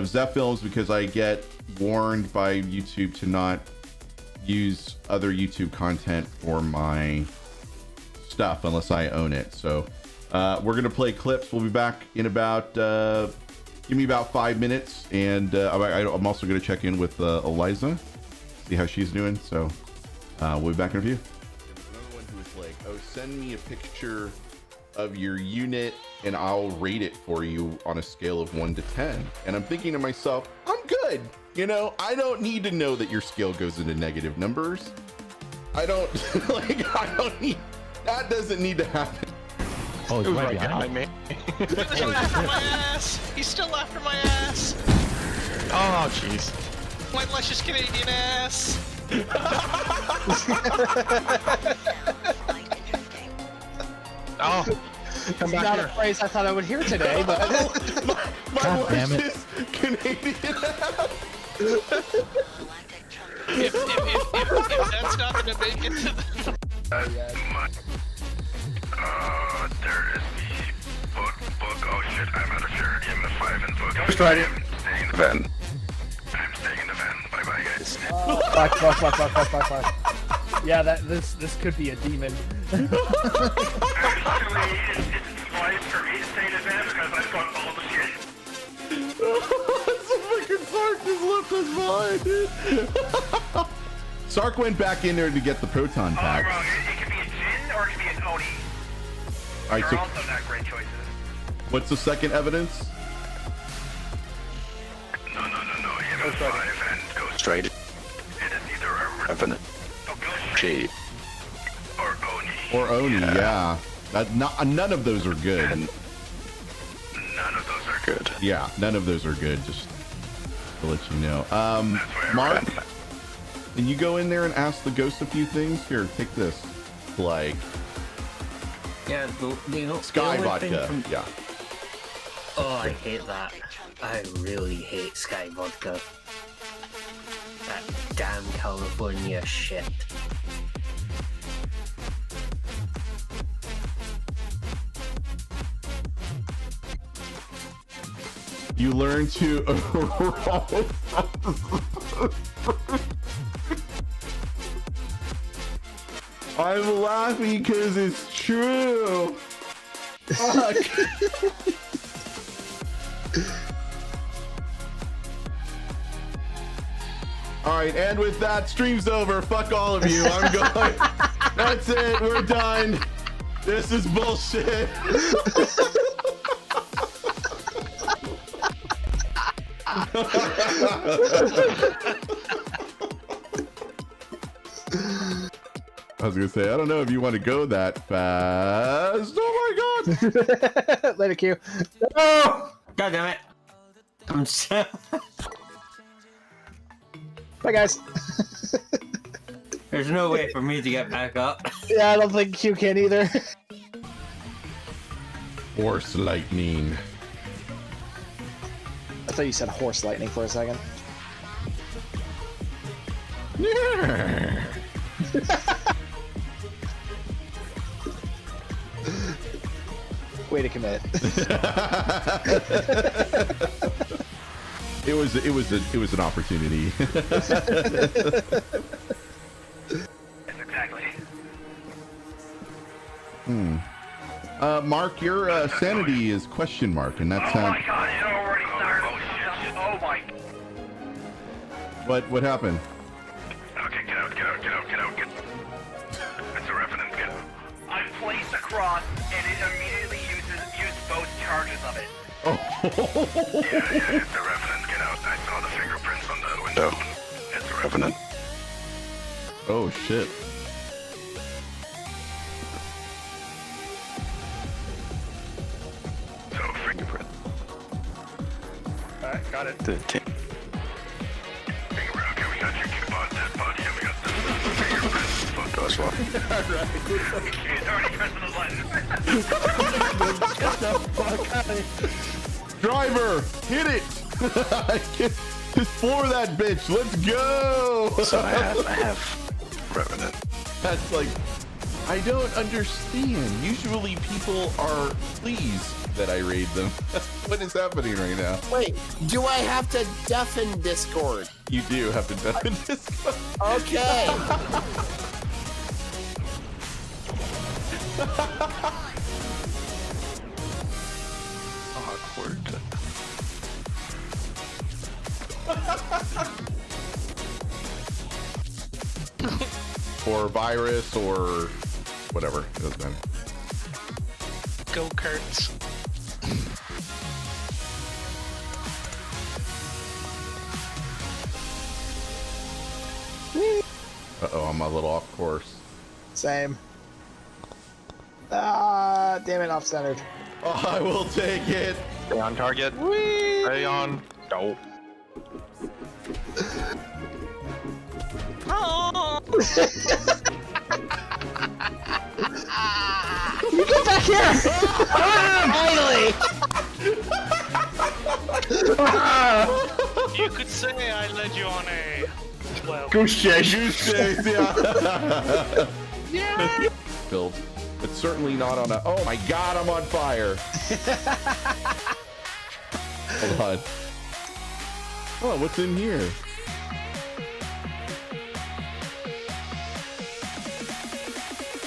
S1: Zeph Films because I get warned by YouTube to not use other YouTube content for my stuff unless I own it. So we're gonna play clips. We'll be back in about give me about 5 minutes, and I'm also gonna check in with Eliza, see how she's doing. So we'll be back in a few. Another one who was like, oh, send me a picture of your unit and I'll rate it for you on a scale of 1 to 10. And I'm thinking to myself, I'm good. You know, I don't need to know that your scale goes into negative numbers. I don't I don't need, that doesn't need to happen.
S13: Oh, he's right behind me.
S14: He's still after my ass. He's still after my ass.
S13: Oh, jeez.
S14: My luscious Canadian ass.
S13: Oh, come back
S2: not
S13: here.
S2: a phrase I thought I would hear today, but
S1: My
S13: damn it.
S1: luscious Canadian ass.
S14: If that's not gonna make it to the...
S5: There is the book. Oh shit, I'm out of shirt. In the 5 and book.
S9: Just right in.
S5: I'm staying in the van. I'm staying in the van. Bye bye, guys.
S2: fuck. Yeah, this could be a demon.
S5: Actually, it's wise for me to stay in the van because I've got all the shit.
S1: Fucking Sark just left us behind, dude. Sark went back in there to get the proton
S5: Oh,
S1: pack.
S5: wrong. It could be a Jin or it could be an Oni.
S1: All right,
S5: They're
S1: so
S5: also not great choices.
S1: what's the second evidence?
S5: No. You have 5 and go
S9: Straight.
S5: It is either a
S9: Revenant. G.
S5: or Oni.
S1: Or Oni, yeah. None of those are good.
S9: And none of those are good.
S1: Yeah, none of those are good, just to let you know. Mark, can you go in there and ask the ghost a few things? Here, take this. Like,
S7: Yeah, the
S1: Sky
S7: only
S1: vodka.
S7: thing from-
S1: Yeah.
S7: Oh, I hate that. I really hate Sky Vodka. That damn California shit.
S1: You learn to I'm laughing because it's true. Fuck. All right, and with that, stream's over. Fuck all of you. I'm going. That's it. We're done. This is bullshit. I was gonna say, I don't know if you want to go that fast. Oh my god!
S2: Let it queue.
S7: No! God damn it. I'm so...
S2: Bye, guys.
S7: There's no way for me to get back up.
S2: Yeah, I don't think Q can either.
S1: Horse lightning.
S2: I thought you said horse lightning for a second.
S1: Yeah.
S2: Way to commit.
S1: It it was an opportunity.
S5: Yes, exactly.
S1: Mark, your sanity is question mark, and that's
S5: Oh my god, it already started. Oh my.
S1: What happened?
S5: Okay, get out. It's a revenant, get out. I placed a cross, and it immediately used both charges of it.
S1: Oh.
S9: Yeah, it's a revenant, get out. I saw the fingerprints on the window. It's a revenant.
S1: Oh shit.
S9: So, fingerprint.
S13: Alright, got it.
S9: Fingerprint, okay, we got your dead body, and we got the fingerprints photo as well.
S5: He's already pressing the button.
S1: Driver, hit it! Just floor that bitch. Let's go!
S9: So I have revenant.
S1: That's like, I don't understand. Usually people are pleased that I raid them. What is happening right now?
S8: Wait, do I have to deafen Discord?
S1: You do have to deafen Discord.
S8: Okay.
S9: Awkward.
S1: Or virus or whatever. It doesn't matter.
S14: Go Kurtz.
S1: Uh-oh, I'm a little off course.
S2: Same. Ah, damn it, off-centered.
S1: Oh, I will take it.
S13: Stay on target.
S2: Whee!
S13: Stay on. Go.
S2: You get back here! Finally!
S14: You could say I led you on a... Well...
S1: Goose chase, yeah.
S14: Yeah!
S1: Build. But certainly not on a... Oh my god, I'm on fire. Hold on. Oh, what's in here?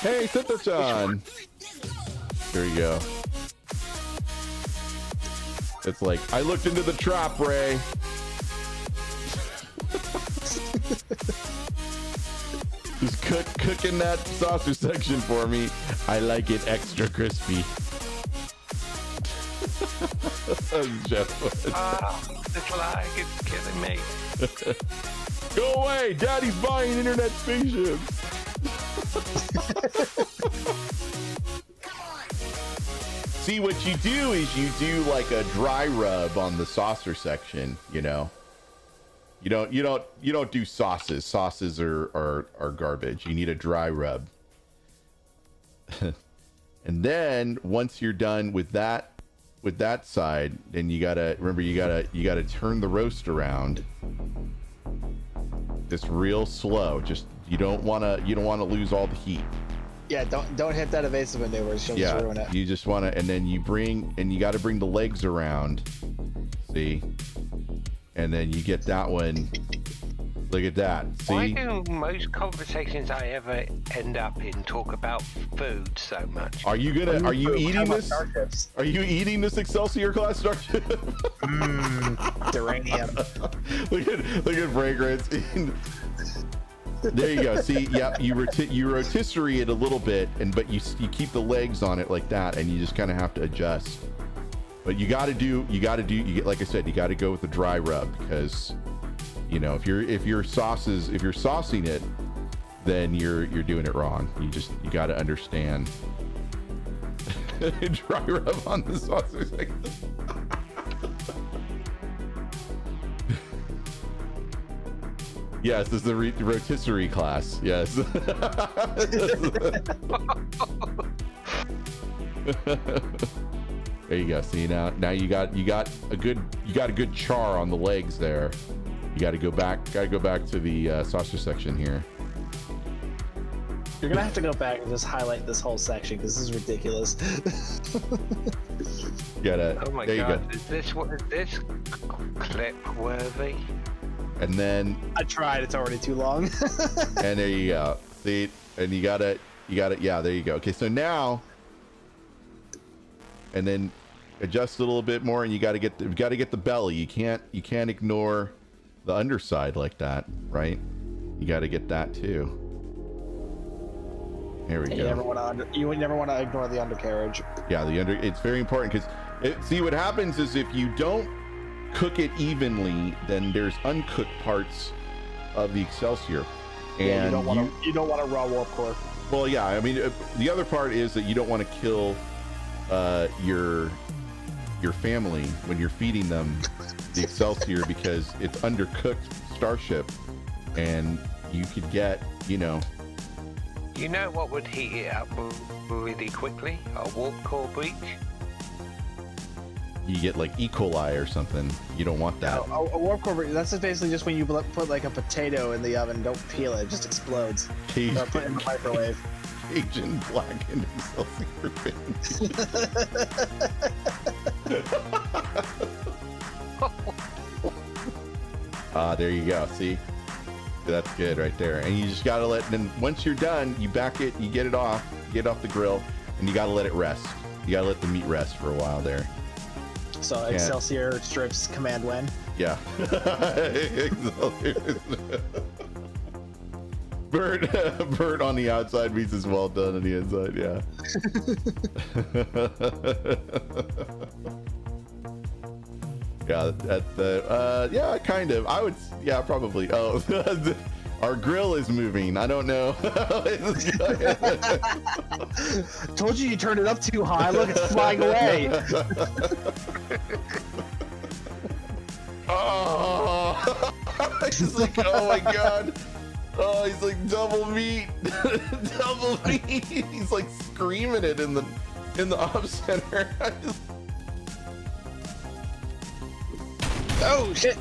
S1: Hey, Sita-chan. There you go. It's like, I looked into the trap, Ray. Just cooking that saucer section for me. I like it extra crispy.
S6: The flag is killing me.
S1: Go away! Daddy's buying internet spaceships! See, what you do is you do like a dry rub on the saucer section, you know. You don't do sauces. Sauces are garbage. You need a dry rub. And then once you're done with that side, then you gotta turn the roast around. Just real slow. Just you don't wanna lose all the heat.
S2: Yeah, don't hit that evasive maneuver. She'll just ruin it.
S1: You just wanna, and then you gotta bring the legs around. See? And then you get that one. Look at that. See?
S6: Why do most conversations I ever end up in talk about food so much?
S1: Are you eating this? Are you eating this Excelsior class starship?
S2: Duranium.
S1: look at fragrance. There you go. See, yep, you rotisserie it a little bit, but you keep the legs on it like that, and you just kind of have to adjust. But you got to do, like I said, you got to go with the dry rub, because you know if you're saucing it, then you're doing it wrong. You got to understand. Dry rub on the saucer. Yes, this is the rotisserie class. Yes. There you go. See, now you got a good char on the legs there. You got to go back to the saucer section here.
S2: You're gonna have to go back and just highlight this whole section because this is ridiculous.
S1: You gotta.
S11: Oh my
S1: there
S11: god,
S1: you go.
S11: is this clip worthy?
S1: And then.
S2: I tried. It's already too long.
S1: And there you go. See, and you gotta. Yeah, there you go. Okay, so now. And then adjust it a little bit more, and you gotta get the belly. You can't ignore the underside like that, right? You gotta get that too. There we go.
S2: You never want to ignore the undercarriage.
S1: Yeah, it's very important because see what happens is if you don't cook it evenly, then there's uncooked parts of the Excelsior, and
S2: yeah, you don't want a raw warp core.
S1: Well, yeah, I mean the other part is that you don't want to kill your family when you're feeding them the Excelsior because it's undercooked Starship, and you could get
S11: You know what would heat it up really quickly? A warp core breach?
S1: You get like E. coli or something. You don't want that.
S2: A warp core. That's basically just when you put like a potato in the oven. Don't peel it; it just explodes. Or put it in the microwave.
S1: Cajun blackened Excelsior there you go. See, that's good right there. And you just gotta then once you're done, you back it, you get it off the grill, and you gotta let it rest. You gotta let the meat rest for a while there.
S2: So Excelsior strips command when?
S1: Yeah. Bird on the outside means it's well done on the inside. Yeah. Yeah, yeah, kind of. I would, yeah, probably. Oh, our grill is moving. I don't know.
S2: Told you turned it up too high. Look, it's flying away.
S1: Oh, he's like, oh my god. Oh, he's like double meat, double meat. He's like screaming it in the off center.
S2: Oh shit!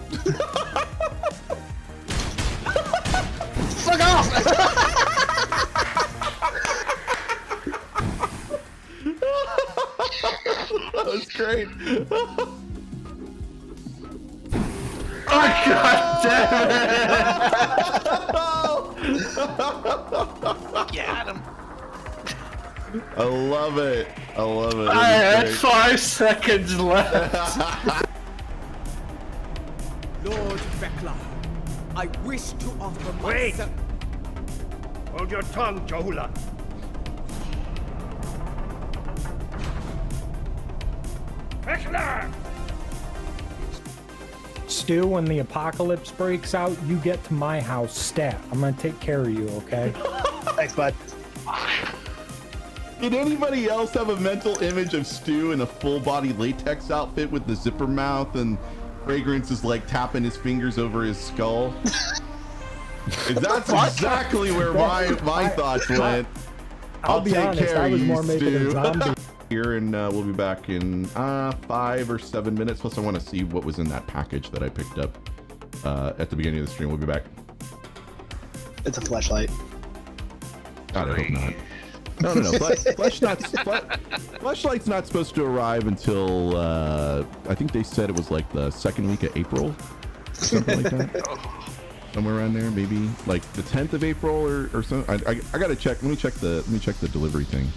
S2: Fuck off!
S1: That was great.
S7: Oh god damn it!
S14: Got him.
S1: I love it. I love it.
S7: I had 5 seconds left.
S15: Lord Vekla, I wish to offer
S5: Wait!
S15: myself.
S5: Hold your tongue, Johula. Vekla!
S10: Stu, when the apocalypse breaks out, you get to my house stat. I'm gonna take care of you, okay?
S2: Thanks, bud.
S1: Did anybody else have a mental image of Stu in a full body latex outfit with the zipper mouth and Fragrance is like tapping his fingers over his skull? That's exactly where my thoughts went.
S10: I'll be honest, I was more making a zombie.
S1: Here, and we'll be back in 5 or 7 minutes. Plus, I want to see what was in that package that I picked up at the beginning of the stream. We'll be back.
S2: It's a flashlight.
S1: God, I hope not. No. Flashlight's not supposed to arrive until I think they said it was like the second week of April, something like that. Somewhere around there, maybe like the 10th of April or something. I gotta check. Let me check the delivery thing,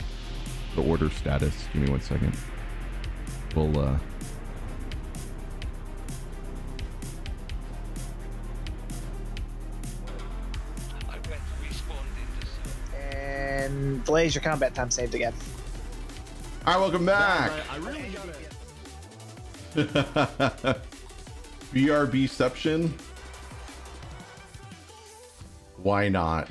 S1: the order status. Give me 1 second. We'll
S2: And Blaze, your combat time saved again.
S1: All right, welcome back.
S15: I really gotta...
S1: BRBception. Why not?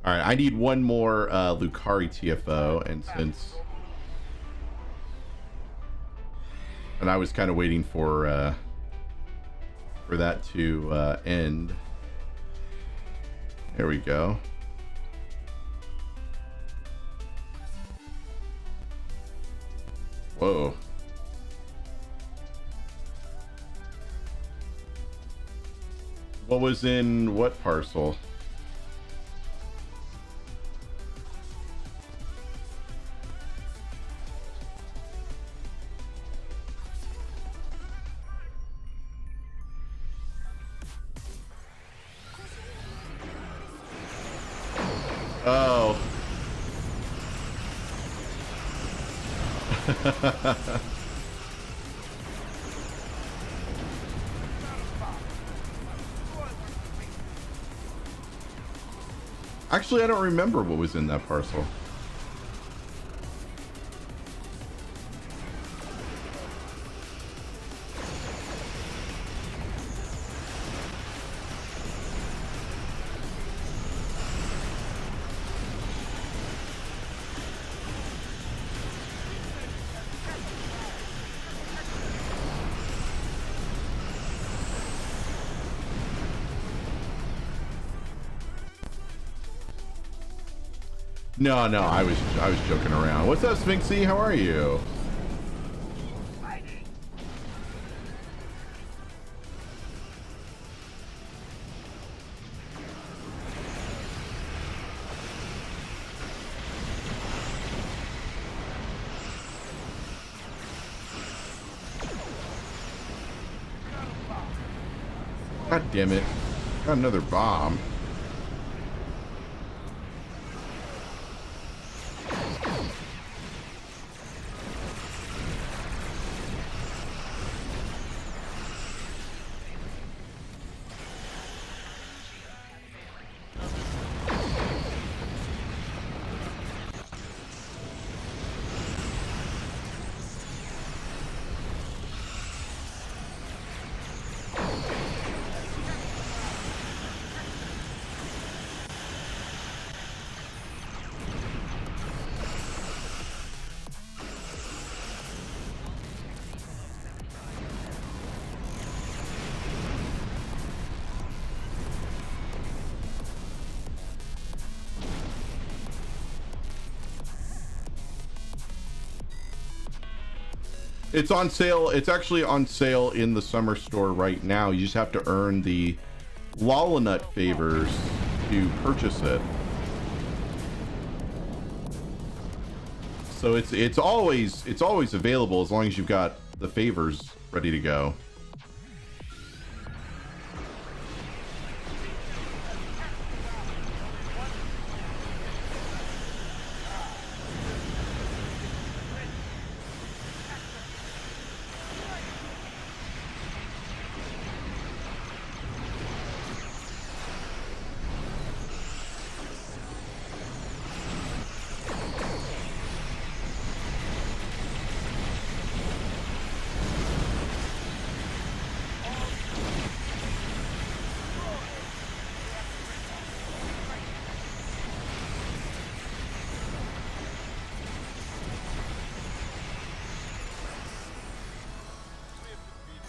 S1: All right, I need one more Lucari TFO, and I was kind of waiting for that to end. There we go. Whoa. What was in what parcel? Actually, I don't remember what was in that parcel. No, I was joking around. What's up, Sphinxy? How are you? God damn it. Got another bomb. It's on sale. It's actually on sale in the summer store right now. You just have to earn the Walnut favors to purchase it. So it's always available as long as you've got the favors ready to go.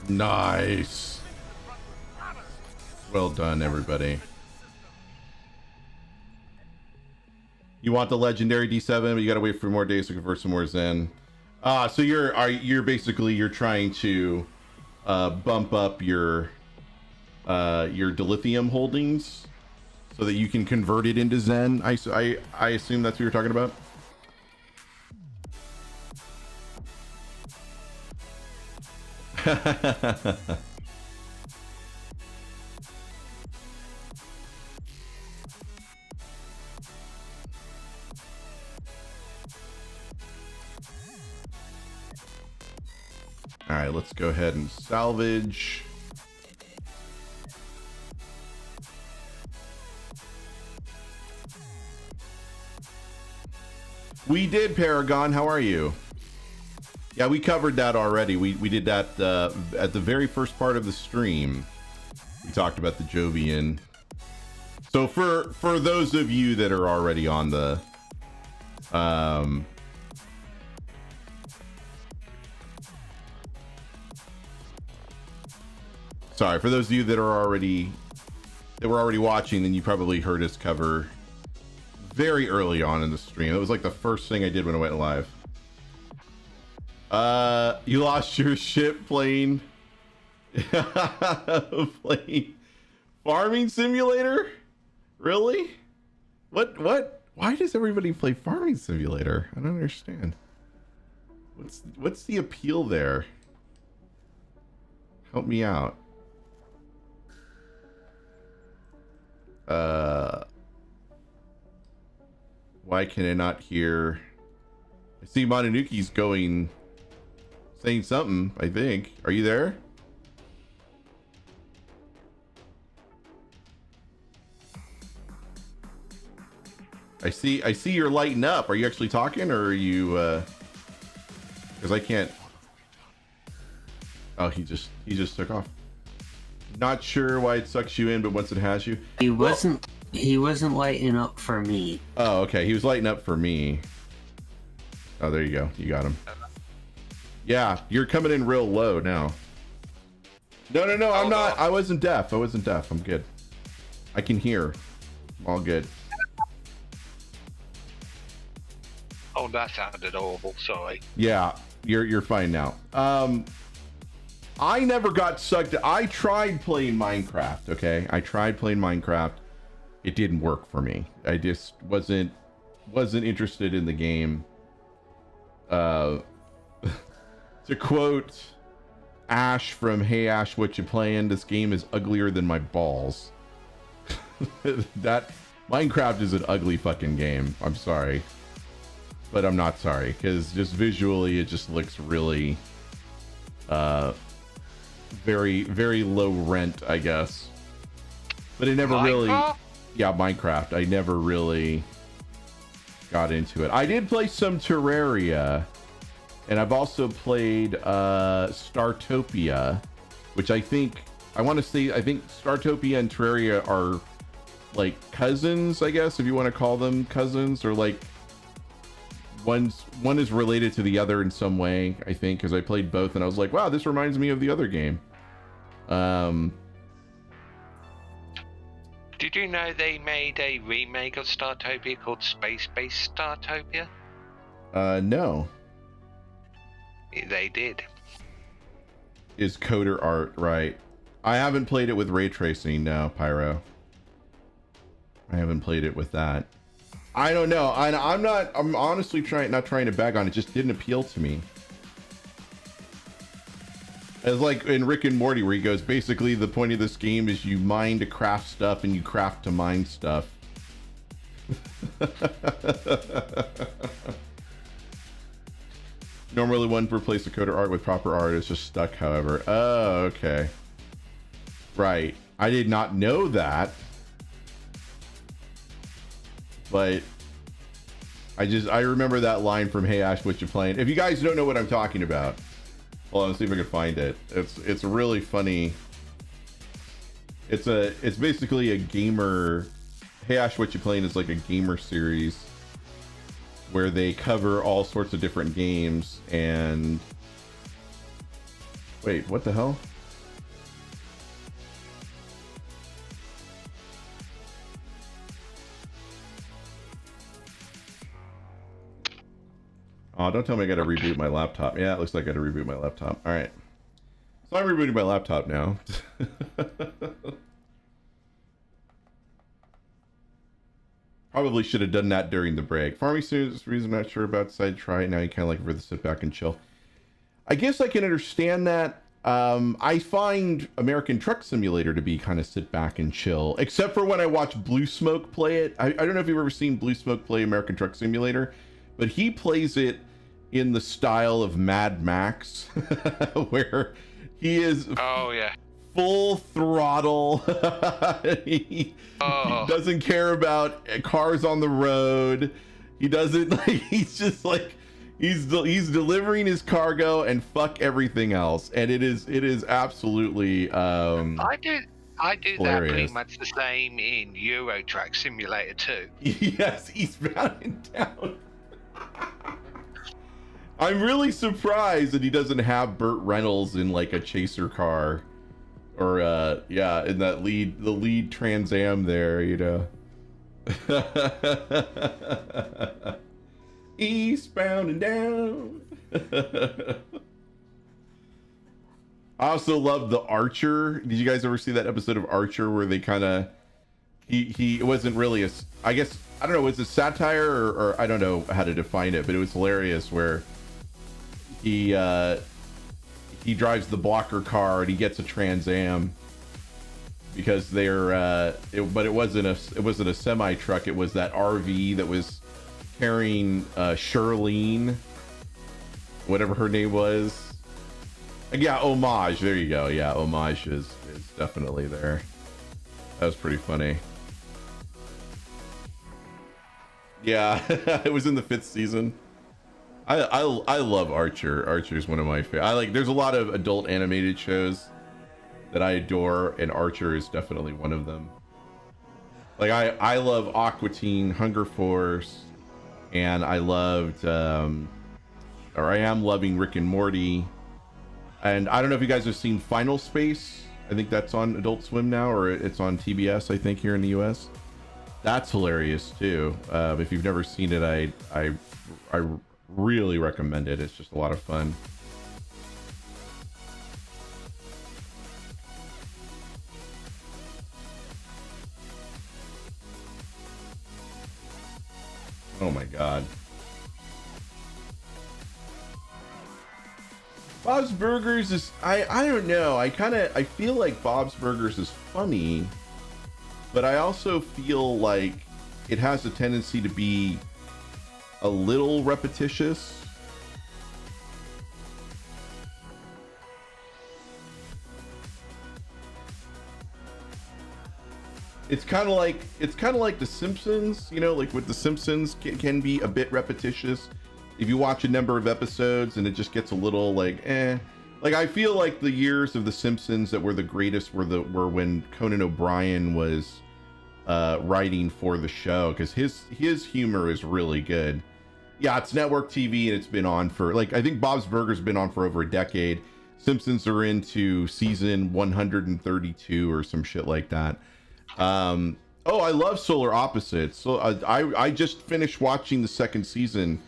S1: Nice. Well done, everybody. You want the legendary D7, but you gotta wait for more days to convert some more Zen. So you're basically trying to bump up your dilithium holdings so that you can convert it into Zen. I assume that's what you're talking about. All right, let's go ahead and salvage. We did, Paragon. How are you? Yeah, we covered that already. We did that at the very first part of the stream. We talked about the Jovian. So for those of you that are already on the sorry, for those of you that were already watching, then you probably heard us cover very early on in the stream. It was like the first thing I did when I went live. You lost your ship playing Farming Simulator? Really? What? Why does everybody play Farming Simulator? I don't understand. What's the appeal there? Help me out. Why can I not hear? I see Mononuki's going saying something, I think. Are you there? I see you're lighting up. Are you actually talking, or are you because I can't. Oh, he just took off. Not sure why it sucks you in, but once it has you.
S7: He wasn't lighting up for me.
S1: Oh, okay. He was lighting up for me. Oh, there you go. You got him. Yeah, you're coming in real low now. No, I'm not. I wasn't deaf. I'm good. I can hear. I'm all good.
S6: Oh, that sounded horrible. Sorry.
S1: Yeah, you're fine now. I never got sucked. I tried playing Minecraft. Okay, I tried playing Minecraft. It didn't work for me. I just wasn't interested in the game. To quote Ash from Hey Ash, what you playing? This game is uglier than my balls. That Minecraft is an ugly fucking game. I'm sorry, but I'm not sorry, because just visually it just looks really very, very low rent, I guess. But it never really, yeah, Minecraft. I never really got into it. I did play some Terraria, and I've also played Startopia, which I think Startopia and Terraria are like cousins, I guess, if you want to call them cousins, or like one is related to the other in some way, I think, because I played both and I was like, wow, this reminds me of the other game.
S6: Did you know they made a remake of Startopia called Space-Based Startopia?
S1: No.
S6: They did.
S1: Is coder art, right? I haven't played it with ray tracing, no, Pyro. I haven't played it with that. I don't know. I'm honestly not trying to bag on it. Just didn't appeal to me. It's like in Rick and Morty, where he goes, basically the point of this game is you mine to craft stuff and you craft to mine stuff. Normally one replace the coder art with proper art. It's just stuck, however. Oh, okay. Right. I did not know that. But I remember that line from Hey Ash, what you playing? If you guys don't know what I'm talking about, hold on, let's see if I can find it. It's really funny. It's basically a gamer. Hey Ash, what you playing is like a gamer series where they cover all sorts of different games. And wait, what the hell? Oh, don't tell me I gotta reboot my laptop. Yeah, it looks like I gotta reboot my laptop. All right. So I'm rebooting my laptop now. Probably should have done that during the break. Farming students, reason I'm not sure about, decided to try it. Now you kind of like for the sit back and chill. I guess I can understand that. I find American Truck Simulator to be kind of sit back and chill, except for when I watch Blue Smoke play it. I don't know if you've ever seen Blue Smoke play American Truck Simulator, but he plays it in the style of Mad Max, where he is full throttle. he doesn't care about cars on the road. He doesn't like. He's just like he's delivering his cargo and fuck everything else. And it is absolutely.
S6: I do
S1: hilarious.
S6: that pretty much the same in Euro Truck Simulator 2.
S1: Yes, he's bound down. I'm really surprised that he doesn't have Burt Reynolds in like a chaser car, or yeah, in that the lead Trans Am there, you know. Eastbound and down. I also love the Archer. Did you guys ever see that episode of Archer where they kind of he wasn't really I guess I don't know, was it satire or I don't know how to define it, but it was hilarious where he drives the blocker car and he gets a Trans Am because they're but it wasn't a semi truck, it was that RV that was carrying Charlene, whatever her name was, Yeah, homage. There you go. Yeah, homage is definitely there. That was pretty funny. Yeah, it was in the 5th season. I love Archer. Archer is one of my favorite. There's a lot of adult animated shows that I adore, and Archer is definitely one of them. Like I love Aqua Teen, Hunger Force, and I loved or I am loving Rick and Morty. And I don't know if you guys have seen Final Space. I think that's on Adult Swim now, or it's on TBS, I think, here in the US. That's hilarious too. If you've never seen it, I really recommend it. It's just a lot of fun. Oh my god. Bob's Burgers is I don't know. I feel like Bob's Burgers is funny, but I also feel like it has a tendency to be a little repetitious. It's kind of like The Simpsons, you know, like with The Simpsons can be a bit repetitious if you watch a number of episodes, and it just gets a little like eh. Like I feel like the years of The Simpsons that were the greatest were when Conan O'Brien was writing for the show, because his humor is really good. Yeah, it's network TV and it's been on for I think Bob's Burgers been on for over a decade. Simpsons are into season 132 or some shit like that. Oh, I love Solar Opposites. So I just finished watching the 2nd season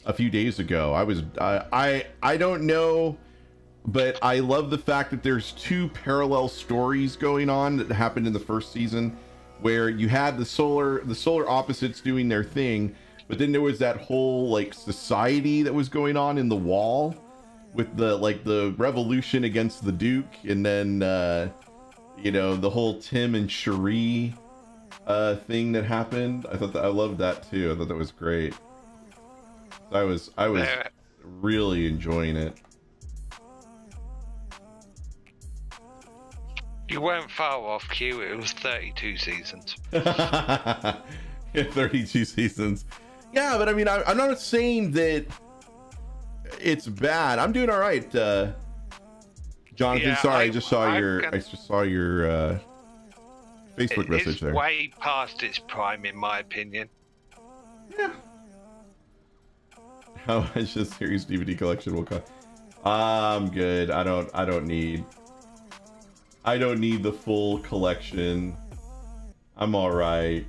S1: a few days ago. I don't know, but I love the fact that there's 2 parallel stories going on that happened in the 1st season, where you had the solar opposites doing their thing, but then there was that whole society that was going on in the wall with the revolution against the Duke, and then you know, the whole Tim and Cherie thing that happened. I loved that too. I thought that was great. I was really enjoying it.
S6: You weren't far off, Q. It was 32 seasons.
S1: 32 seasons. Yeah, but I mean, I'm not saying that it's bad. I'm doing all right. Jonathan, sorry, I just saw your Facebook message there.
S6: It's way past its prime, in my opinion.
S1: Yeah. How much this series DVD collection will cost? I'm good. I don't need the full collection. I'm all right.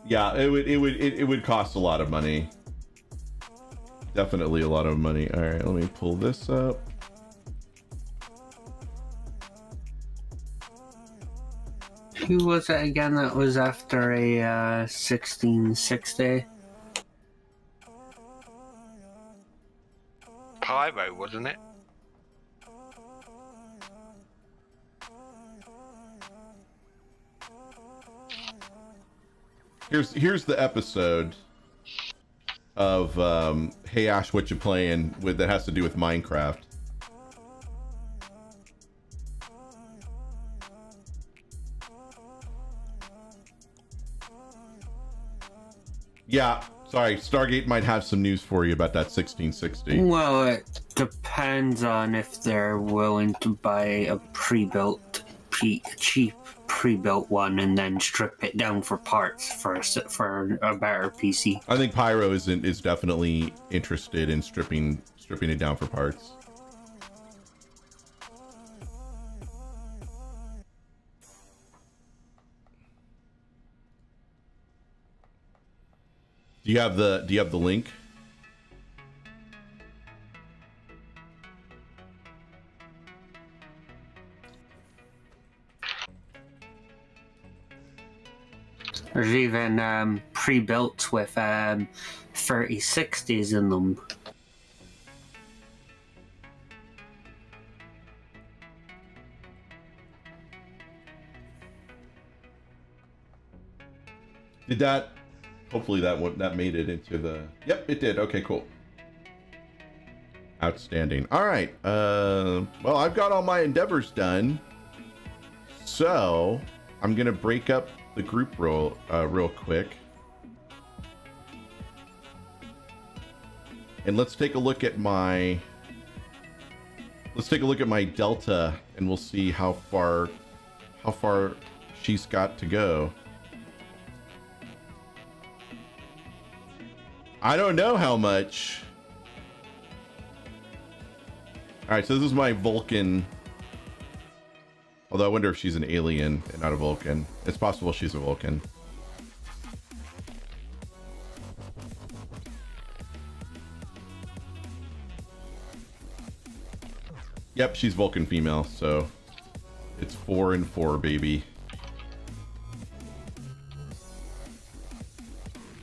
S1: Yeah, it would cost a lot of money. Definitely a lot of money. All right, let me pull this up.
S7: Who was it again that was after a 1660?
S6: Pyro, wasn't it?
S1: Here's the episode of Hey Ash, What You Playing with that has to do with Minecraft. Yeah, sorry, Stargate might have some news for you about that 1660.
S7: Well, it depends on if they're willing to buy a pre-built, cheap pre-built one and then strip it down for parts for a better PC.
S1: I think Pyro is definitely interested in stripping it down for parts. Do you have the link?
S7: There's even pre-built with 3060s in them.
S1: Did that hopefully that made it into the. Yep, it did. Okay, cool. Outstanding. All right. Well, I've got all my endeavors done, so I'm gonna break up the group real quick, and let's take a look at my delta, and we'll see how far she's got to go. I don't know how much. All right, so this is my Vulcan. Although I wonder if she's an alien and not a Vulcan. It's possible she's a Vulcan. Yep, she's Vulcan female, so it's 4 and 4, baby.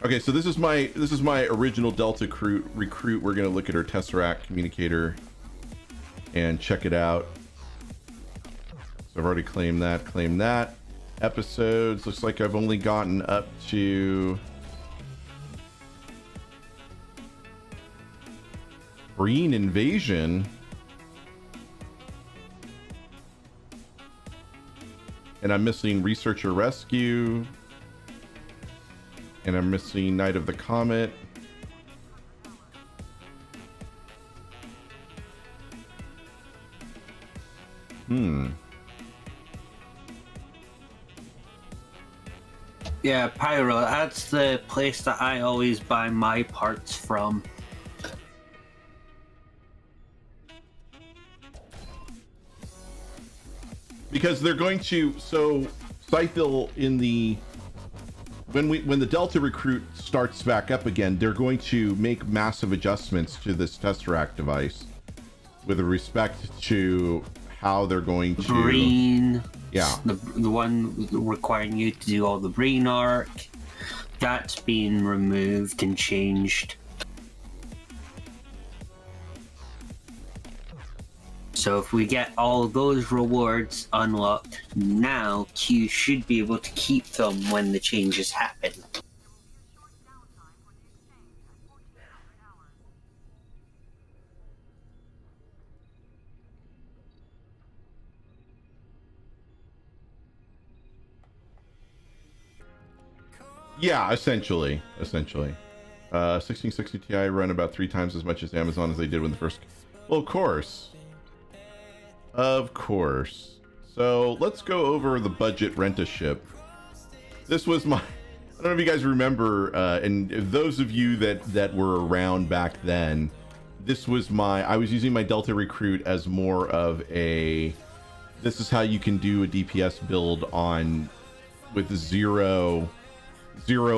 S1: Okay, so this is my original Delta recruit. We're gonna look at her Tesseract communicator and check it out. So I've already claimed that. Episodes, looks like I've only gotten up to Green Invasion. And I'm missing Researcher Rescue. And I'm missing Night of the Comet.
S7: Yeah, Pyro, that's the place that I always buy my parts from.
S1: Because they're going to, so Scythil in the, when the Delta recruit starts back up again, they're going to make massive adjustments to this Tesseract device with respect to how they're going to
S7: Brain.
S1: Yeah.
S7: The one requiring you to do all the brain arc, that's being removed and changed. So if we get all those rewards unlocked now, Q should be able to keep them when the changes happen.
S1: Yeah, essentially. 1660 Ti run about 3 times as much as Amazon as they did when the first. Well, of course. So let's go over the budget rent-a-ship. This was my. I don't know if you guys remember, and those of you that were around back then, this was I was using my Delta Recruit as more of a. This is how you can do a DPS build with zero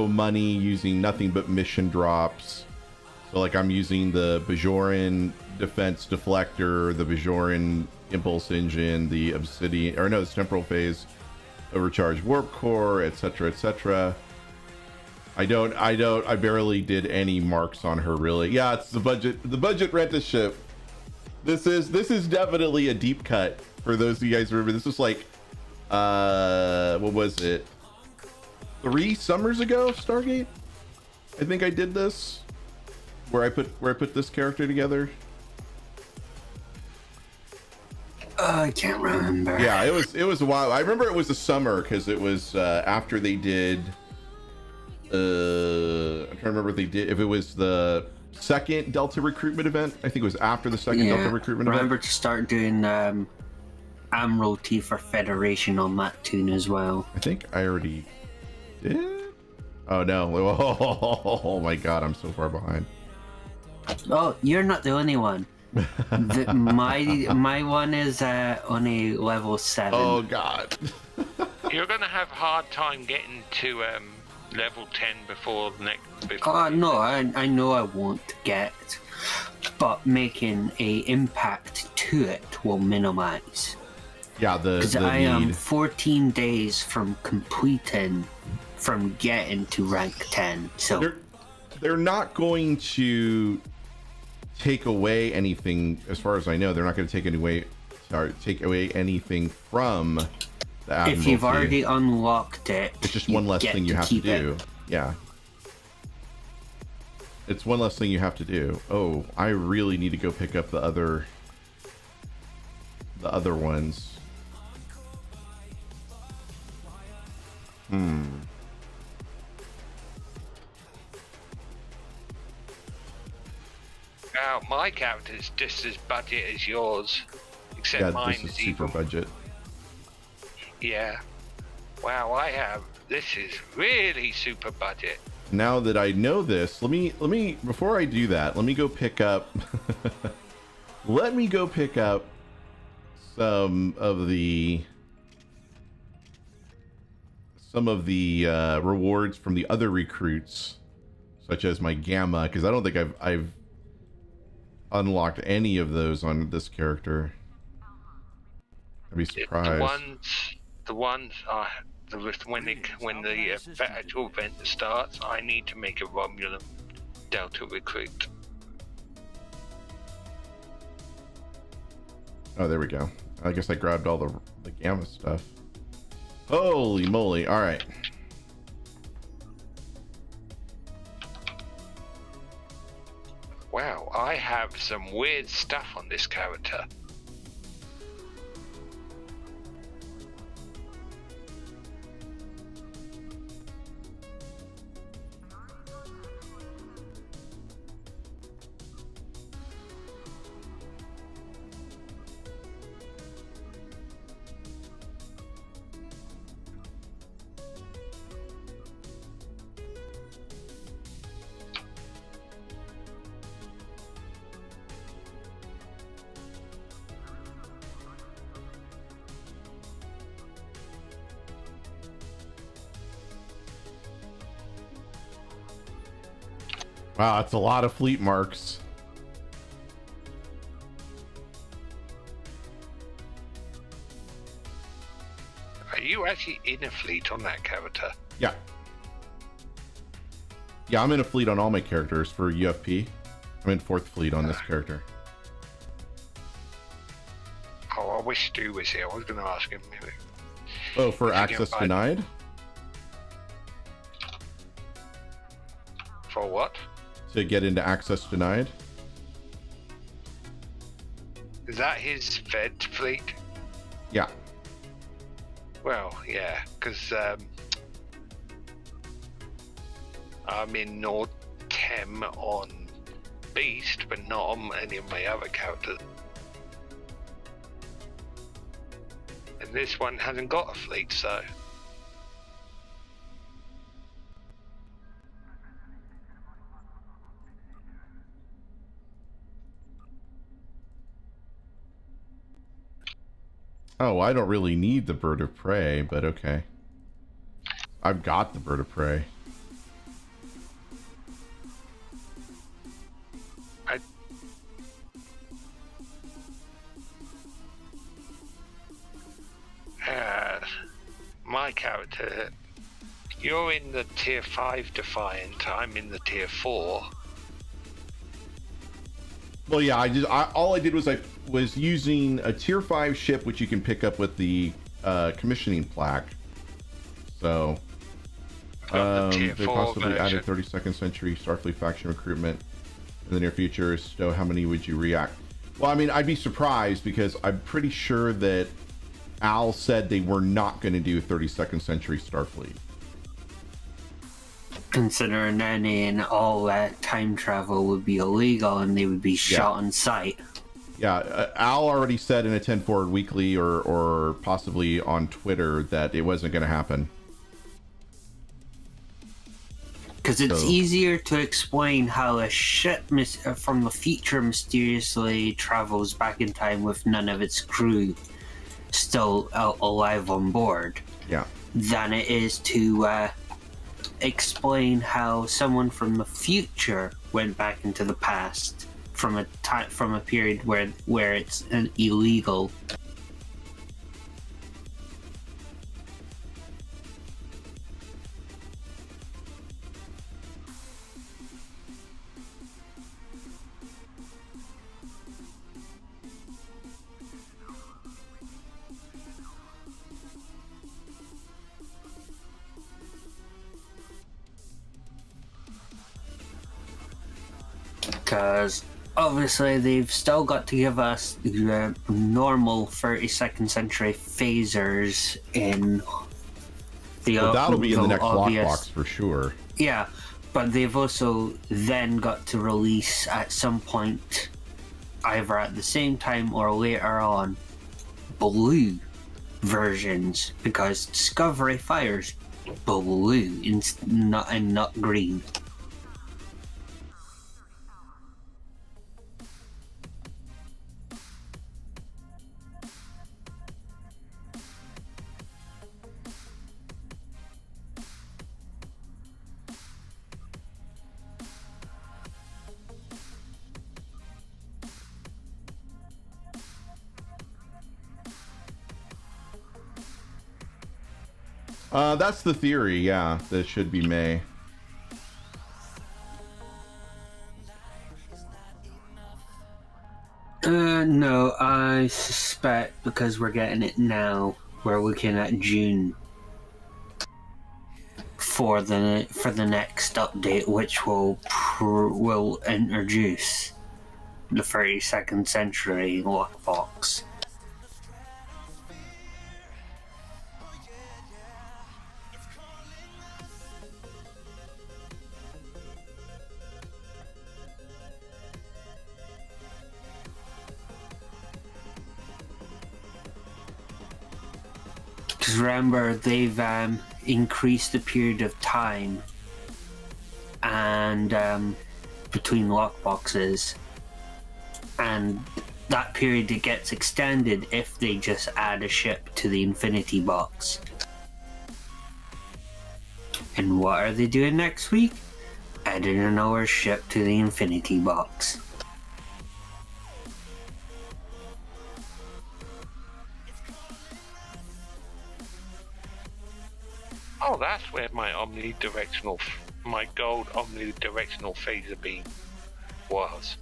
S1: money, using nothing but mission drops. So like I'm using the Bajoran defense deflector, the Bajoran impulse engine, the obsidian, or no, it's temporal phase overcharged warp core, etc. I barely did any marks on her, really. Yeah, it's the budget rent-a-ship. This is definitely a deep cut for those of you guys who remember. This was like what was it, 3 summers ago, Stargate? I think I did this where I put this character together.
S7: I can't remember.
S1: Yeah, it was a while. I remember it was the summer because it was after they did. I'm trying to remember if it was the second Delta recruitment event. I think it was after the second Delta recruitment event.
S7: Remember to start doing Admiralty for Federation on that tune as well.
S1: I think I already did. Oh no! Oh my God, I'm so far behind.
S7: Oh, you're not the only one. My one is only level 7.
S1: Oh God.
S6: You're gonna have a hard time getting to level 10 before the next.
S7: No, I know I won't get, but making a impact to it will minimize.
S1: Yeah,
S7: because I am 14 days from getting to rank 10. So
S1: they're not going to take away anything, as far as I know. They're not going to take away anything from the Admiralty.
S7: If you've already unlocked it,
S1: it's just one less thing you have to do. Yeah. It's one less thing you have to do. Oh, I really need to go pick up the other ones.
S6: Now, my character's just as budget as yours, except
S1: Yeah,
S6: mine
S1: this is
S6: is
S1: super
S6: even.
S1: budget.
S6: Yeah. Wow, I have. This is really super budget.
S1: Now that I know this, let me before I do that, let me go pick up let me go pick up some of the rewards from the other recruits, such as my gamma, because I don't think I've unlocked any of those on this character. I'd be surprised.
S6: The ones are when the actual event starts. I need to make a Romulan Delta recruit.
S1: Oh, there we go. I guess I grabbed all the gamma stuff. Holy moly! All right.
S6: Wow, I have some weird stuff on this character.
S1: Wow, that's a lot of fleet marks.
S6: Are you actually in a fleet on that character?
S1: Yeah. Yeah, I'm in a fleet on all my characters for UFP. I'm in 4th fleet on this character.
S6: Oh, I wish Stu was here. I was going to ask him.
S1: Oh, for access denied?
S6: For what?
S1: To get into access denied?
S6: Is that his Fed fleet?
S1: Yeah.
S6: Well, yeah, because I'm in Nord Tem on Beast, but not on any of my other characters. And this one hasn't got a fleet, so...
S1: Oh, I don't really need the bird of prey, but okay. I've got the bird of prey.
S6: My character, you're in the tier 5 Defiant, I'm in the tier 4.
S1: Well, yeah, all I did was I was using a tier 5 ship, which you can pick up with the commissioning plaque. So they possibly added 32nd century Starfleet faction recruitment in the near future. So how many would you react? Well, I mean, I'd be surprised because I'm pretty sure that Al said they were not going to do 32nd century Starfleet.
S7: Considering any and all that time travel would be illegal and they would be shot on sight.
S1: Yeah, Al already said in a 10 Forward Weekly or possibly on Twitter that it wasn't going to happen.
S7: Because it's easier to explain how a ship from the future mysteriously travels back in time with none of its crew still alive on board.
S1: Yeah.
S7: Than it is to explain how someone from the future went back into the past from a period where it's illegal. Because obviously they've still got to give us the normal 32nd century phasers in the
S1: But that'll be in the next
S7: obvious
S1: lockbox for sure.
S7: Yeah, but they've also then got to release at some point, either at the same time or later on, blue versions, because Discovery fires blue and not green.
S1: That's the theory, yeah. That should be May.
S7: No, I suspect because we're getting it now, we're looking at June for the next update, which will introduce the 32nd century lockbox. Because remember, they've increased the period of time and between lockboxes, and that period gets extended if they just add a ship to the Infinity Box. And what are they doing next week? Adding another ship to the Infinity Box.
S6: Oh, that's where my my gold omnidirectional phaser beam was.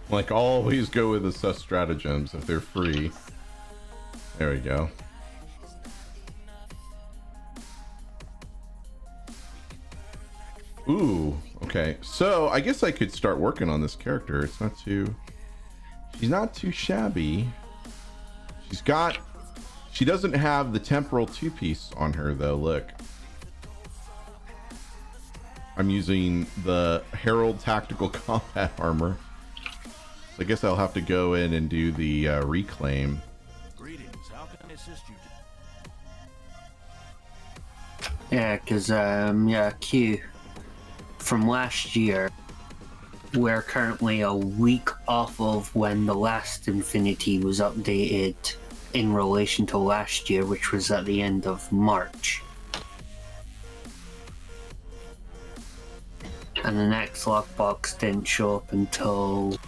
S1: Like, always go with assess stratagems if they're free. There we go. Ooh, okay. So I guess I could start working on this character. It's not too... She's not too shabby. She doesn't have the temporal two-piece on her though, look. I'm using the Herald Tactical Combat Armor. I guess I'll have to go in and do the reclaim.
S4: Greetings. How can I assist you?
S7: Yeah, because, Q, from last year, we're currently a week off of when the last Infinity was updated in relation to last year, which was at the end of March. And the next lockbox didn't show up until...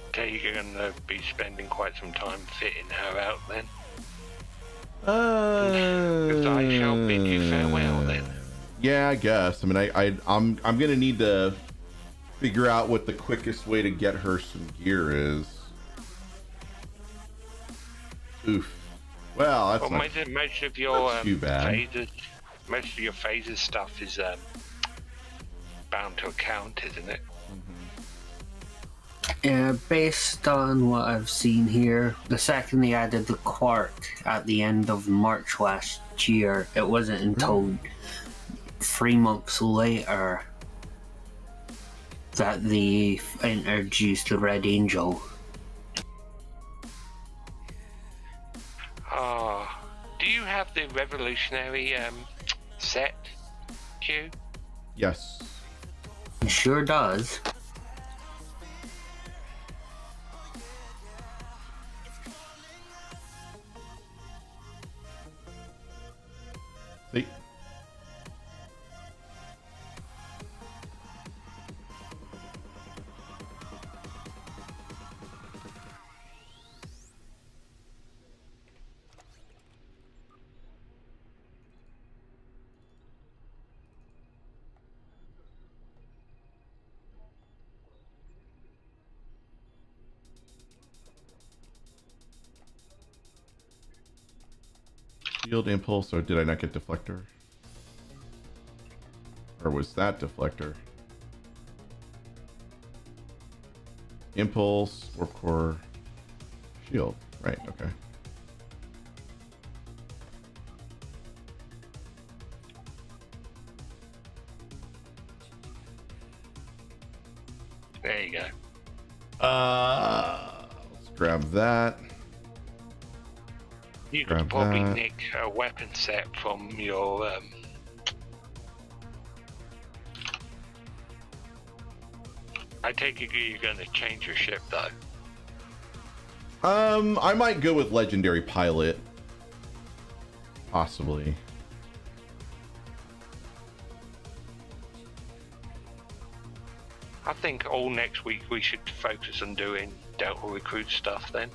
S6: Okay, you're gonna be spending quite some time fitting her out then.
S1: Because
S6: I shall bid you farewell then.
S1: Yeah, I guess. I mean, I'm gonna need to figure out what the quickest way to get her some gear is. Oof. Well, that's not
S6: most of your
S1: too bad.
S6: Most of your phaser stuff is bound to account, isn't it?
S7: Yeah, based on what I've seen here, the second they added the quark at the end of March last year, it wasn't until 3 months later that they introduced the Red Angel.
S6: Do you have the revolutionary set, Q?
S1: Yes.
S7: It sure does.
S1: See? Shield, impulse, or did I not get deflector? Or was that deflector? Impulse, warp core, shield. Right, okay.
S6: There you go.
S1: Let's grab that.
S6: You could probably nick a weapon set from your I take it you're gonna change your ship though.
S1: I might go with legendary pilot. Possibly.
S6: I think all next week we should focus on doing Delta recruit stuff then.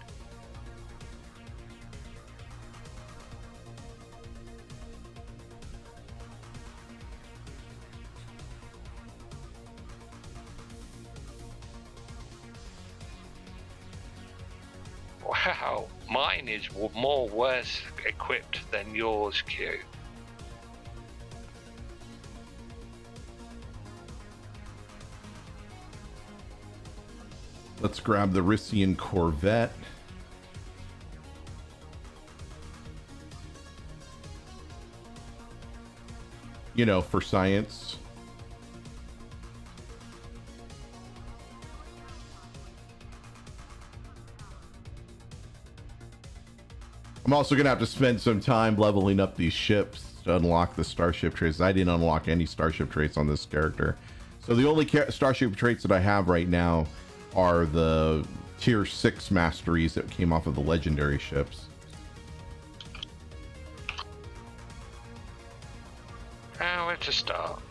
S6: Wow, mine is more worse equipped than yours, Q.
S1: Let's grab the Rissian Corvette. You know, for science. I'm also going to have to spend some time leveling up these ships to unlock the starship traits. I didn't unlock any starship traits on this character. So the only starship traits that I have right now are the tier 6 masteries that came off of the legendary ships.
S6: Where to start?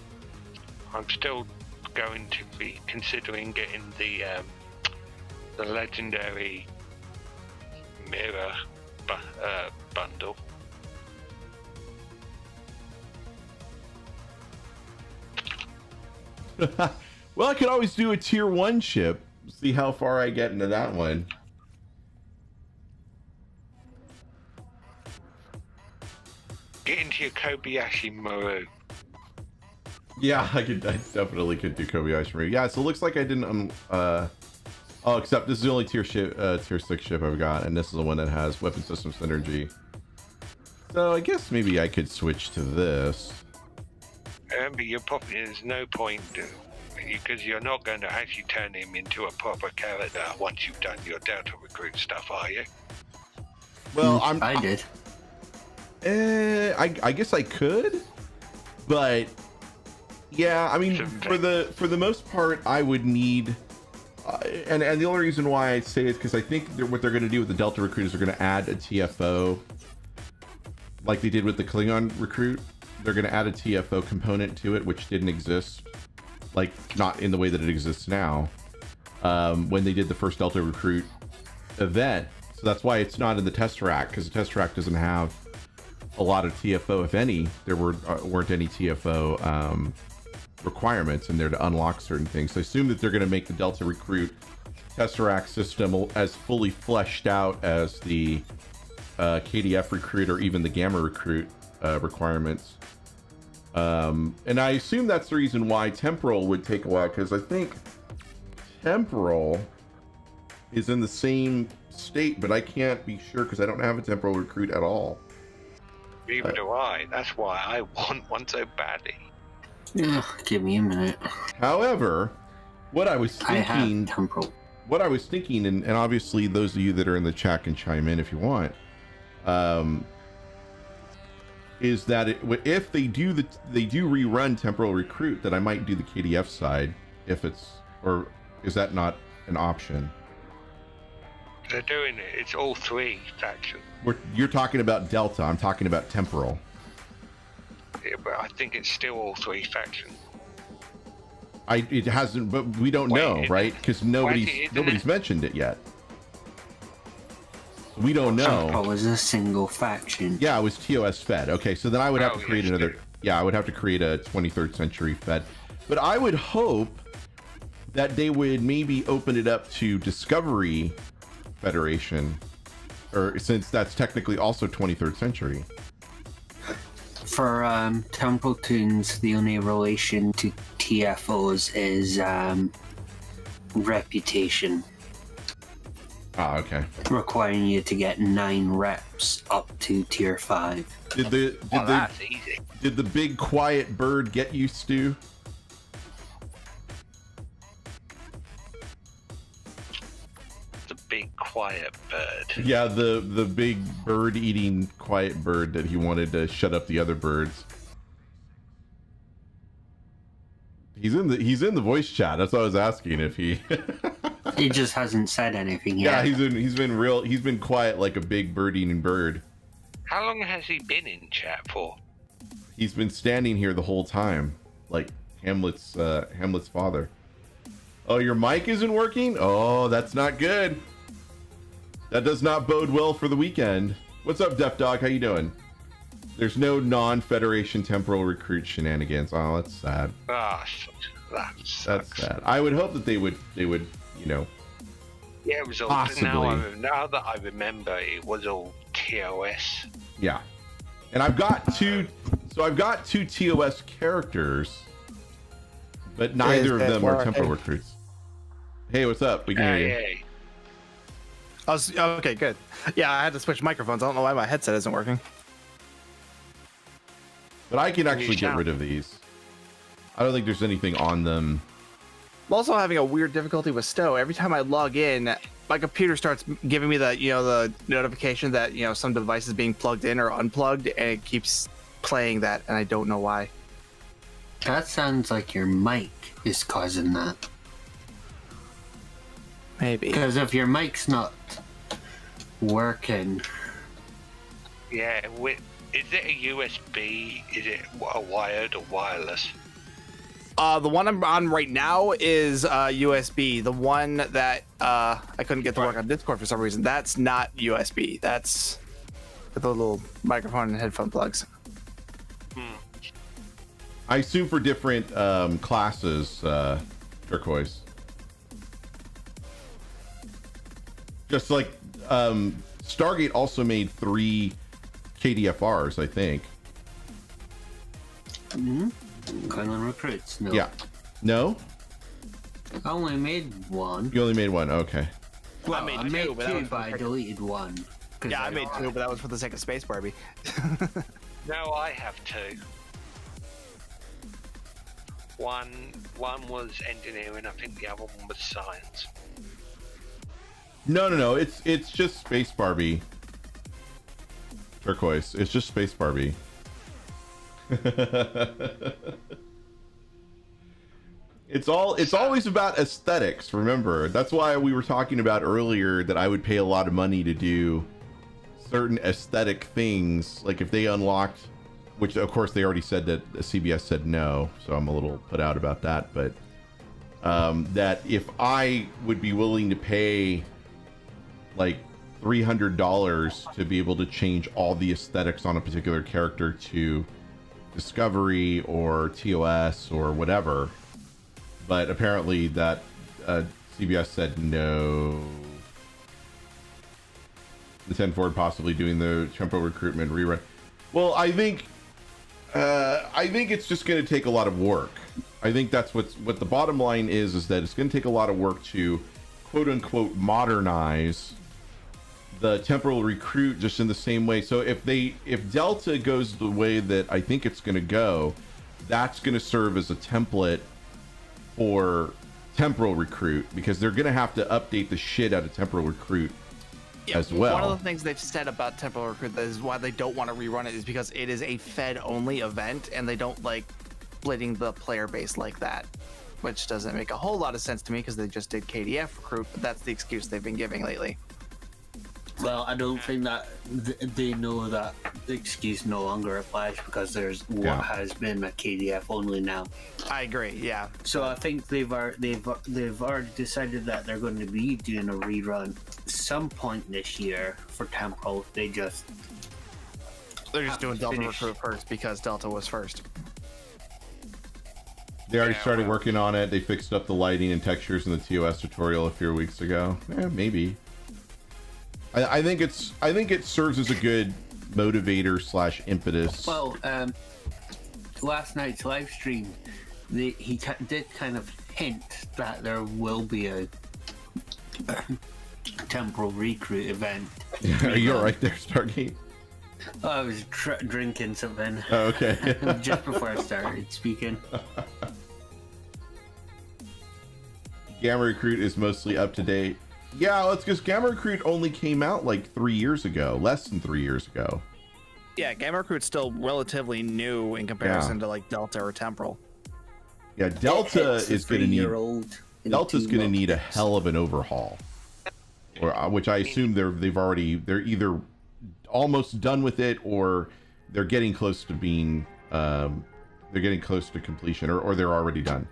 S6: I'm still going to be considering getting the legendary mirror bundle.
S1: Well, I could always do a tier 1 ship. See how far I get into that one.
S6: Get into your Kobayashi Maru.
S1: Yeah, I definitely could do Kobayashi Maru. Yeah, so it looks like I didn't oh, except this is the only tier 6 ship I've got, and this is the one that has weapon system synergy. So I guess maybe I could switch to this.
S6: Remember, there's no point because you're not going to actually turn him into a proper character once you've done your Delta recruit stuff, are you?
S1: Well,
S7: I did.
S1: I guess I could, but yeah, I mean, for the most part, I would need, and the only reason why I say it is because I think what they're going to do with the Delta recruit is they're going to add a TFO, like they did with the Klingon recruit. They're going to add a TFO component to it, which didn't exist, like not in the way that it exists now, when they did the first Delta recruit event. So that's why it's not in the Tesseract, because the Tesseract doesn't have a lot of TFO, if any. There weren't any TFO requirements in there to unlock certain things. So I assume that they're going to make the Delta recruit Tesseract system as fully fleshed out as the KDF recruit or even the Gamma recruit requirements. And I assume that's the reason why Temporal would take a while, because I think Temporal is in the same state, but I can't be sure because I don't have a Temporal recruit at all.
S6: Neither do I. That's why I want one so badly.
S7: Give me a minute.
S1: However, what I was thinking,
S7: I have Temporal.
S1: What I was thinking, and obviously those of you that are in the chat can chime in if you want, is that if they do rerun Temporal recruit, that I might do the KDF side if it's, or is that not an option?
S6: They're doing it. It's all three factions.
S1: You're talking about Delta. I'm talking about Temporal.
S6: Yeah, but I think it's still all three factions.
S1: It hasn't, but we don't know, right? Because nobody's mentioned it yet. We don't know.
S7: Temporal was a single faction.
S1: Yeah, it was TOS Fed. Okay, so then I would have to create another. Yeah, I would have to create a 23rd century Fed. But I would hope that they would maybe open it up to Discovery Federation, or since that's technically also 23rd century.
S7: For temple tunes, the only relation to TFOs is reputation.
S1: Ah, okay.
S7: Requiring you to get 9 reps up to tier 5.
S1: Did the big quiet bird get you, Stu?
S6: The big quiet bird.
S1: Yeah, the big bird eating quiet bird that he wanted to shut up the other birds. He's in the voice chat. That's what I was asking if he.
S7: He just hasn't said anything yet.
S1: Yeah, he's been quiet like a big bird eating bird.
S6: How long has he been in chat for?
S1: He's been standing here the whole time, like Hamlet's father. Oh, your mic isn't working? Oh, that's not good. That does not bode well for the weekend. What's up, Deaf Dog? How you doing? There's no non-Federation temporal recruit shenanigans. Oh, that's sad.
S6: Ah, that sucks.
S1: That's sad. I would hope that they would, you know.
S6: Yeah, it was all.
S1: Possibly.
S6: Now that I remember, it was all TOS.
S1: Yeah. And I've got two TOS characters, but neither of them are temporal recruits. Hey, what's up? We can hear you.
S2: Okay, good. Yeah, I had to switch microphones. I don't know why my headset isn't working.
S1: But I can actually get rid of these. I don't think there's anything on them.
S2: I'm also having a weird difficulty with Stowe. Every time I log in, my computer starts giving me the notification that some device is being plugged in or unplugged, and it keeps playing that, and I don't know why.
S7: That sounds like your mic is causing that.
S2: Maybe.
S7: Because if your mic's not working.
S6: Yeah, is it a USB? Is it a wired or wireless?
S2: The one I'm on right now is USB. The one that I couldn't get to work on Discord for some reason, that's not USB. That's with the little microphone and headphone plugs.
S1: I assume for different classes, Turquoise. Just like Stargate also made 3 KDFRs, I think.
S7: Klingon recruits. No.
S1: Yeah. No?
S7: I only made 1.
S1: You only made 1. Okay.
S7: Well, I made 2, but I deleted 1.
S2: Yeah, I made 2, but that was for the sake of Space Barbie.
S6: No, I have 2. One was engineering. I think the other one was science.
S1: No. It's just Space Barbie. Turquoise. It's just Space Barbie. It's always about aesthetics, remember. That's why we were talking about earlier that I would pay a lot of money to do certain aesthetic things, like if they unlocked, which of course they already said that CBS said no, so I'm a little put out about that, but that if I would be willing to pay like $300 to be able to change all the aesthetics on a particular character to Discovery or TOS or whatever, but apparently that CBS said no. The 10 Ford possibly doing the tempo recruitment rerun. Well, I think it's just going to take a lot of work. I think that's what the bottom line is that it's going to take a lot of work to quote unquote modernize the temporal recruit just in the same way. So if Delta goes the way that I think it's going to go, that's going to serve as a template for temporal recruit, because they're going to have to update the shit out of temporal recruit as well.
S2: One of the things they've said about temporal recruit that is why they don't want to rerun it is because it is a fed only event and they don't like splitting the player base like that, which doesn't make a whole lot of sense to me because they just did KDF recruit, but that's the excuse they've been giving lately.
S7: Well, I don't think that they know that the excuse no longer applies because there's what has been a KDF only now.
S2: I agree. Yeah.
S7: So I think they've already decided that they're going to be doing a rerun some point this year for temporal. They're just
S2: doing Delta recruit first because Delta was first.
S1: They already started working on it. They fixed up the lighting and textures in the TOS tutorial a few weeks ago. Maybe. I think it serves as a good motivator / impetus.
S7: Well, last night's live stream, he did kind of hint that there will be a temporal recruit event.
S1: Are you all right there, Stargate?
S7: Oh, I was drinking something.
S1: Oh, okay.
S7: Just before I started speaking.
S1: Gamma Recruit is mostly up to date. Yeah, let's guess Gamma Recruit only came out like 3 years ago, less than 3 years ago.
S2: Yeah, Gamma Recruit's still relatively new in comparison to like Delta or Temporal.
S1: Yeah, Delta is going to need Delta's going to need a hell of an overhaul, or which I assume they're either almost done with it or they're getting close to being completion, or they're already done.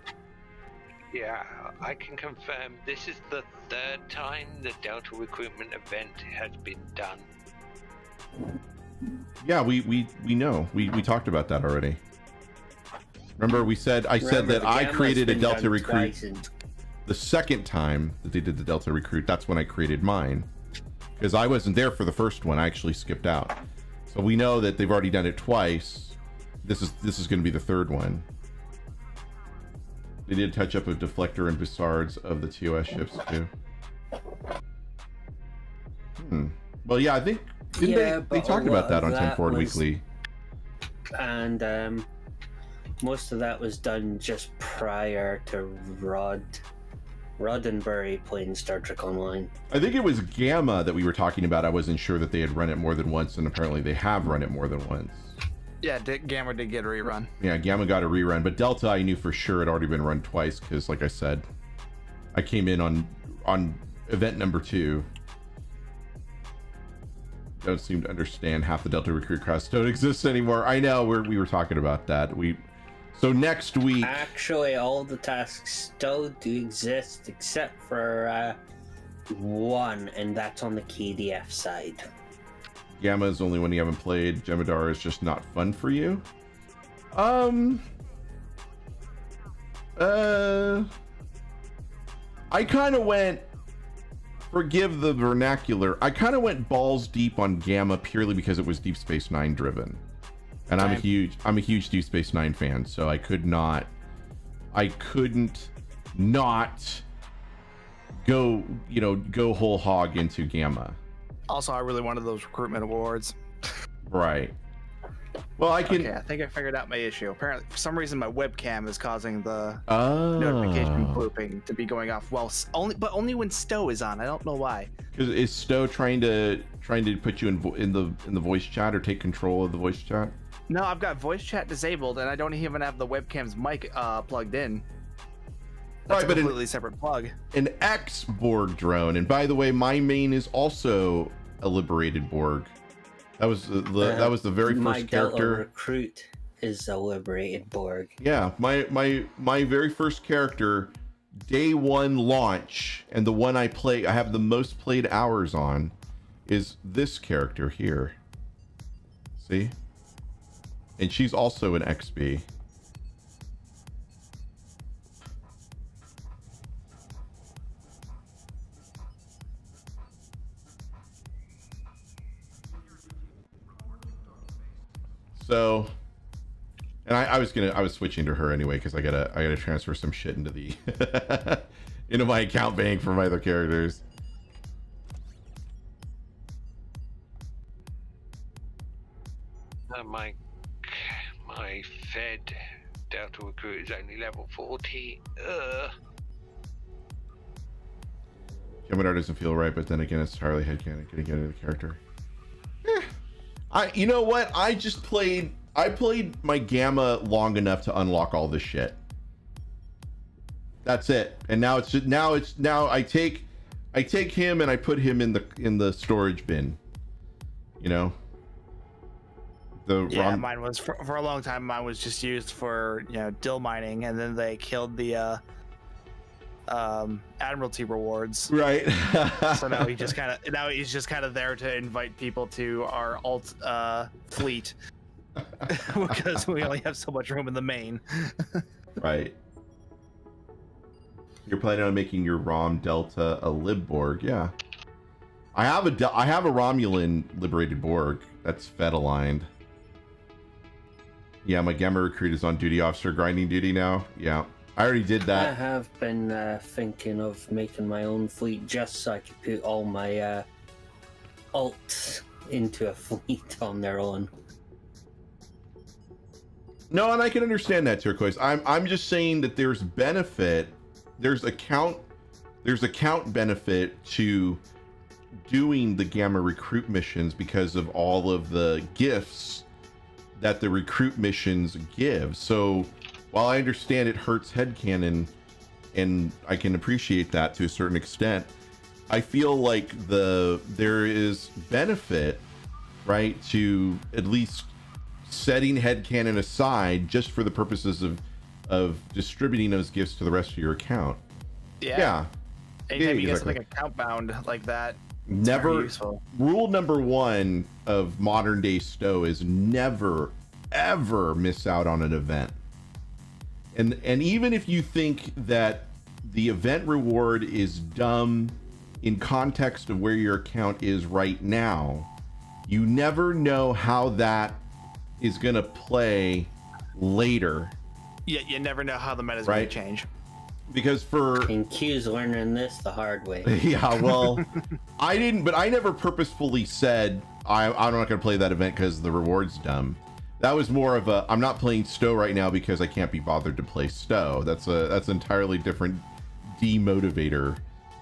S6: Yeah, I can confirm this is the third time the Delta recruitment event has been done.
S1: Yeah, we know. We talked about that already. Remember, I said that I created a Delta recruit the second time that they did the Delta recruit. That's when I created mine, because I wasn't there for the first one. I actually skipped out. So we know that they've already done it twice. This is going to be the third one. They did touch up a deflector and Bussards of the TOS ships too. Well, yeah, I think they talked about that on 10 Forward Weekly.
S7: And most of that was done just prior to Roddenberry playing Star Trek Online.
S1: I think it was Gamma that we were talking about. I wasn't sure that they had run it more than once, and apparently they have run it more than once.
S2: Yeah, Gamma did get a rerun.
S1: Yeah, Gamma got a rerun, but Delta I knew for sure had already been run twice, because like I said, I came in on event number 2. Don't seem to understand half the Delta recruit class don't exist anymore. I know, we were talking about that. So next week...
S7: Actually, all the tasks still do exist, except for one, and that's on the KDF side.
S1: Gamma is the only one you haven't played. Jemadar is just not fun for you. I kind of went, forgive the vernacular, I kind of went balls deep on Gamma purely because it was Deep Space Nine driven. And I'm a huge Deep Space Nine fan, so I couldn't not go whole hog into Gamma.
S2: Also, I really wanted those recruitment awards.
S1: Right. Well,
S2: Okay, I think I figured out my issue. Apparently, for some reason, my webcam is causing the notification blooping to be going off. Well, only when Stowe is on. I don't know why.
S1: Because is Stowe trying to put you in the voice chat or take control of the voice chat?
S2: No, I've got voice chat disabled, and I don't even have the webcam's mic plugged in. That's a completely separate plug.
S1: An ex-Borg drone, and by the way, my main is also a liberated Borg. That was the very first character.
S7: My recruit is a liberated Borg.
S1: Yeah, my very first character, day 1 launch, and the one I have the most played hours on, is this character here. See? And she's also an XB. So, and I was switching to her anyway because I gotta transfer some shit into the into my account bank for my other characters.
S6: My Fed Delta recruit is only level 40.
S1: Jemadar doesn't feel right, but then again, it's Harley headcanon getting into the character. You know what? I played my Gamma long enough to unlock all this shit. That's it. And now I take him and I put him in the storage bin. You know?
S2: Mine was for a long time. Mine was just used for dill mining, and then they killed the Admiralty rewards.
S1: Right.
S2: So now he's just kind of there to invite people to our alt fleet because we only have so much room in the main.
S1: Right. You're planning on making your ROM Delta a libborg, yeah. I have a Romulan liberated Borg that's Fed aligned. Yeah, my Gamma recruit is on duty officer grinding duty now. Yeah, I already did that.
S7: I have been thinking of making my own fleet just so I could put all my alts into a fleet on their own.
S1: No, and I can understand that, Turquoise. I'm just saying that there's benefit. There's account benefit to doing the Gamma recruit missions because of all of the gifts that the recruit missions give. So while I understand it hurts headcanon, and I can appreciate that to a certain extent, I feel like there is benefit, right, to at least setting headcanon aside just for the purposes of distributing those gifts to the rest of your account.
S2: Yeah. Anytime you get
S1: exactly.
S2: something account bound like that, it's
S1: Never.
S2: very useful.
S1: Rule number 1 of modern day Stowe is never, ever miss out on an event. And even if you think that the event reward is dumb in context of where your account is right now, you never know how that is going to play later.
S2: Yeah, you never know how the meta's
S1: Right.
S2: going to change.
S1: Because
S7: And Q's learning this the hard way.
S1: Yeah, well, I never purposefully said I'm not going to play that event because the reward's dumb. That was more of a, I'm not playing Stowe right now because I can't be bothered to play Stowe. That's an entirely different demotivator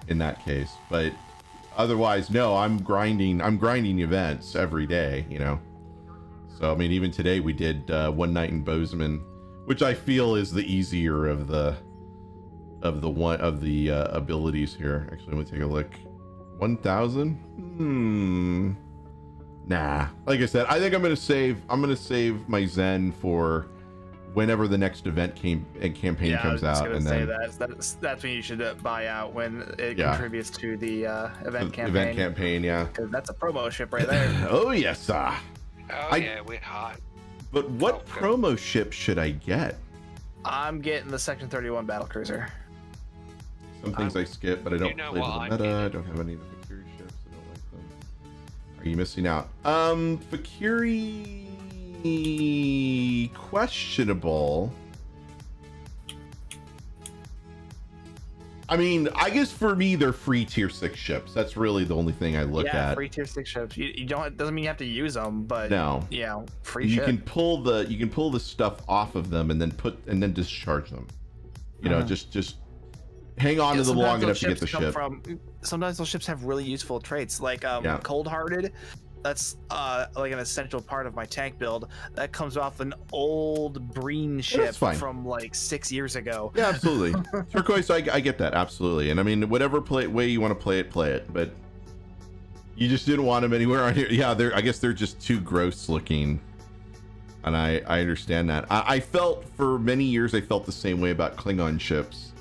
S1: in that case. But otherwise, no, I'm grinding events every day, you know. So I mean, even today we did one night in Bozeman, which I feel is the easier of the abilities here. Actually, let me take a look. 1,000? Nah. Like I said, I think I'm gonna save my Zen for whenever the next event campaign comes out, and then
S2: that's when you should buy out when it
S1: Yeah.
S2: contributes to the event campaign.
S1: event campaign, yeah.
S2: Because that's a promo ship right there.
S1: Oh yes,
S6: Oh yeah, we're hot.
S1: But what promo ship should I get?
S2: I'm getting the Section 31 battlecruiser.
S1: Some things I skip, but I don't
S6: You know
S1: play
S6: what
S1: to the
S6: I'm
S1: meta. I don't have any of the Fakiri ships. I don't like them. Are you missing out? Fakiri questionable. I mean, I guess for me they're free tier 6 ships. That's really the only thing I look at.
S2: Free tier 6 ships. You don't, doesn't mean you have to use them, but
S1: No.
S2: yeah, free
S1: You
S2: ship.
S1: can pull the stuff off of them and then discharge them. You know, just hang on to them
S2: sometimes
S1: long
S2: those
S1: enough to get the
S2: ships
S1: ship.
S2: come sometimes those ships have really useful traits, like cold-hearted. That's like an essential part of my tank build. That comes off an old Breen ship
S1: fine.
S2: from like 6 years ago.
S1: Yeah, absolutely. Turquoise, I get that, absolutely. And I mean, whatever way you want to play it. But you just didn't want them anywhere on here. Yeah, I guess they're just too gross looking. And I understand that. I felt for many years, I felt the same way about Klingon ships.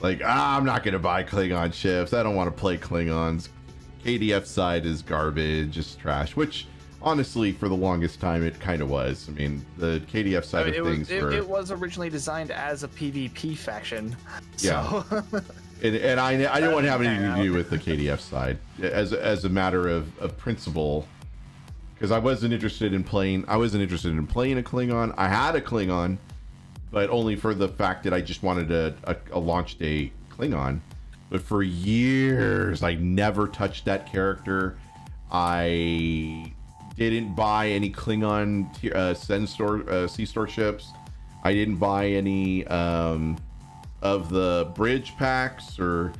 S1: Like, I'm not going to buy Klingon ships. I don't want to play Klingons. KDF side is garbage, it's trash, which honestly, for the longest time, it kind of was. I mean, the KDF side of things
S2: it was originally designed as a PvP faction.
S1: Yeah.
S2: So.
S1: and I didn't want to have anything to do with the KDF side as a matter of principle, because I wasn't interested in playing a Klingon. I had a Klingon, but only for the fact that I just wanted a launch day Klingon. But for years, I never touched that character. I didn't buy any Klingon C-Store ships. I didn't buy any of the bridge packs or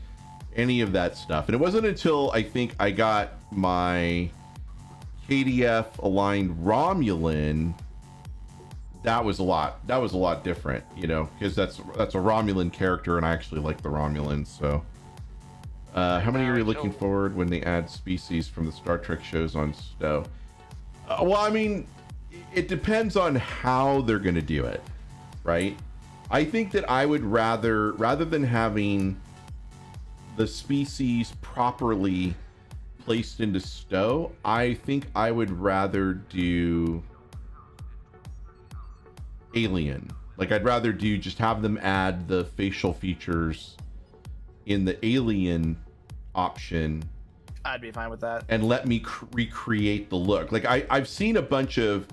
S1: any of that stuff. And it wasn't until I think I got my KDF aligned Romulan that was a lot different, you know, because that's a Romulan character and I actually like the Romulans. So how many are you looking forward when they add species from the Star Trek shows on Stowe? Well, I mean, it depends on how they're going to do it, right? I think that I would rather than having the species properly placed into Stowe, I think I would rather do Alien. Like, I'd rather just have them add the facial features in the Alien option
S2: I'd be fine with that.
S1: and let me recreate the look. Like I've seen a bunch of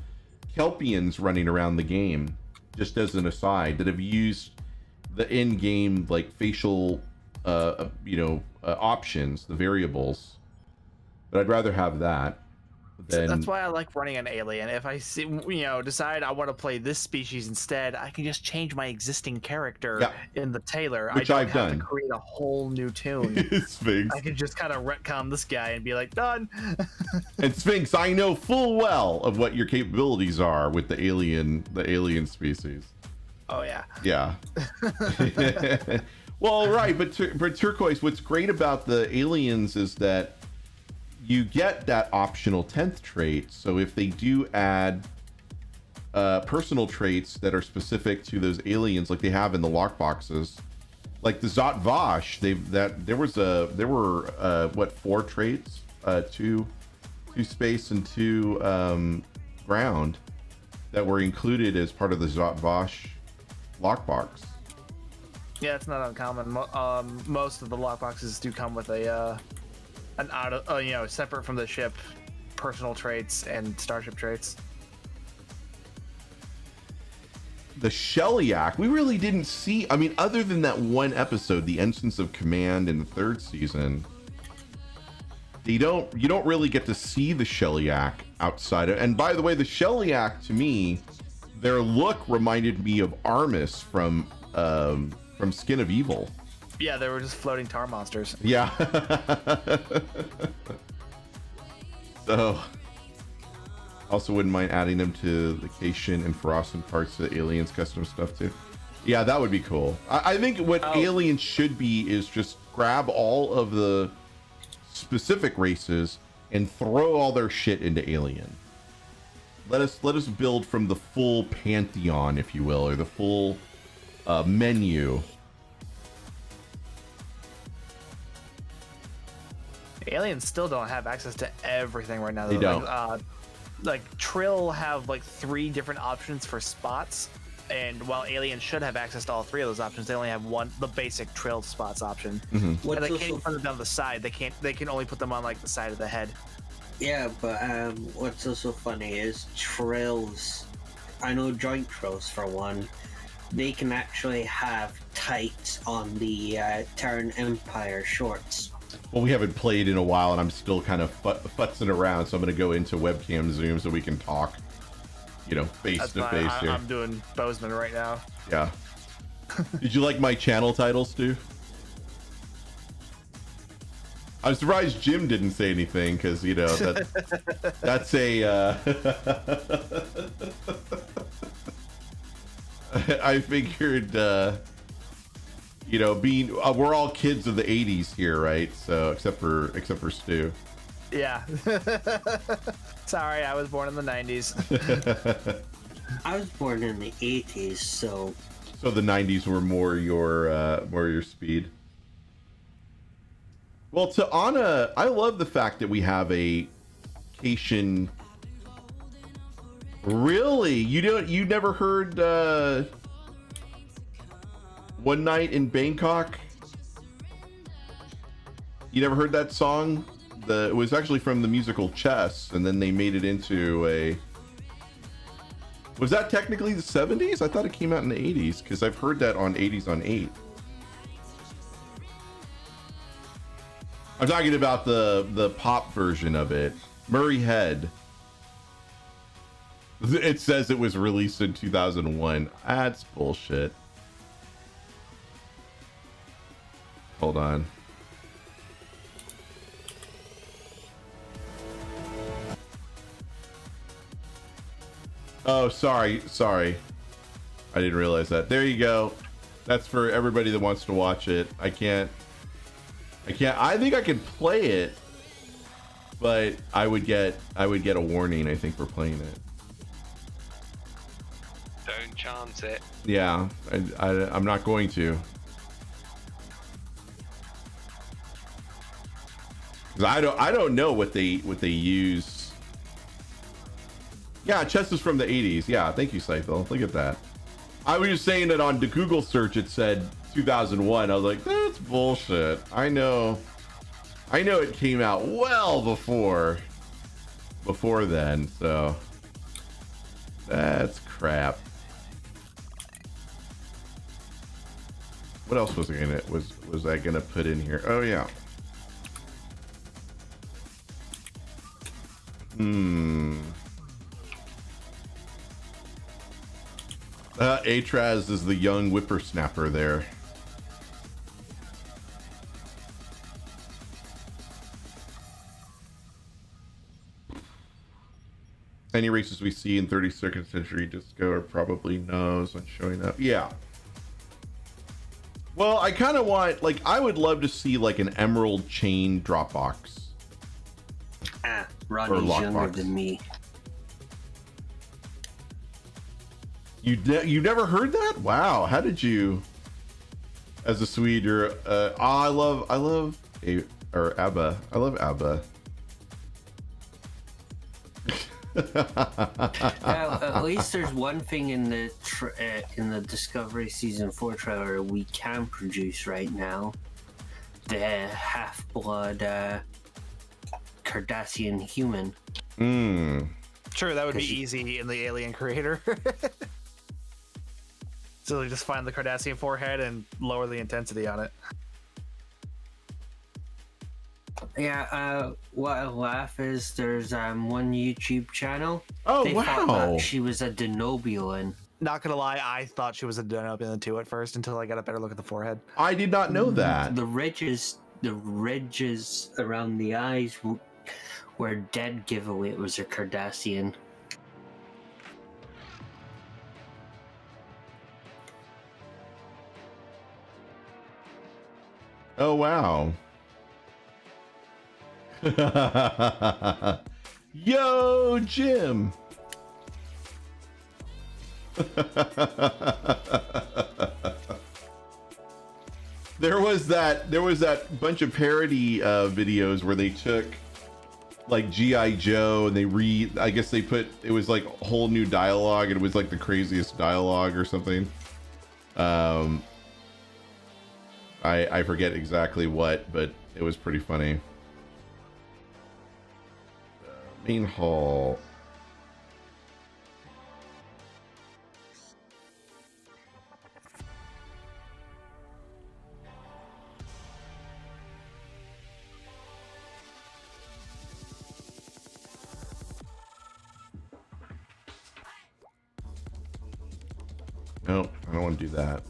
S1: Kelpians running around the game, just as an aside, that have used the in-game like facial options, the variables, but I'd rather have that than...
S2: That's why I like running an alien. If I see, decide I want to play this species instead, I can just change my existing character in the Taylor.
S1: Which
S2: I don't
S1: I've
S2: have
S1: done.
S2: to create a whole new tune.
S1: Sphinx.
S2: I can just kind of retcon this guy and be like, done.
S1: And Sphinx, I know full well of what your capabilities are with the alien species.
S2: Oh yeah.
S1: Yeah. Well, right, but Turquoise, what's great about the aliens is that you get that optional 10th trait. So if they do add personal traits that are specific to those aliens, like they have in the lockboxes, like the Zot Vosh, there were what, 4 traits, 2 space and 2 ground, that were included as part of the Zot Vosh lockbox.
S2: Yeah, it's not uncommon. Most of the lockboxes do come with an separate from the ship, personal traits and starship traits.
S1: The Shellyak, we really didn't see. I mean, other than that one episode, the Ensigns of Command in the 3rd season, you don't really get to see the Shellyak outside of. And by the way, the Shellyak, to me, their look reminded me of Armis from Skin of Evil.
S2: Yeah, they were just floating tar monsters.
S1: Yeah. So, also wouldn't mind adding them to the Cation and Ferocin parts of the Aliens custom stuff too. Yeah, that would be cool. I think what Aliens should be is just grab all of the specific races and throw all their shit into Alien. Let us build from the full pantheon, if you will, or the full menu.
S2: Aliens still don't have access to everything right now.
S1: They don't.
S2: Like Trill have like 3 different options for spots, and while Aliens should have access to all 3 of those options, they only have the basic Trill spots option.
S1: Mm-hmm.
S2: And they can't even put them down the side. They can only put them on like the side of the head.
S7: Yeah, but what's also funny is Trills. I know joint Trills for one. They can actually have tights on the Terran Empire shorts.
S1: Well, we haven't played in a while, and I'm still kind of futzing around, so I'm going to go into webcam Zoom so we can talk, face to face here.
S2: I'm doing Bozeman right now.
S1: Yeah. Did you like my channel title, Stu? I'm surprised Jim didn't say anything, because, that's a... I figured... being we're all kids of the 80s here, right? So except for Stu.
S2: Yeah. Sorry, I was born in the 90s.
S7: I was born in the 80s, so
S1: the 90s were more your speed. Well, to Anna, I love the fact that we have a Cation. Really? You never heard One Night in Bangkok? You never heard that song? It was actually from the musical Chess, and then they made it into a... Was that technically the 70s? I thought it came out in the 80s, because I've heard that on 80s on 8. I'm talking about the pop version of it. Murray Head. It says it was released in 2001. That's bullshit. Hold on. Oh, sorry. I didn't realize that. There you go. That's for everybody that wants to watch it. I can't. I think I could play it, but I would get a warning, I think, for playing it.
S6: Don't chance it. Yeah,
S1: I'm not going to. I don't know what they use. Yeah, Chess is from the 80s. Yeah, thank you, Scythel. Look at that. I was just saying that on the Google search it said 2001. I was like, that's bullshit. I know I know it came out well before then, so that's crap. What else was I gonna put in here? Oh yeah. Atraz is the young whippersnapper there. Any races we see in 32nd century disco are probably no's on showing up. Yeah. Well, I kind of want, like, I would love to see like an emerald chain drop box.
S7: Ronnie's younger than me.
S1: You never heard that? Wow. How did you? As a Swede, you're I love ABBA. I love ABBA.
S7: At least there's one thing in the Discovery Season 4 trailer we can produce right now. The half-blood Cardassian human.
S2: Sure, that would be easy in the Alien Creator. So they just find the Cardassian forehead and lower the intensity on it.
S7: Yeah, what I laugh is there's one YouTube channel.
S1: Oh,
S7: they
S1: wow.
S7: thought that she was a Denobulan.
S2: Not gonna lie, I thought she was a Denobulan too at first until I got a better look at the forehead.
S1: I did not know that.
S7: The ridges around the eyes were dead giveaway it was a Cardassian.
S1: Oh wow. Yo, Jim. There was that bunch of parody videos where they took like G.I. Joe and I guess they put, it was like whole new dialogue and it was like the craziest dialogue or something. I forget exactly what, but it was pretty funny. Main hall. No, I don't want to do that.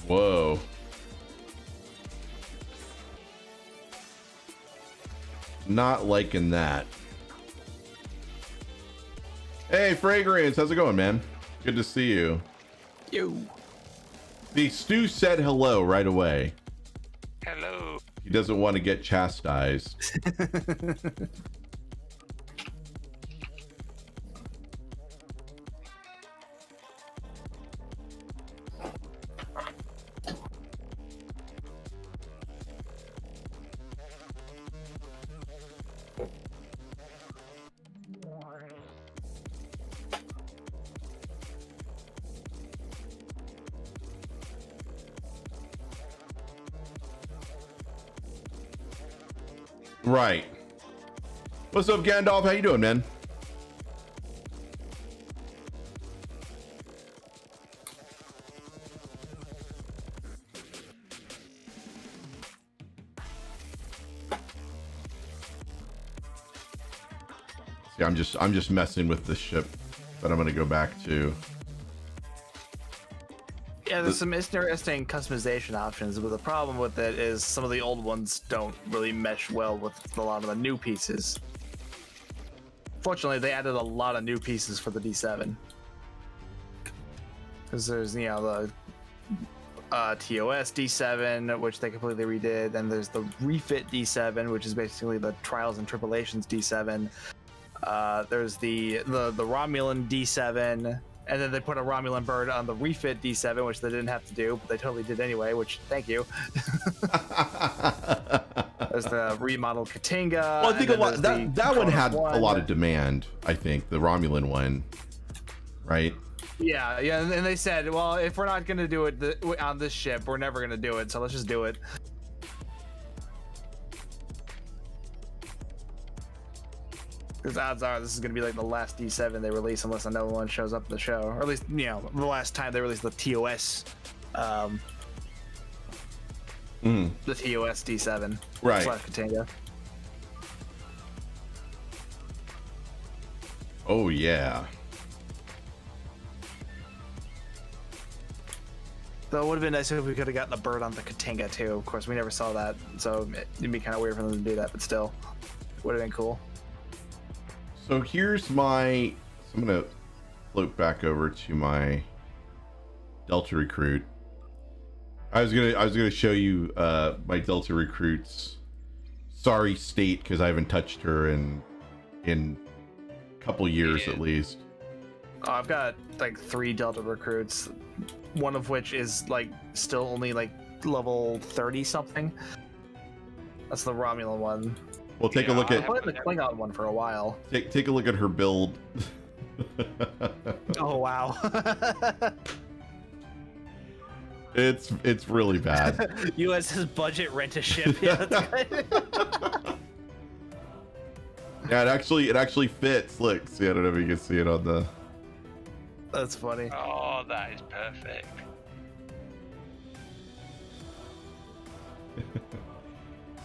S1: Whoa. Not liking that. Hey, Fragrance, how's it going, man? Good to see you.
S2: You.
S1: The Stu said hello right away.
S6: Hello.
S1: He doesn't want to get chastised. Right. What's up, Gandalf? How you doing, man? See, I'm just messing with this ship that I'm gonna go back to.
S2: Yeah, there's some interesting customization options, but the problem with it is some of the old ones don't really mesh well with a lot of the new pieces. Fortunately, they added a lot of new pieces for the D7. Because there's, you know, the TOS D7, which they completely redid. Then there's the refit D7, which is basically the Trials and Tribulations D7. There's the Romulan D7, and then they put a Romulan bird on the refit D7, which they didn't have to do, but they totally did anyway, which thank you. There's the remodeled Katinga.
S1: Well, I think that one had a lot of demand. I think the Romulan one, right?
S2: Yeah, and they said, well, if we're not gonna do it on this ship, we're never gonna do it, so let's just do it. Because odds are this is gonna be like the last D7 they release, unless another one shows up in the show, or at least the last time they released the TOS, the TOS D7,
S1: right?
S2: Katinga.
S1: Oh yeah.
S2: Though it would have been nice if we could have gotten a bird on the Katinga too. Of course, we never saw that, so it'd be kind of weird for them to do that, but still, would have been cool.
S1: So here's I'm gonna float back over to my Delta Recruit. I was gonna show you my Delta Recruit's sorry state because I haven't touched her in a couple years at least.
S2: Oh, I've got like 3 Delta Recruits, one of which is like still only like level 30 something. That's the Romulan one.
S1: Well, take a look at.
S2: I played the Klingon one for a while.
S1: Take a look at her build.
S2: Oh wow.
S1: It's really bad.
S2: US's budget rent a ship. Yeah, that's good.
S1: Yeah, it actually fits. Look, see, I don't know if you can see it on the.
S2: That's funny.
S6: Oh, that is perfect.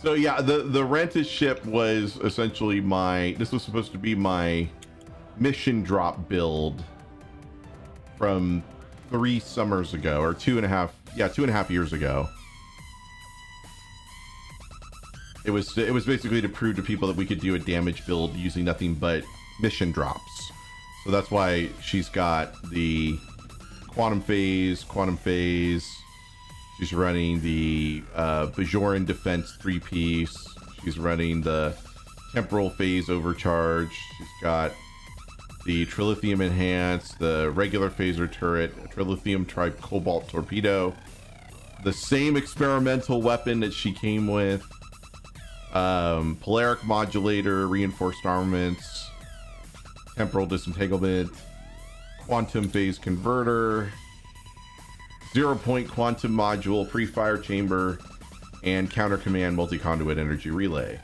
S1: So yeah, the rented ship was essentially this was supposed to be my mission drop build from 3 summers ago, or 2.5 years ago. It was basically to prove to people that we could do a damage build using nothing but mission drops. So that's why she's got the quantum phase. She's running the Bajoran defense 3-piece. She's running the temporal phase overcharge. She's got the trilithium enhanced, the regular phaser turret, a trilithium cobalt torpedo, the same experimental weapon that she came with, polaric modulator, reinforced armaments, temporal disentanglement, quantum phase converter, 0-point quantum module, pre-fire chamber, and counter command multi-conduit energy relay.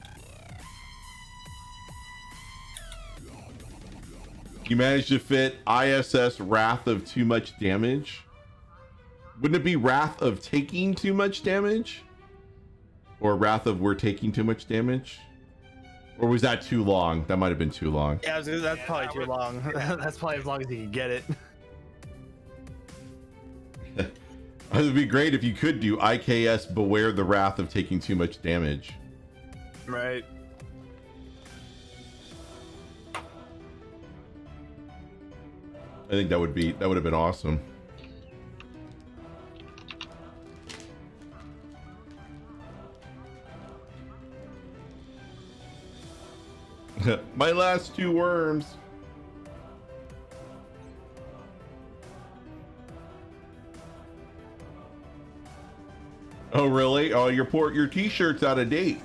S1: You managed to fit ISS Wrath of too much damage. Wouldn't it be Wrath of taking too much damage? Or Wrath of we're taking too much damage? Or was that too long? That might have been too long.
S2: Yeah, that's probably too long. That's probably as long as you can get it.
S1: It would be great if you could do IKS Beware the Wrath of taking too much damage.
S2: Right.
S1: I think that would have been awesome. My last 2 worms. Oh really? Oh, your t-shirt's out of date.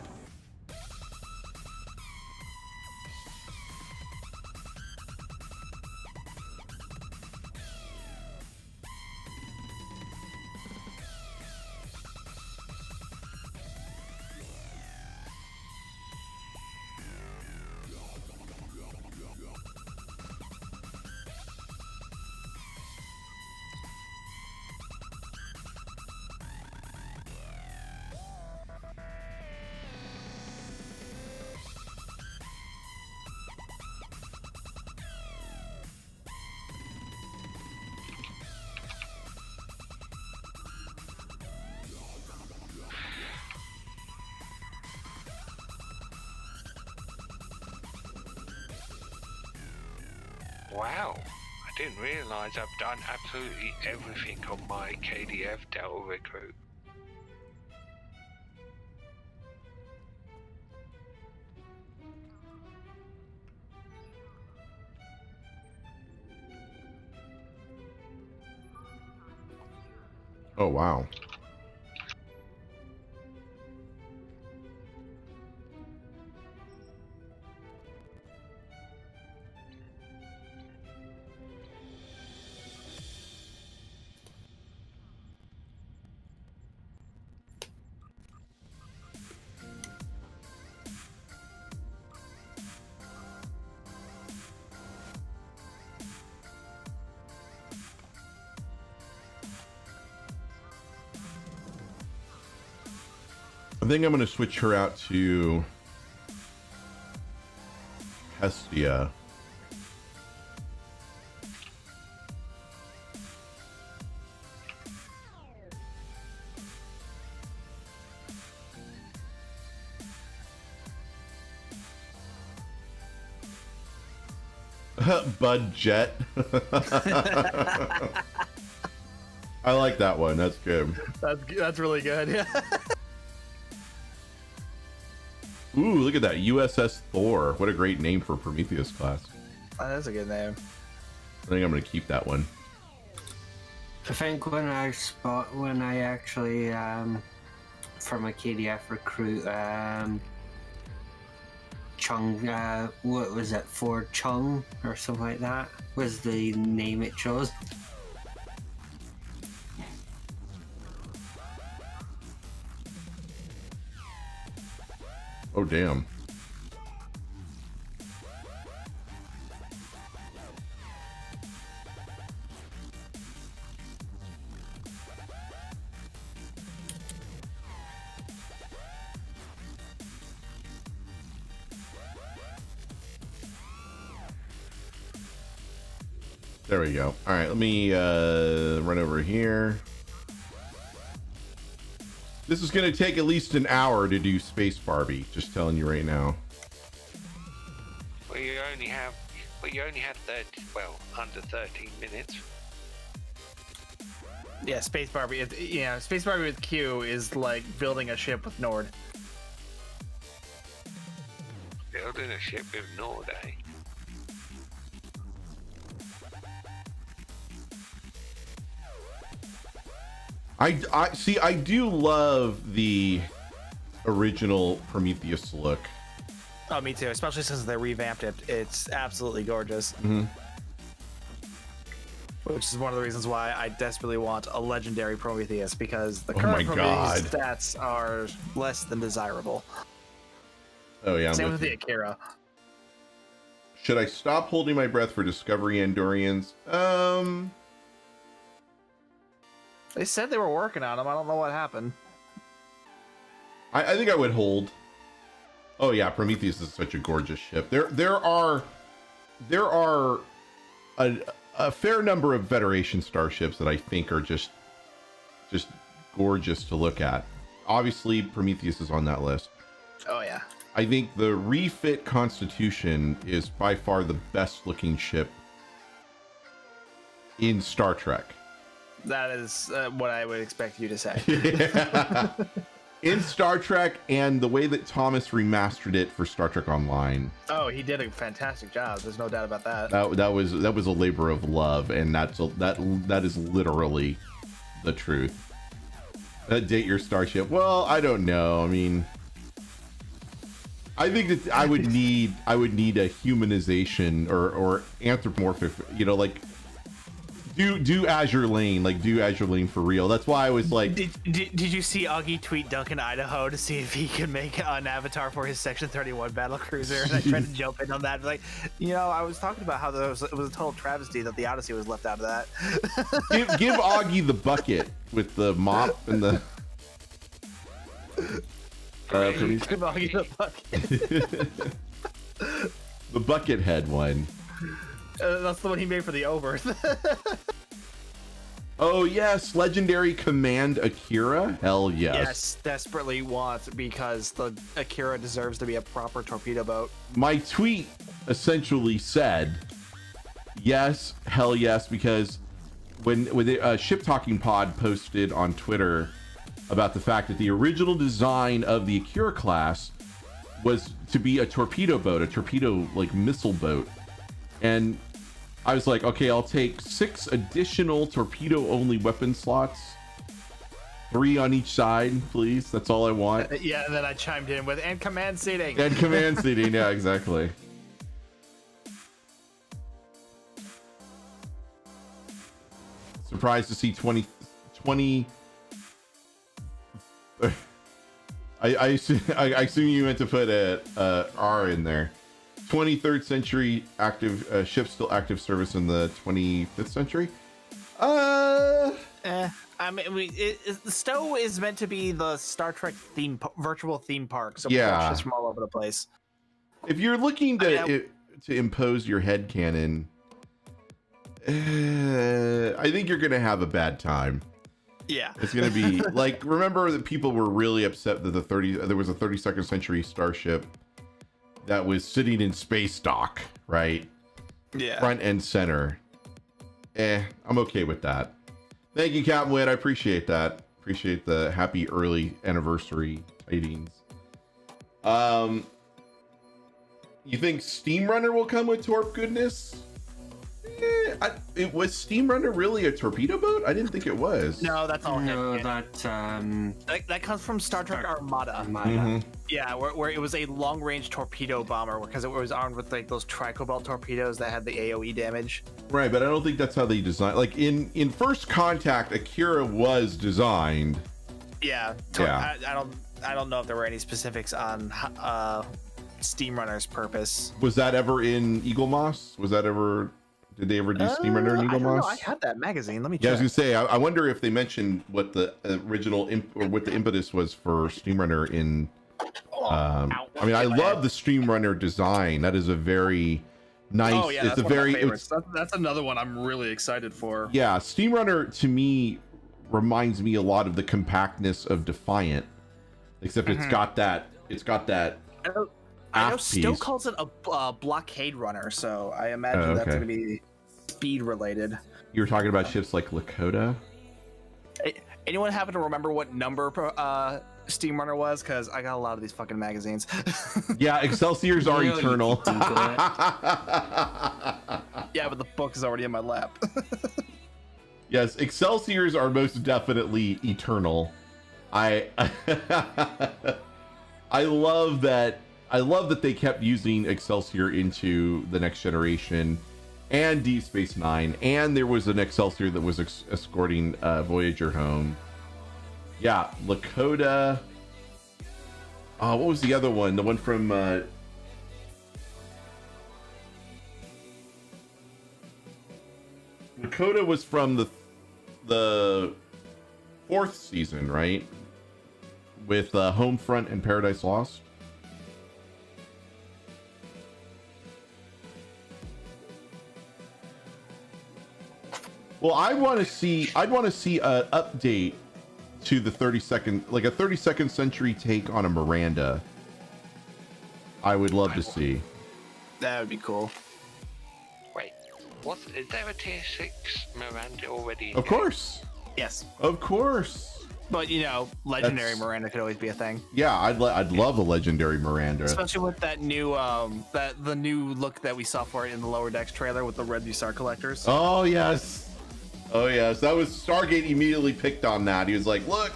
S6: Wow, I Didn't realize I've done absolutely everything on my KDF Delta Recruit.
S1: Oh, wow. I think I'm going to switch her out to Hestia. Bud Jet. I like that one. That's good.
S2: That's really good. Yeah.
S1: Ooh, look at that. USS Thor. What a great name for Prometheus class.
S2: That's a good name.
S1: I think I'm going to keep that one.
S7: I think when I actually for my KDF recruit Chung, what was it, for Chung or something like that was the name it chose.
S1: Oh, damn. There we go. All right, let me run over here. This is going to take at least an hour to do Space Barbie. Just telling you right now.
S6: Well, you only have 13 minutes.
S2: Yeah, Space Barbie. Space Barbie with Q is like building a ship with Nord.
S6: Building a ship with Nord, eh?
S1: I see. I do love the original Prometheus look.
S2: Oh, me too. Especially since they revamped it. It's absolutely gorgeous.
S1: Mm-hmm.
S2: Which is one of the reasons why I desperately want a legendary Prometheus, because the
S1: Oh
S2: current
S1: my
S2: Prometheus
S1: God.
S2: stats are less than desirable.
S1: Oh yeah.
S2: Same with the Akira.
S1: Should I stop holding my breath for Discovery Andorians?
S2: They said they were working on them. I don't know what happened.
S1: I think I would hold. Oh yeah, Prometheus is such a gorgeous ship. There are a fair number of Federation starships that I think are just gorgeous to look at. Obviously, Prometheus is on that list.
S2: Oh yeah.
S1: I think the refit Constitution is by far the best looking ship in Star Trek.
S2: That is what I would expect you to say.
S1: Yeah. In Star Trek, and the way that Thomas remastered it for Star Trek Online.
S2: Oh, he did a fantastic job. There's no doubt about that.
S1: That was a labor of love, and that is literally the truth. Date your starship. Well, I don't know. I mean, I think that I would need a humanization or anthropomorphic. Like do Azure Lane, do Azure Lane for real. That's why I was like.
S2: Did you see Augie tweet Duncan Idaho to see if he could make an avatar for his Section 31 battle cruiser? And I tried to jump in on that. Like, I was talking about how it was a total travesty that the Odyssey was left out of that.
S1: give Augie the bucket with the mop and the.
S2: Give Augie the bucket.
S1: The bucket head one.
S2: That's the one he made for the Oberth.
S1: Oh yes, legendary Command Akira. Hell yes.
S2: Yes, desperately want, because the Akira deserves to be a proper torpedo boat.
S1: My tweet essentially said, Yes, hell yes, because when the Ship Talking Pod posted on Twitter about the fact that the original design of the Akira class was to be a torpedo boat, a torpedo like missile boat, and I was like, okay, I'll take 6 additional torpedo only weapon slots, 3 on each side, please. That's all I want.
S2: Yeah, and then I chimed in with and command seating.
S1: And command seating, yeah, exactly. Surprised to see 20 I assume you meant to put a R in there. 23rd century active ship still active service in the 25th century.
S2: I mean, the Stowe is meant to be the Star Trek virtual theme park, so
S1: yeah,
S2: just from all over the place.
S1: If you're looking to impose your headcanon, I think you're gonna have a bad time.
S2: Yeah,
S1: it's gonna be like, remember that people were really upset that there was a 32nd century starship that was sitting in space dock, right?
S2: Yeah,
S1: front and center. I'm okay with that. Thank you, Captain Witt. I appreciate that. Appreciate the happy early anniversary tidings. You think Steam Runner will come with Torp goodness? Was Steam Runner really a torpedo boat? I didn't think it was.
S2: No, that's all.
S7: No,
S2: that comes from Star Trek Armada.
S1: Mhm.
S2: Yeah, where it was a long-range torpedo bomber because it was armed with like those tricobalt torpedoes that had the AOE damage.
S1: Right, but I don't think that's how they designed. Like in First Contact, Akira was designed.
S2: Yeah,
S1: yeah.
S2: I don't know if there were any specifics on Steam Runner's purpose.
S1: Was that ever in Eagle Moss? Was that ever? Did they ever do Steam Runner in Eagle
S2: I don't
S1: Moss?
S2: know. I had that magazine. Let me check.
S1: Yeah, I was gonna say. I wonder if they mentioned what the original or what the impetus was for Steam Runner in. I mean, I love the Steam Runner design. That is a very nice.
S2: Oh yeah,
S1: it's a very.
S2: That's another one I'm really excited for.
S1: Yeah, Steam Runner to me reminds me a lot of the compactness of Defiant, except it's got that. It's got that.
S2: I know Stowe calls it a blockade runner, so I imagine that's going to be speed related.
S1: You were talking about ships like Lakota.
S2: Anyone happen to remember what number Steam Runner was? Because I got a lot of these fucking magazines.
S1: Yeah, Excelsiors are eternal.
S2: Yeah, but the book is already in my lap.
S1: Yes, Excelsiors are most definitely eternal. I love that. I love that they kept using Excelsior into the Next Generation and Deep Space Nine, and there was an Excelsior that was escorting Voyager home. Yeah, Lakota. What was the other one? The one from Lakota was from the 4th season, right? With Homefront and Paradise Lost. Well, I'd want to see an update to the 32nd, like a 32nd century take on a Miranda. I would love to see.
S2: That would be cool.
S6: Wait, is there a tier 6 Miranda already?
S1: Of course.
S2: Yes.
S1: Of course.
S2: But legendary Miranda could always be a thing.
S1: Yeah, I'd love a legendary Miranda,
S2: especially with that new the new look that we saw for it in the Lower Decks trailer with the red Star collectors.
S1: Oh yes. Oh yes, that was Stargate immediately picked on that. He was like, "Look,"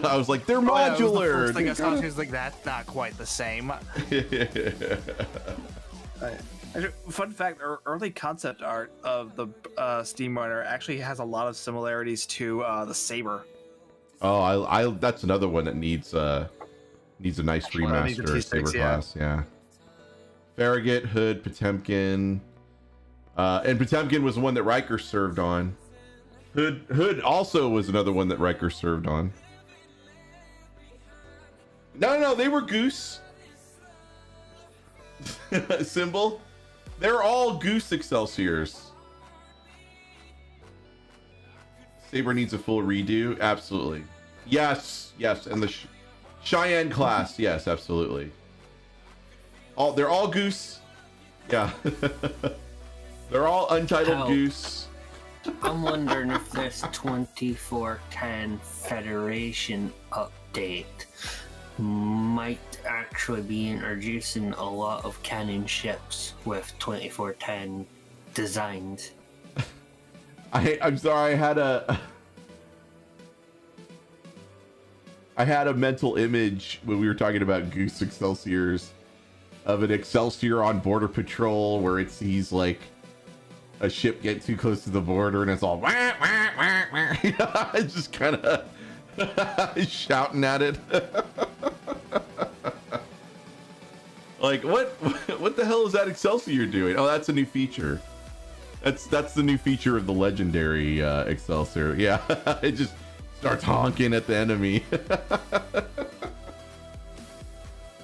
S1: I was like, "They're modular."
S2: Yeah, the first thing I saw, he was like, "That's not quite the same." Fun fact: early concept art of the Steam Runner actually has a lot of similarities to the Saber.
S1: Oh, I that's another one that needs a nice remaster. Saber class, yeah. Farragut, Hood, Potemkin. And Potemkin was the one that Riker served on. Hood also was another one that Riker served on. No, they were Goose. Symbol. They're all Goose Excelsiors. Saber needs a full redo. Absolutely. Yes, and the Cheyenne class. Yes, absolutely. They're all Goose. Yeah. They're all Untitled
S7: Hell.
S1: Goose.
S7: I'm wondering if this 2410 Federation update might actually be introducing a lot of canon ships with 2410 designs.
S1: I'm sorry, I had a mental image when we were talking about Goose Excelsiors of an Excelsior on border patrol where he's like a ship get too close to the border and it's all wah, wah, wah, wah. It's just kind of shouting at it. Like what the hell is that Excelsior doing? Oh, that's a new feature. That's the new feature of the legendary Excelsior. Yeah, it just starts honking at the enemy.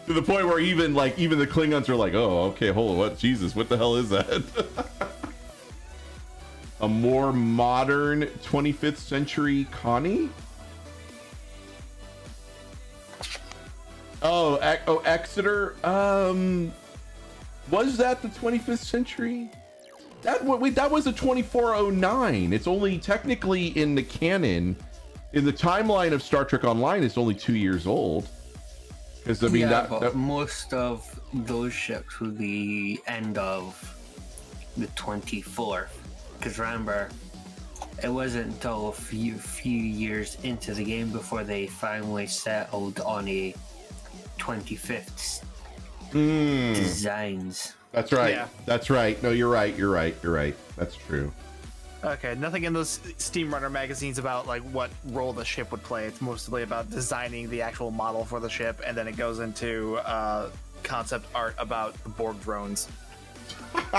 S1: To the point where even the Klingons are like, oh, okay, hold on, what? Jesus, what the hell is that? A more modern 25th century Connie? Oh, Exeter. Was that the 25th century? That was a 2409. It's only technically in the canon, in the timeline of Star Trek Online, it's only 2 years old. Because I mean,
S7: but most of those ships would be end of the 24th. Because remember, it wasn't until a few years into the game before they finally settled on a 25th designs.
S1: That's right.
S2: Yeah.
S1: That's right. No, you're right. That's true.
S2: Okay, nothing in those Steam Runner magazines about like what role the ship would play. It's mostly about designing the actual model for the ship, and then it goes into concept art about the Borg drones.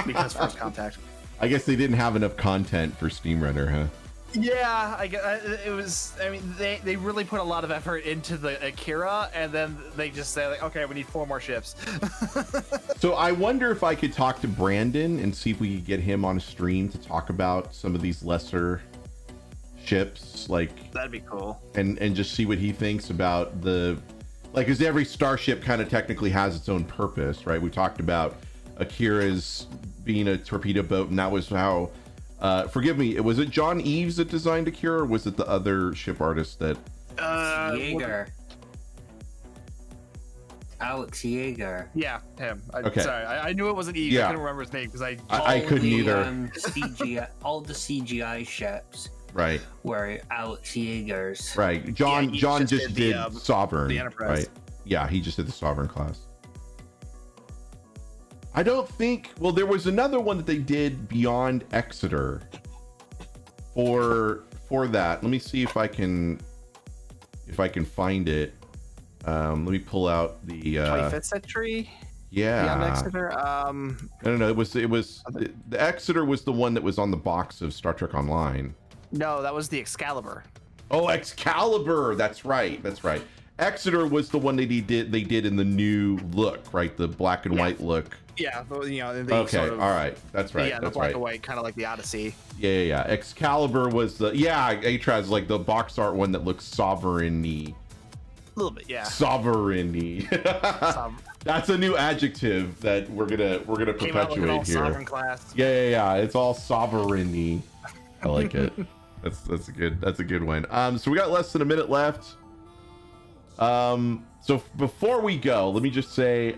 S2: Because First Contact.
S1: I guess they didn't have enough content for Steam Runner, huh?
S2: Yeah, it was. I mean, they really put a lot of effort into the Akira, and then they just say like, okay, we need 4 more ships.
S1: So I wonder if I could talk to Brandon and see if we could get him on a stream to talk about some of these lesser ships, like
S2: that'd be cool.
S1: And just see what he thinks about because every starship kind of technically has its own purpose, right? We talked about Akira's being a torpedo boat, and that was how. Forgive me, was it John Eves that designed Akira, or was it the other ship artist that?
S7: Yeager. Alex Yeager.
S2: Yeah, him.
S1: Okay.
S2: Sorry, I knew it wasn't Eves.
S1: Yeah.
S2: I couldn't remember his name because
S1: I couldn't either.
S7: All the CGI ships.
S1: Right.
S7: Were Alex Yeager's.
S1: Right. John just did Sovereign.
S2: the Enterprise.
S1: Right. Yeah, he just did the Sovereign class. I don't think. Well, there was another one that they did beyond Exeter for that. Let me see if I can find it. Let me pull out the
S2: 25th century.
S1: Yeah.
S2: Beyond Exeter.
S1: No. It was the Exeter was the one that was on the box of Star Trek Online.
S2: No, that was the Excalibur.
S1: Oh, Excalibur. That's right. Exeter was the one they did in the new look, right? The black and white look.
S2: Yeah,
S1: Okay,
S2: sort of,
S1: all right, that's right.
S2: Yeah, the black and white, kind of like the Odyssey.
S1: Yeah. Excalibur was Atraz, like the box art one that looks sovereign-y.
S2: A little bit, yeah.
S1: Sovereign-y. That's a new adjective that we're gonna perpetuate here.
S2: Sovereign class.
S1: Yeah. It's all sovereign-y. I like it. That's a good one. So we got less than a minute left. So before we go, let me just say,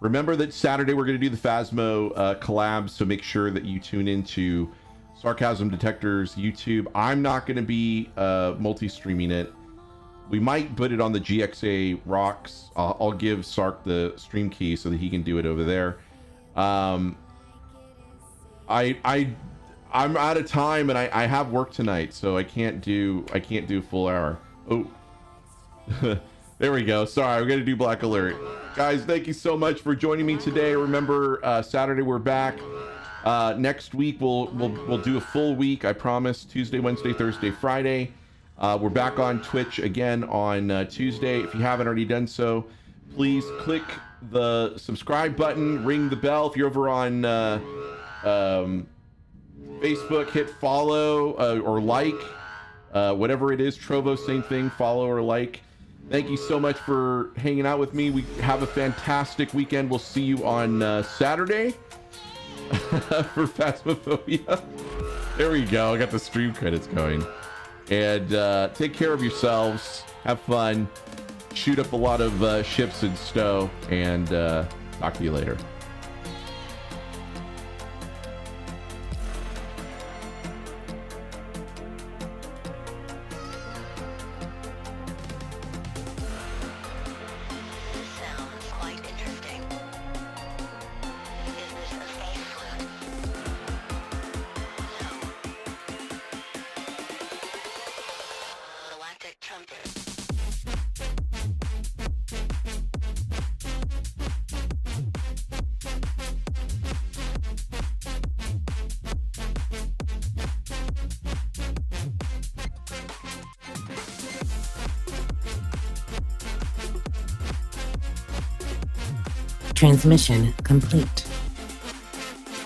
S1: remember that Saturday we're going to do the Phasmo collab, so make sure that you tune into Sarcasm Detector's YouTube. I'm not going to be multi-streaming it. We might put it on the GXA Rocks. I'll give Sark the stream key so that he can do it over there. I'm out of time and I have work tonight, so I can't do a full hour. Oh. There we go. Sorry, we're gonna do Black Alert. Guys, thank you so much for joining me today. Remember, Saturday we're back. Next week we'll do a full week, I promise. Tuesday, Wednesday, Thursday, Friday. We're back on Twitch again on Tuesday. If you haven't already done so, please click the subscribe button, ring the bell. If you're over on Facebook, hit follow or like. Whatever it is, Trovo, same thing, follow or like. Thank you so much for hanging out with me. We have a fantastic weekend. We'll see you on Saturday. for Phasmophobia. There we go. I got the stream credits going. And take care of yourselves. Have fun. Shoot up a lot of ships in stow. And talk to you later.
S16: Transmission complete.